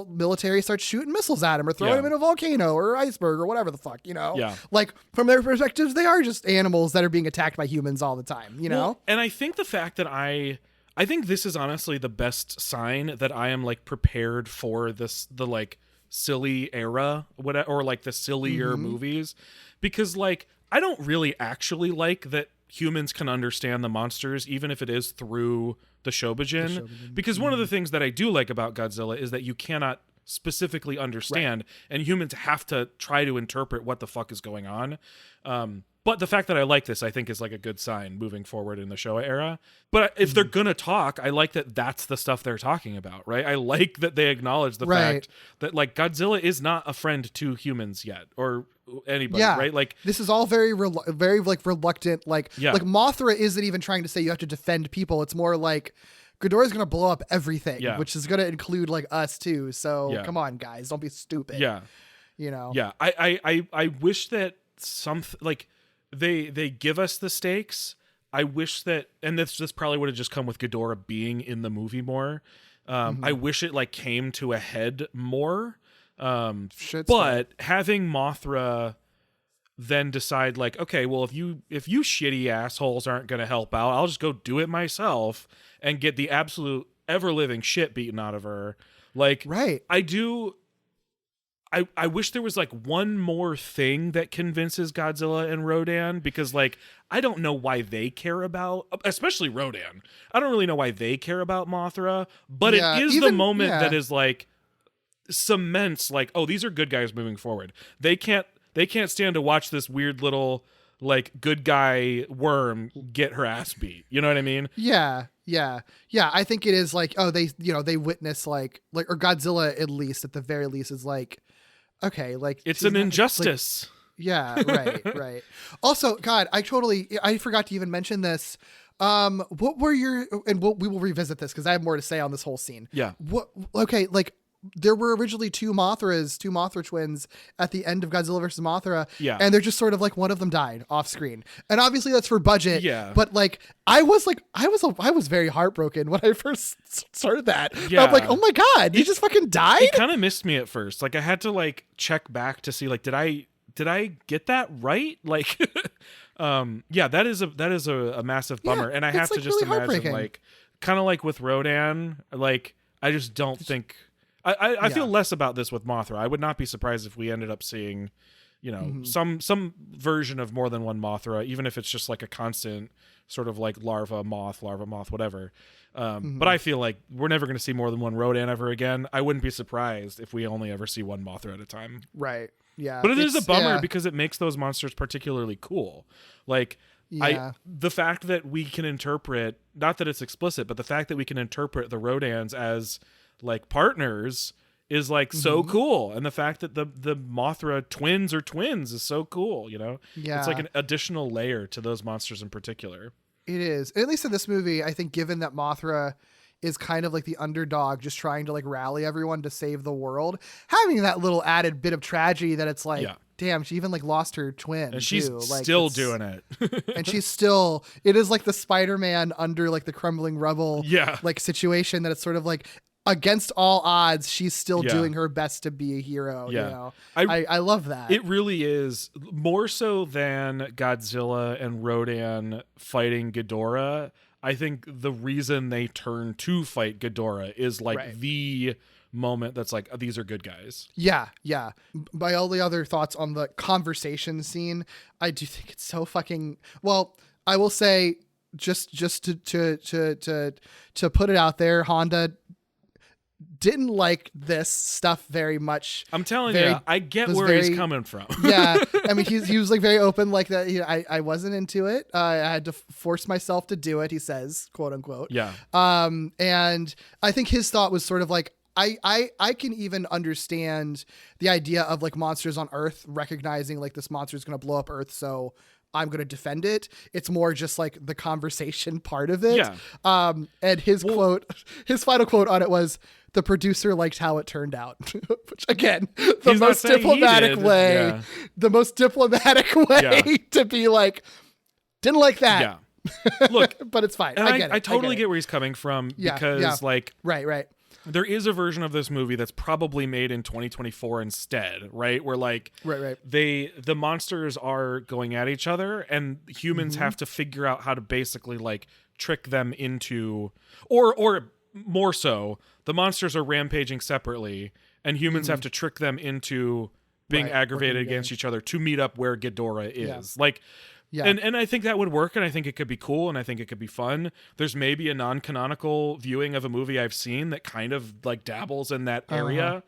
military starts shooting missiles at him or throwing him in a volcano or iceberg or whatever the fuck, you know? Yeah. Like, from their perspectives, they are just animals that are being attacked by humans all the time, you know? And I think the fact that I think this is honestly the best sign that I am like prepared for the like silly era, or like the sillier movies, because like I don't really actually like that humans can understand the monsters, even if it is through the Shobijin. Because one of the things that I do like about Godzilla is that you cannot specifically understand, and humans have to try to interpret what the fuck is going on. But the fact that I like this, I think, is like a good sign moving forward in the Showa era. But if they're going to talk, I like that that's the stuff they're talking about, right? I like that they acknowledge the fact that like Godzilla is not a friend to humans yet, or anybody, right? Like, this is all very like reluctant. Like Mothra isn't even trying to say you have to defend people. It's more like, Ghidorah's gonna blow up everything, Yeah. which is gonna include like us too. So Yeah. come on, guys, don't be stupid. Yeah. You know. Yeah. I wish that like they give us the stakes. I wish that, and this probably would have just come with Ghidorah being in the movie more. I wish it like came to a head more. But having Mothra then decide like, okay, well, if you shitty assholes aren't going to help out, I'll just go do it myself and get the absolute ever living shit beaten out of her. Like, right. I wish there was like one more thing that convinces Godzilla and Rodan, because like I don't know why they care about, especially Rodan. I don't really know why they care about Mothra, but it is the moment that is like cements like, oh, these are good guys moving forward. They can't stand to watch this weird little like good guy worm get her ass beat. You know what I mean? Yeah. I think it is like, oh, they witness like or Godzilla at least at the very least is like, okay, like it's an injustice. Like, yeah, right. Also, God, I forgot to even mention this. What were your, and we will revisit this because I have more to say on this whole scene. Yeah. Okay, like there were originally two Mothra twins at the end of Godzilla versus Mothra. Yeah. And they're just sort of like one of them died off screen. And obviously that's for budget. Yeah. But like, I was very heartbroken when I first started that. Yeah. I'm like, oh my God, he just fucking died? It kind of missed me at first. Like I had to like check back to see like, did I get that right? Like, yeah, that is a massive bummer. And I have to just really imagine like, kind of like with Rodan, like, I just don't think, I feel less about this with Mothra. I would not be surprised if we ended up seeing, you know, some version of more than one Mothra, even if it's just like a constant sort of like larva moth, whatever. But I feel like we're never going to see more than one Rodan ever again. I wouldn't be surprised if we only ever see one Mothra at a time. Right. Yeah. But it is a bummer because it makes those monsters particularly cool. Like, the fact that we can interpret, not that it's explicit, but the fact that we can interpret the Rodans as like partners is like so cool. And the fact that the Mothra twins are twins is so cool, you know? Yeah. It's like an additional layer to those monsters in particular. It is. At least in this movie, I think given that Mothra is kind of like the underdog just trying to like rally everyone to save the world, having that little added bit of tragedy that it's like, damn, she even like lost her twin. And she's like, still doing it. And it is like the Spider-Man under like the crumbling rubble like situation that it's sort of like, against all odds, she's still doing her best to be a hero. You know, I love that. It really is more so than Godzilla and Rodan fighting Ghidorah. I think the reason they turn to fight Ghidorah is like the moment that's like, oh, these are good guys. Yeah. By all the other thoughts on the conversation scene, I do think it's so fucking well. I will say just to put it out there, Honda didn't like this stuff very much. I'm telling you, I get where he's coming from. Yeah. I mean, he was like very open like that. I wasn't into it. I had to force myself to do it, he says, quote unquote. Yeah. And I think his thought was sort of like, I can even understand the idea of like monsters on Earth recognizing like this monster is going to blow up Earth. So I'm going to defend it. It's more just like the conversation part of it. Yeah. And his final quote on it was, the producer liked how it turned out, which again, the most diplomatic way to be like, didn't like that. Yeah. Look, but it's fine. And I get it. I totally get where he's coming from because like, right. There is a version of this movie that's probably made in 2024 instead, right? Where like the monsters are going at each other and humans have to figure out how to basically like trick them into, or more so, the monsters are rampaging separately and humans have to trick them into being aggravated against each other to meet up where Ghidorah is. Like, and I think that would work, and I think it could be cool, and I think it could be fun. There's maybe a non-canonical viewing of a movie I've seen that kind of like dabbles in that area.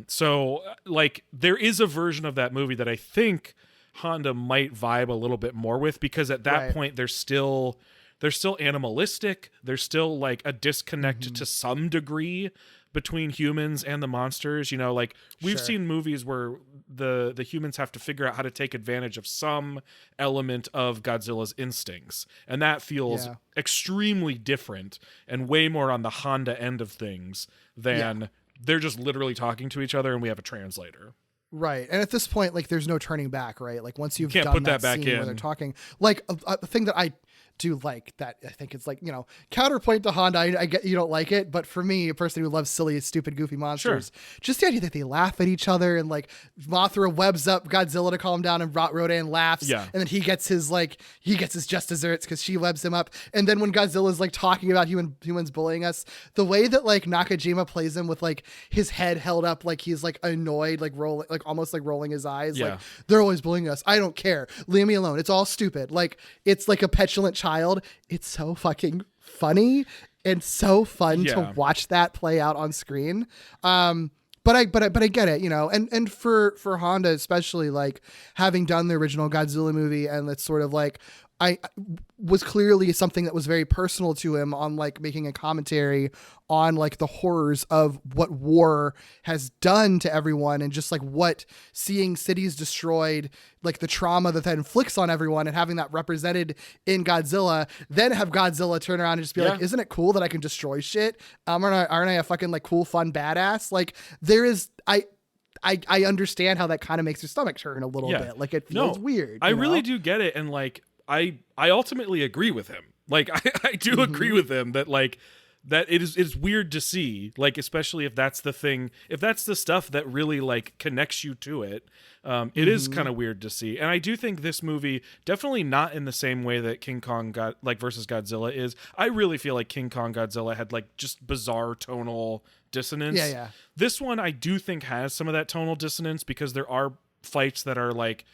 So like there is a version of that movie that I think Honda might vibe a little bit more with, because at that point they're still animalistic. There's still like a disconnect to some degree between humans and the monsters. You know, like we've seen movies where the humans have to figure out how to take advantage of some element of Godzilla's instincts, and that feels extremely different and way more on the Honda end of things than they're just literally talking to each other and we have a translator. Right. And at this point, like, there's no turning back, right? Like, once you've can't done put that back scene in where they're talking, like, a thing that I do like, that I think it's like, you know, counterpoint to Honda. I get you don't like it, but for me, a person who loves silly, stupid, goofy monsters, just the idea that they laugh at each other, and like Mothra webs up Godzilla to calm down, and Rodan laughs, and then he gets his just desserts because she webs him up. And then when Godzilla's like talking about humans bullying us, the way that like Nakajima plays him with like his head held up, like he's like annoyed, like rolling, like almost like rolling his eyes, like they're always bullying us. I don't care. Leave me alone. It's all stupid. Like it's like a petulant child. It's so fucking funny and so fun to watch that play out on screen. But I get it, you know, and for Honda, especially like having done the original Godzilla movie, and it's sort of like, I was clearly something that was very personal to him on like making a commentary on like the horrors of what war has done to everyone, and just like what seeing cities destroyed, like the trauma that inflicts on everyone, and having that represented in Godzilla, then have Godzilla turn around and just be like, isn't it cool that I can destroy shit? Aren't I a fucking like cool, fun badass? Like there is, I understand how that kind of makes your stomach turn a little bit. Like it feels weird. I really do get it. And like, I ultimately agree with him. Like I do agree with him that like that it's weird to see, like especially if that's the thing, if that's the stuff that really like connects you to it. It is kind of weird to see. And I do think this movie, definitely not in the same way that King Kong versus Godzilla is. I really feel like King Kong Godzilla had like just bizarre tonal dissonance. Yeah. This one I do think has some of that tonal dissonance, because there are fights that are like,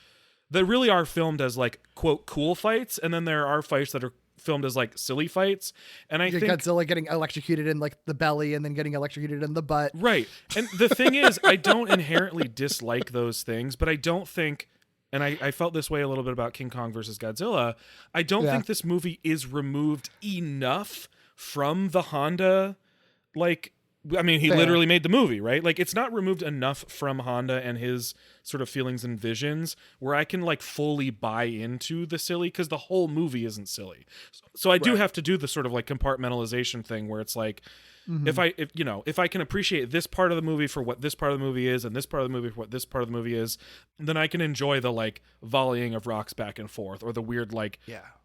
that really are filmed as like quote cool fights, and then there are fights that are filmed as like silly fights. And I think Godzilla getting electrocuted in like the belly and then getting electrocuted in the butt. Right. And the thing is, I don't inherently dislike those things, but I don't think, and I felt this way a little bit about King Kong versus Godzilla, I don't think this movie is removed enough from the Honda, like, I mean, he literally made the movie, right? Like, it's not removed enough from Honda and his sort of feelings and visions where I can like fully buy into the silly, because the whole movie isn't silly. So I do have to do the sort of like compartmentalization thing where it's like, if I can appreciate this part of the movie for what this part of the movie is, and this part of the movie for what this part of the movie is, then I can enjoy the like volleying of rocks back and forth, or the weird like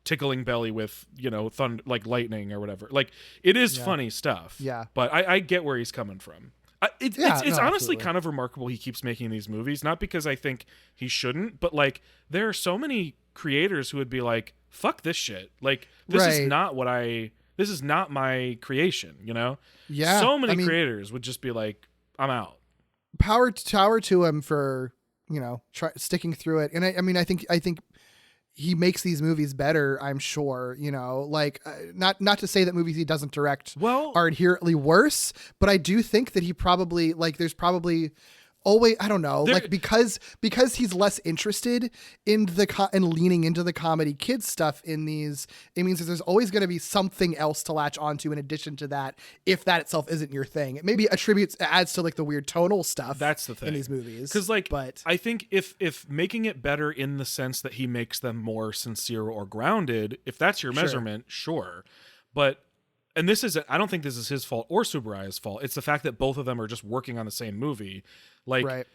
tickling belly with, you know, like lightning or whatever. Like it is funny stuff. Yeah. But I get where he's coming from. It's honestly absolutely kind of remarkable he keeps making these movies, not because I think he shouldn't, but like there are so many creators who would be like, fuck this shit. Like this is not my creation, you know? Yeah. So many creators would just be like, I'm out. Power to him for, you know, sticking through it. And I think he makes these movies better, I'm sure, you know, like not to say that movies he doesn't direct are inherently worse, but I do think that he probably like, there's probably always, I don't know, like because he's less interested in and leaning into the comedy kids stuff in these, it means that there's always going to be something else to latch onto in addition to that, if that itself isn't your thing. It maybe adds to like the weird tonal stuff. That's the thing in these movies. Because like, but I think if making it better in the sense that he makes them more sincere or grounded, if that's your measurement, sure. But and I don't think this is his fault or Tsuburaya's fault. It's the fact that both of them are just working on the same movie. Like,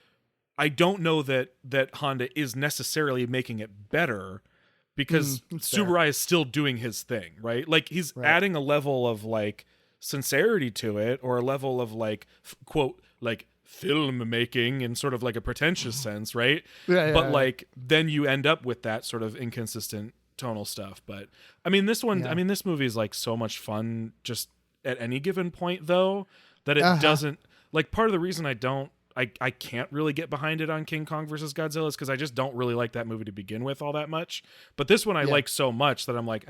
I don't know that Honda is necessarily making it better, because Tsuburaya is still doing his thing, right? Like he's adding a level of like sincerity to it, or a level of like quote like film making in sort of like a pretentious sense, right? Like then you end up with that sort of inconsistent tonal stuff. But I mean this movie is like so much fun just at any given point, though, that it doesn't, like, part of the reason I can't really get behind it on King Kong versus Godzilla is because I just don't really like that movie to begin with all that much. But this one I like so much that I'm like,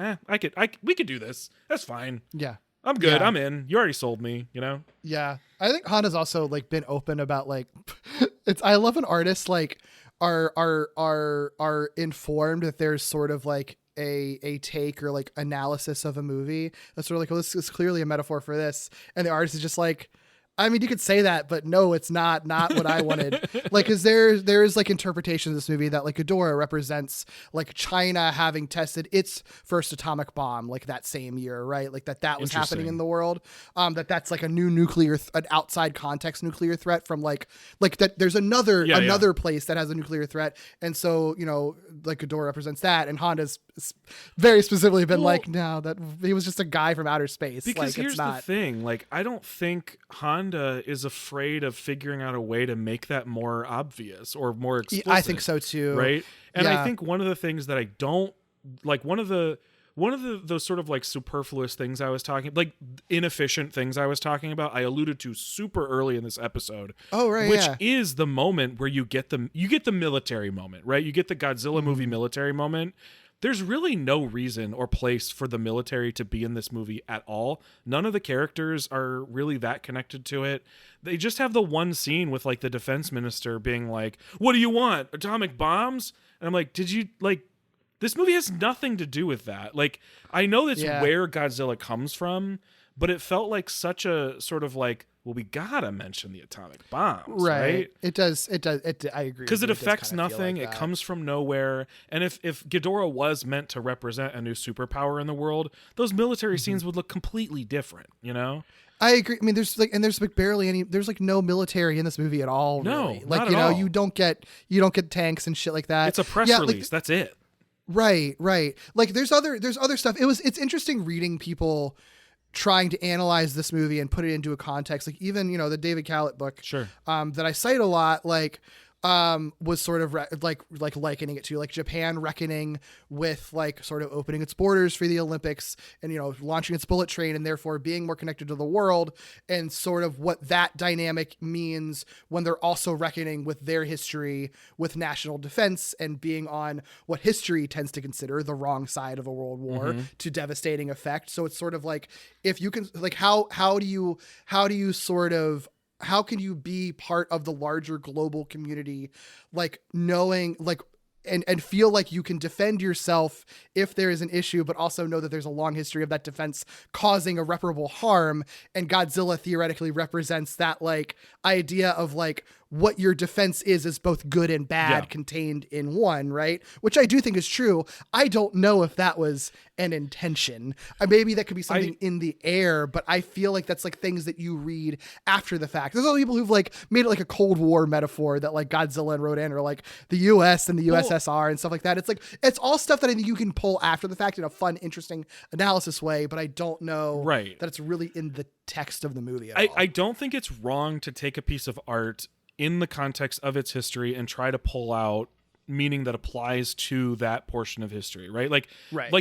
we could do this. That's fine. Yeah. I'm good. I'm in. You already sold me, you know? Yeah. I think Honda's also like been open about like, I love when artists like are informed that there's sort of like a take or like analysis of a movie that's sort of like, well, this is clearly a metaphor for this. And the artist is just like, I mean, you could say that, but no, it's not what I wanted. Like, cause there's like interpretation of this movie that like Ghidorah represents like China having tested its first atomic bomb like that same year, right? Like that was happening in the world. That's like a new an outside context nuclear threat from like that. There's another place that has a nuclear threat, and so like Ghidorah represents that, and Honda's very specifically been like, no, that he was just a guy from outer space. Because like, here's the thing, like I don't think Honda is afraid of figuring out a way to make that more obvious or more explicit. I think so too. Right. And I think one of the things that I don't like, one of those sort of like superfluous things I was talking, like inefficient things I was talking about, I alluded to super early in this episode. Oh, right. Which is the moment where you get the military moment, right? You get the Godzilla movie military moment. There's really no reason or place for the military to be in this movie at all. None of the characters are really that connected to it. They just have the one scene with like the defense minister being like, "What do you want? Atomic bombs?" And I'm like, "Did you like this movie has nothing to do with that." Like, I know that's where Godzilla comes from, but it felt like such a sort of like, well, we gotta mention the atomic bombs, right? It does. I agree. Because it affects nothing. It comes from nowhere. And if Ghidorah was meant to represent a new superpower in the world, those military scenes would look completely different, I agree. I mean, there's barely any. There's like no military in this movie at all. No, really. Like not at all. you don't get tanks and shit like that. It's a press release. That's it. Right. Like there's other stuff. It's interesting reading people trying to analyze this movie and put it into a context. Like even the David Kalat book, sure, that I cite a lot. Like was sort of like likening it to like Japan reckoning with like sort of opening its borders for the Olympics and launching its bullet train and therefore being more connected to the world, and sort of what that dynamic means when they're also reckoning with their history with national defense and being on what history tends to consider the wrong side of a world war to devastating effect. So it's sort of like, if you can like how do you sort of, how can you be part of the larger global community, like knowing like and feel like you can defend yourself if there is an issue, but also know that there's a long history of that defense causing irreparable harm. And Godzilla theoretically represents that like idea of like what your defense is both good and bad contained in one, right? Which I do think is true. I don't know if that was an intention. Maybe that could be something in the air, but I feel like that's like things that you read after the fact. There's other people who've like made it like a Cold War metaphor that like Godzilla and Rodan are like the US and the USSR and stuff like that. It's like, it's all stuff that I think you can pull after the fact in a fun, interesting analysis way, but I don't know that it's really in the text of the movie at all. I don't think it's wrong to take a piece of art in the context of its history and try to pull out meaning that applies to that portion of history, right? Like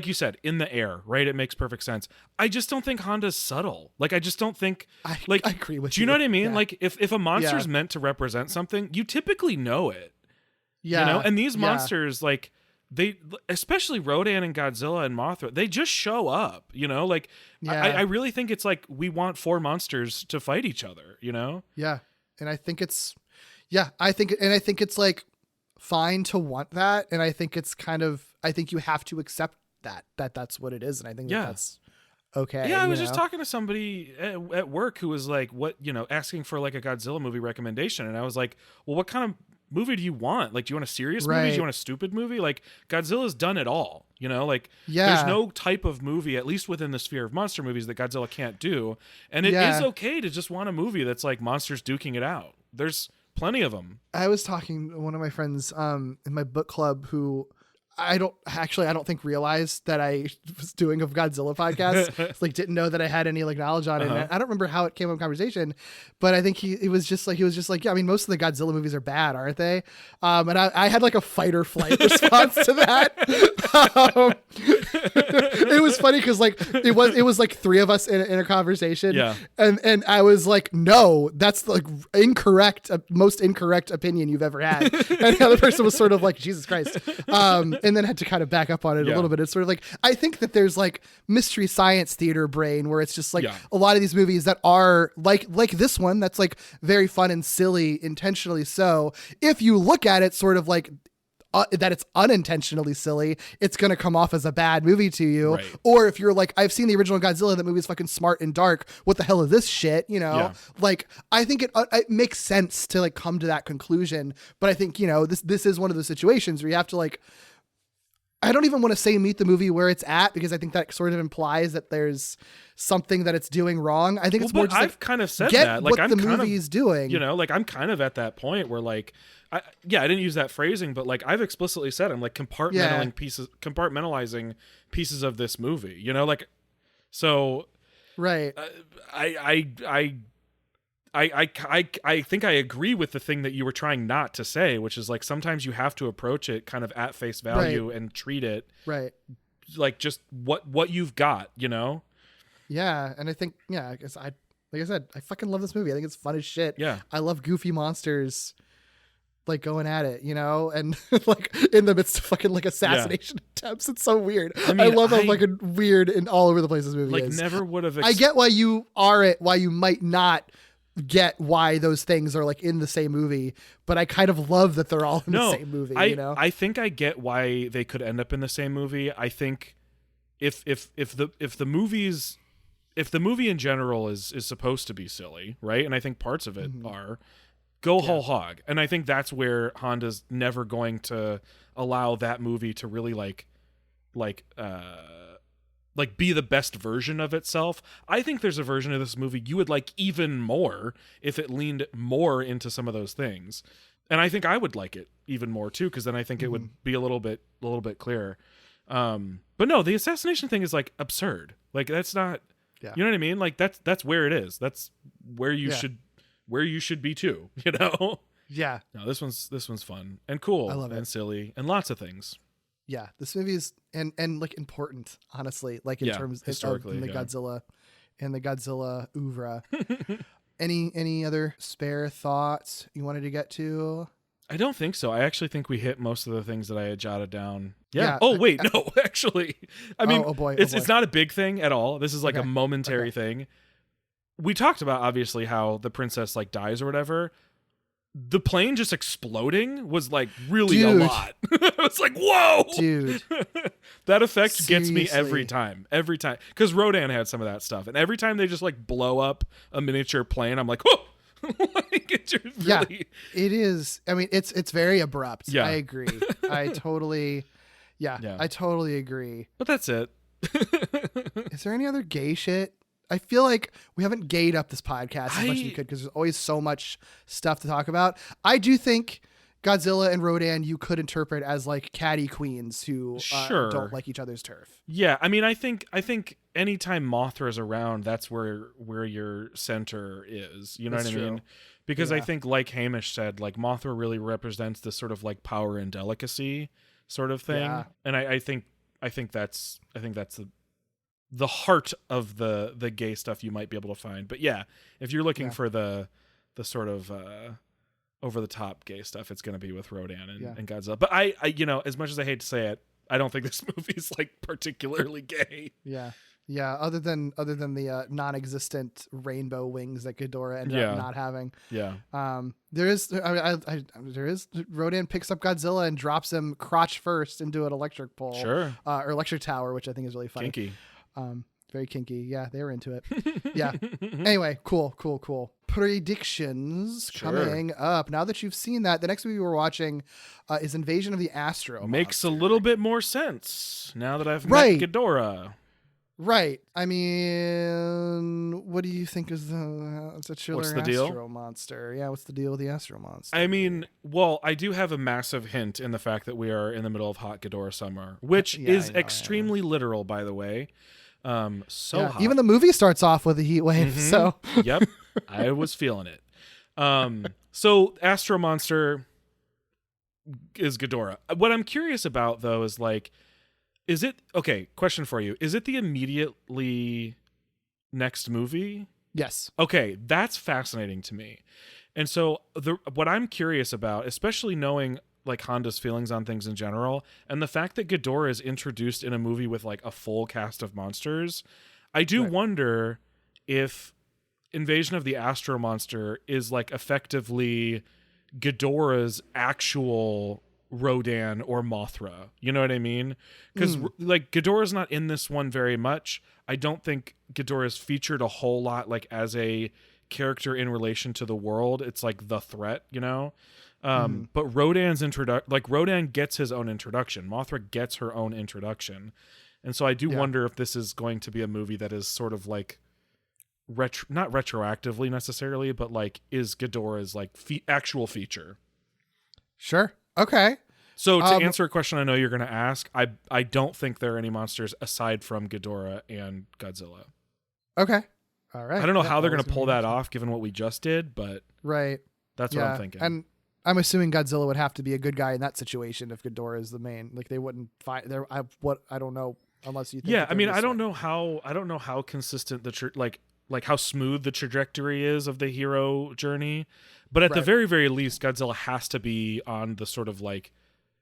you said, in the air, right? It makes perfect sense. I just don't think Honda's subtle. Like, I just don't think, I agree with you. Do you know what I mean? Yeah. Like, if a monster's meant to represent something, you typically know it. Yeah. And these monsters, like, they, especially Rodan and Godzilla and Mothra, they just show up, I really think it's like, we want four monsters to fight each other, Yeah. And I think it's, I think it's like fine to want that. And I think it's kind of, I think you have to accept that's what it is. And I think that's okay. Yeah. I was just talking to somebody at work who was like, asking for like a Godzilla movie recommendation. And I was like, well, what kind of movie do you want? Like, do you want a serious movie? Do you want a stupid movie? Like, Godzilla's done it all, there's no type of movie, at least within the sphere of monster movies, that Godzilla can't do. And it is okay to just want a movie that's like monsters duking it out. There's plenty of them. I was talking to one of my friends in my book club who I don't think realized that I was doing a Godzilla podcast. Like, didn't know that I had any like knowledge on it. And I don't remember how it came up in conversation, but I think he was just like, yeah, I mean, most of the Godzilla movies are bad, aren't they? And I had like a fight or flight response to that. It was funny because like it was like three of us in a conversation. Yeah. And I was like, no, that's like most incorrect opinion you've ever had. And the other person was sort of like, Jesus Christ. And then had to kind of back up on it a little bit. It's sort of like, I think that there's like mystery science theater brain where it's just like a lot of these movies that are like this one that's like very fun and silly, intentionally so. If you look at it sort of like that it's unintentionally silly, it's going to come off as a bad movie to you. Right. Or if you're like, I've seen the original Godzilla, that movie's fucking smart and dark. What the hell is this shit? You know, Yeah. like, I think it makes sense to like come to that conclusion. But I think, you know, this is one of those situations where you have to like, I don't even want to say meet the movie where it's at, because I think that sort of implies that there's something that it's doing wrong. I think it's more just I've like, kind of said get that. Like, what I'm the kind movie is doing. You know, like I'm kind of at that point where like, I didn't use that phrasing, but like I've explicitly said I'm like compartmentalizing pieces of this movie. You know, like, so Right. I think I agree with the thing that you were trying not to say, which is like sometimes you have to approach it kind of at face value and treat it like just what you've got, you know? Yeah, and I think I guess like I said, I fucking love this movie. I think it's fun as shit. Yeah. I love goofy monsters like going at it, you know, and like in the midst of fucking like assassination attempts. It's so weird. I love how fucking weird and all over the place this movie is. Never would have I get why you why you might not get why those things are like in the same movie, but I kind of love that they're all in the same movie. You know, I think I get why they could end up in the same movie. I think if the movie in general is supposed to be silly, right? And I think parts of it are. Go whole hog. And I think that's where Honda's never going to allow that movie to really like be the best version of itself. I think there's a version of this movie you would like even more if it leaned more into some of those things. And I think I would like it even more too, because then I think it would be a little bit clearer. But no, the assassination thing is like absurd. Like that's not you know what I mean? Like that's where it is. That's where you should be too, you know? Yeah. No, this one's fun and cool. I love it. And silly and lots of things. Yeah, this movie is and like important, honestly, like in terms historically, of the Godzilla and the Godzilla oeuvre. Any other spare thoughts you wanted to get to? I don't think so. I actually think we hit most of the things that I had jotted down. Yeah. Oh wait, no, actually. I mean, it's not a big thing at all. This is like a momentary thing. We talked about obviously how the princess like dies or whatever. The plane just exploding was like really a lot. I was like, whoa, dude. That effect gets me every time. Because Rodan had some of that stuff, and every time they just like blow up a miniature plane, I'm like, whoa. Like, it really... it is. I mean, it's very abrupt. Yeah. I agree. I totally agree. But that's it. Is there any other gay shit? I feel like we haven't gayed up this podcast as much as we could, because there's always so much stuff to talk about. I do think Godzilla and Rodan you could interpret as like catty queens who don't like each other's turf. Yeah, I mean, I think anytime Mothra is around, that's where your center is. You know what I mean? Because I think, like Hamish said, like Mothra really represents this sort of like power and delicacy sort of thing, and I think that's the heart of the gay stuff you might be able to find. But yeah, if you're looking for the sort of over the top gay stuff, it's going to be with Rodan and Godzilla. But I you know, as much as I hate to say it, I don't think this movie's like particularly gay. Yeah, other than the non-existent rainbow wings that Ghidorah ended up not having. Yeah. There is Rodan picks up Godzilla and drops him crotch first into an electric pole. Sure. Or electric tower, which I think is really funny. Kinky. Very kinky. Yeah, they were into it. Yeah. Anyway, cool. Predictions coming up. Now that you've seen that, the next movie we're watching is Invasion of the Astro Makes Monster. a little bit more sense now that I've met Ghidorah. Right. I mean, what do you think is the titular What's the Astro deal? Monster? Yeah, what's the deal with the Astro Monster? I mean, well, I do have a massive hint in the fact that we are in the middle of Hot Ghidorah Summer, which is extremely literal, by the way. Hot. Even the movie starts off with a heat wave, so Yep. I was feeling it. So Astro Monster is Ghidorah. What I'm curious about though is like, is it okay? Question for you: is it the immediately next movie? Yes. Okay, that's fascinating to me. And so what I'm curious about, especially knowing like Honda's feelings on things in general, and the fact that Ghidorah is introduced in a movie with like a full cast of monsters, I do wonder if Invasion of the Astro Monster is like effectively Ghidorah's actual Rodan or Mothra. You know what I mean? Because like Ghidorah's not in this one very much. I don't think Ghidorah's featured a whole lot like as a character in relation to the world. It's like the threat, you know? But Rodan's Rodan gets his own introduction. Mothra gets her own introduction. And so I do wonder if this is going to be a movie that is sort of like not retroactively necessarily, but like is Ghidorah's like actual feature. Sure. Okay. So to answer a question I know you're going to ask, I don't think there are any monsters aside from Ghidorah and Godzilla. Okay. All right. I don't know how they're going to pull that off given what we just did, but that's what I'm thinking. And I'm assuming Godzilla would have to be a good guy in that situation if Ghidorah is the main. Like they wouldn't fight there. I don't know unless you think. Yeah, I mean, I don't know how consistent like how smooth the trajectory is of the hero journey, but at the very, very least, Godzilla has to be on the sort of like,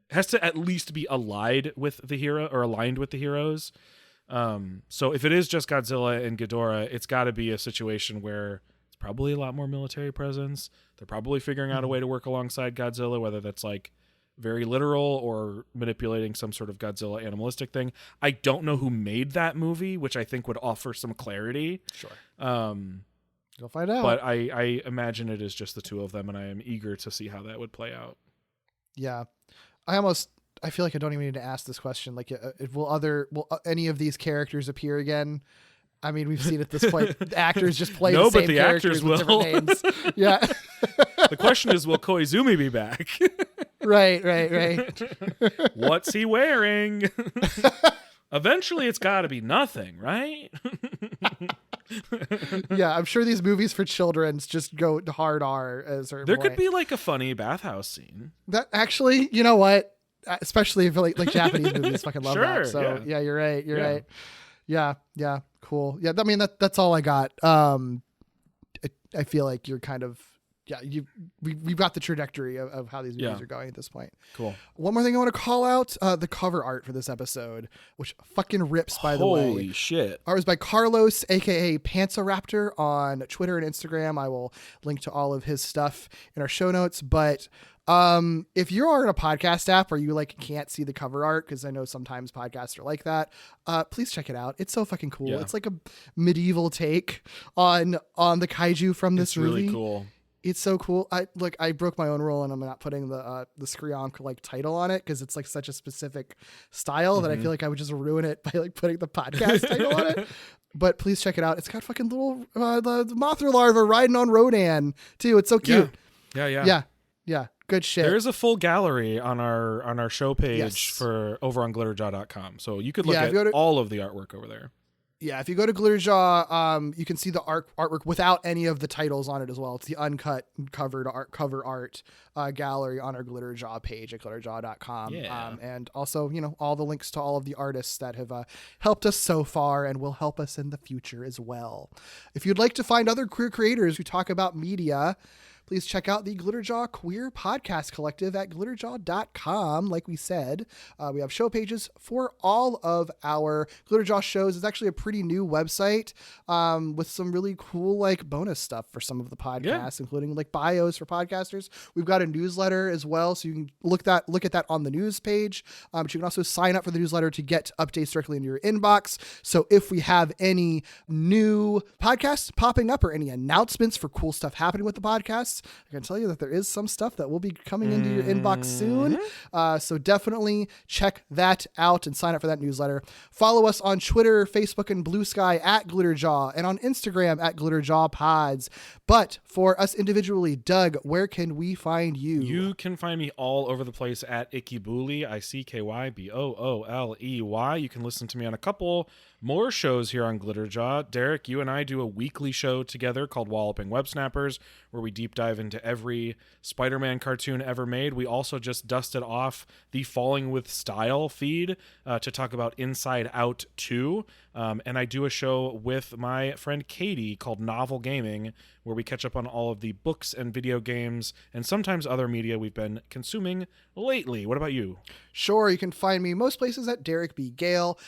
has to at least be aligned with the hero or aligned with the heroes. So if it is just Godzilla and Ghidorah, it's got to be a situation where it's probably a lot more military presence. They're probably figuring out a way to work alongside Godzilla, whether that's like very literal or manipulating some sort of Godzilla animalistic thing. I don't know who made that movie, which I think would offer some clarity. Sure. You'll find out. But I imagine it is just the two of them, and I am eager to see how that would play out. Yeah. I feel like I don't even need to ask this question. Like, will any of these characters appear again? I mean, we've seen at this point, the actors just play the same characters with different names. Yeah. The question is, will Koizumi be back? Right. What's he wearing? Eventually, it's got to be nothing, right? Yeah, I'm sure these movies for children just go hard R at a certain point. There could be like a funny bathhouse scene. That actually, you know what? Especially if like Japanese movies fucking love that. So yeah, you're right. You're right. Yeah. Cool. Yeah. I mean, that's all I got. I feel like you're kind of, we've got the trajectory of how these movies are going at this point. Cool. One more thing I want to call out, the cover art for this episode, which fucking rips, by the way. Holy shit. Art was by Carlos, aka Panzeraptor, on Twitter and Instagram. I will link to all of his stuff in our show notes. But if you are in a podcast app where you like can't see the cover art, because I know sometimes podcasts are like that, please check it out. It's so fucking cool. Yeah. It's like a medieval take on the kaiju from this movie. It's really cool. It's so cool. I broke my own rule and I'm not putting the Skrionk like title on it because it's like such a specific style that I feel like I would just ruin it by like putting the podcast title on it. But please check it out. It's got fucking little the Mothra larva riding on Rodan too. It's so cute. Yeah. Good shit. There is a full gallery on our show page for over on glitterjaw.com. So you could look at all of the artwork over there. Yeah, if you go to Glitterjaw, you can see the artwork without any of the titles on it as well. It's the uncut cover art gallery on our Glitterjaw page at glitterjaw.com. Yeah. And also, all the links to all of the artists that have helped us so far and will help us in the future as well. If you'd like to find other queer creators who talk about media, please check out the Glitterjaw Queer Podcast Collective at glitterjaw.com. Like we said, we have show pages for all of our Glitterjaw shows. It's actually a pretty new website with some really cool like bonus stuff for some of the podcasts, including like bios for podcasters. We've got a newsletter as well, so you can look at that on the news page. But you can also sign up for the newsletter to get updates directly into your inbox. So if we have any new podcasts popping up or any announcements for cool stuff happening with the podcasts, I can tell you that there is some stuff that will be coming into your inbox soon. So definitely check that out and sign up for that newsletter. Follow us on Twitter, Facebook, and Blue Sky at Glitterjaw, and on Instagram at GlitterjawPods. But for us individually, Doug, where can we find you? You can find me all over the place at Ikkybooley, ICKYBOOLEY. You can listen to me on a couple more shows here on Glitterjaw. Derek, you and I do a weekly show together called Walloping Web Snappers, where we deep dive into every Spider-Man cartoon ever made. We also just dusted off the Falling with Style feed to talk about Inside Out 2. And I do a show with my friend Katie called Novel Gaming, where we catch up on all of the books and video games and sometimes other media we've been consuming lately. What about you? Sure. You can find me most places at Derek B. Gale.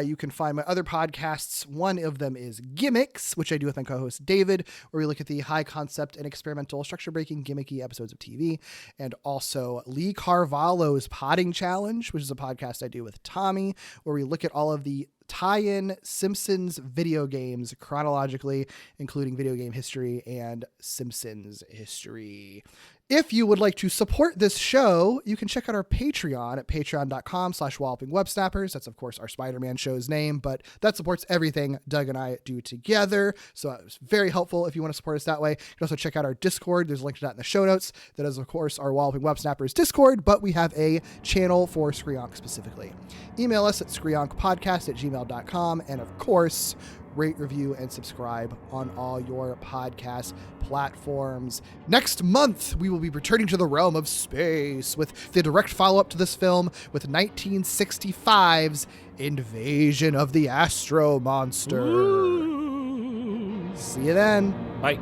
You can find my other podcasts. One of them is Gimmicks, which I do with my co-host David, where we look at the high concept and experimental experimental, structure-breaking, gimmicky episodes of TV, and also Lee Carvalho's Potting Challenge, which is a podcast I do with Tommy, where we look at all of the tie-in Simpsons video games chronologically, including video game history and Simpsons history. If you would like to support this show, you can check out our Patreon at patreon.com/wallopingwebsnappers. That's, of course, our Spider-Man show's name, but that supports everything Doug and I do together. So it's very helpful if you want to support us that way. You can also check out our Discord. There's a link to that in the show notes. That is, of course, our Walloping Websnappers Discord, but we have a channel for Screonk specifically. Email us at screonkpodcast@gmail.com. And, of course, rate, review, and subscribe on all your podcast platforms. Next month, we will be returning to the realm of space with the direct follow-up to this film with 1965's Invasion of the Astro Monster. Ooh. See you then. Bye.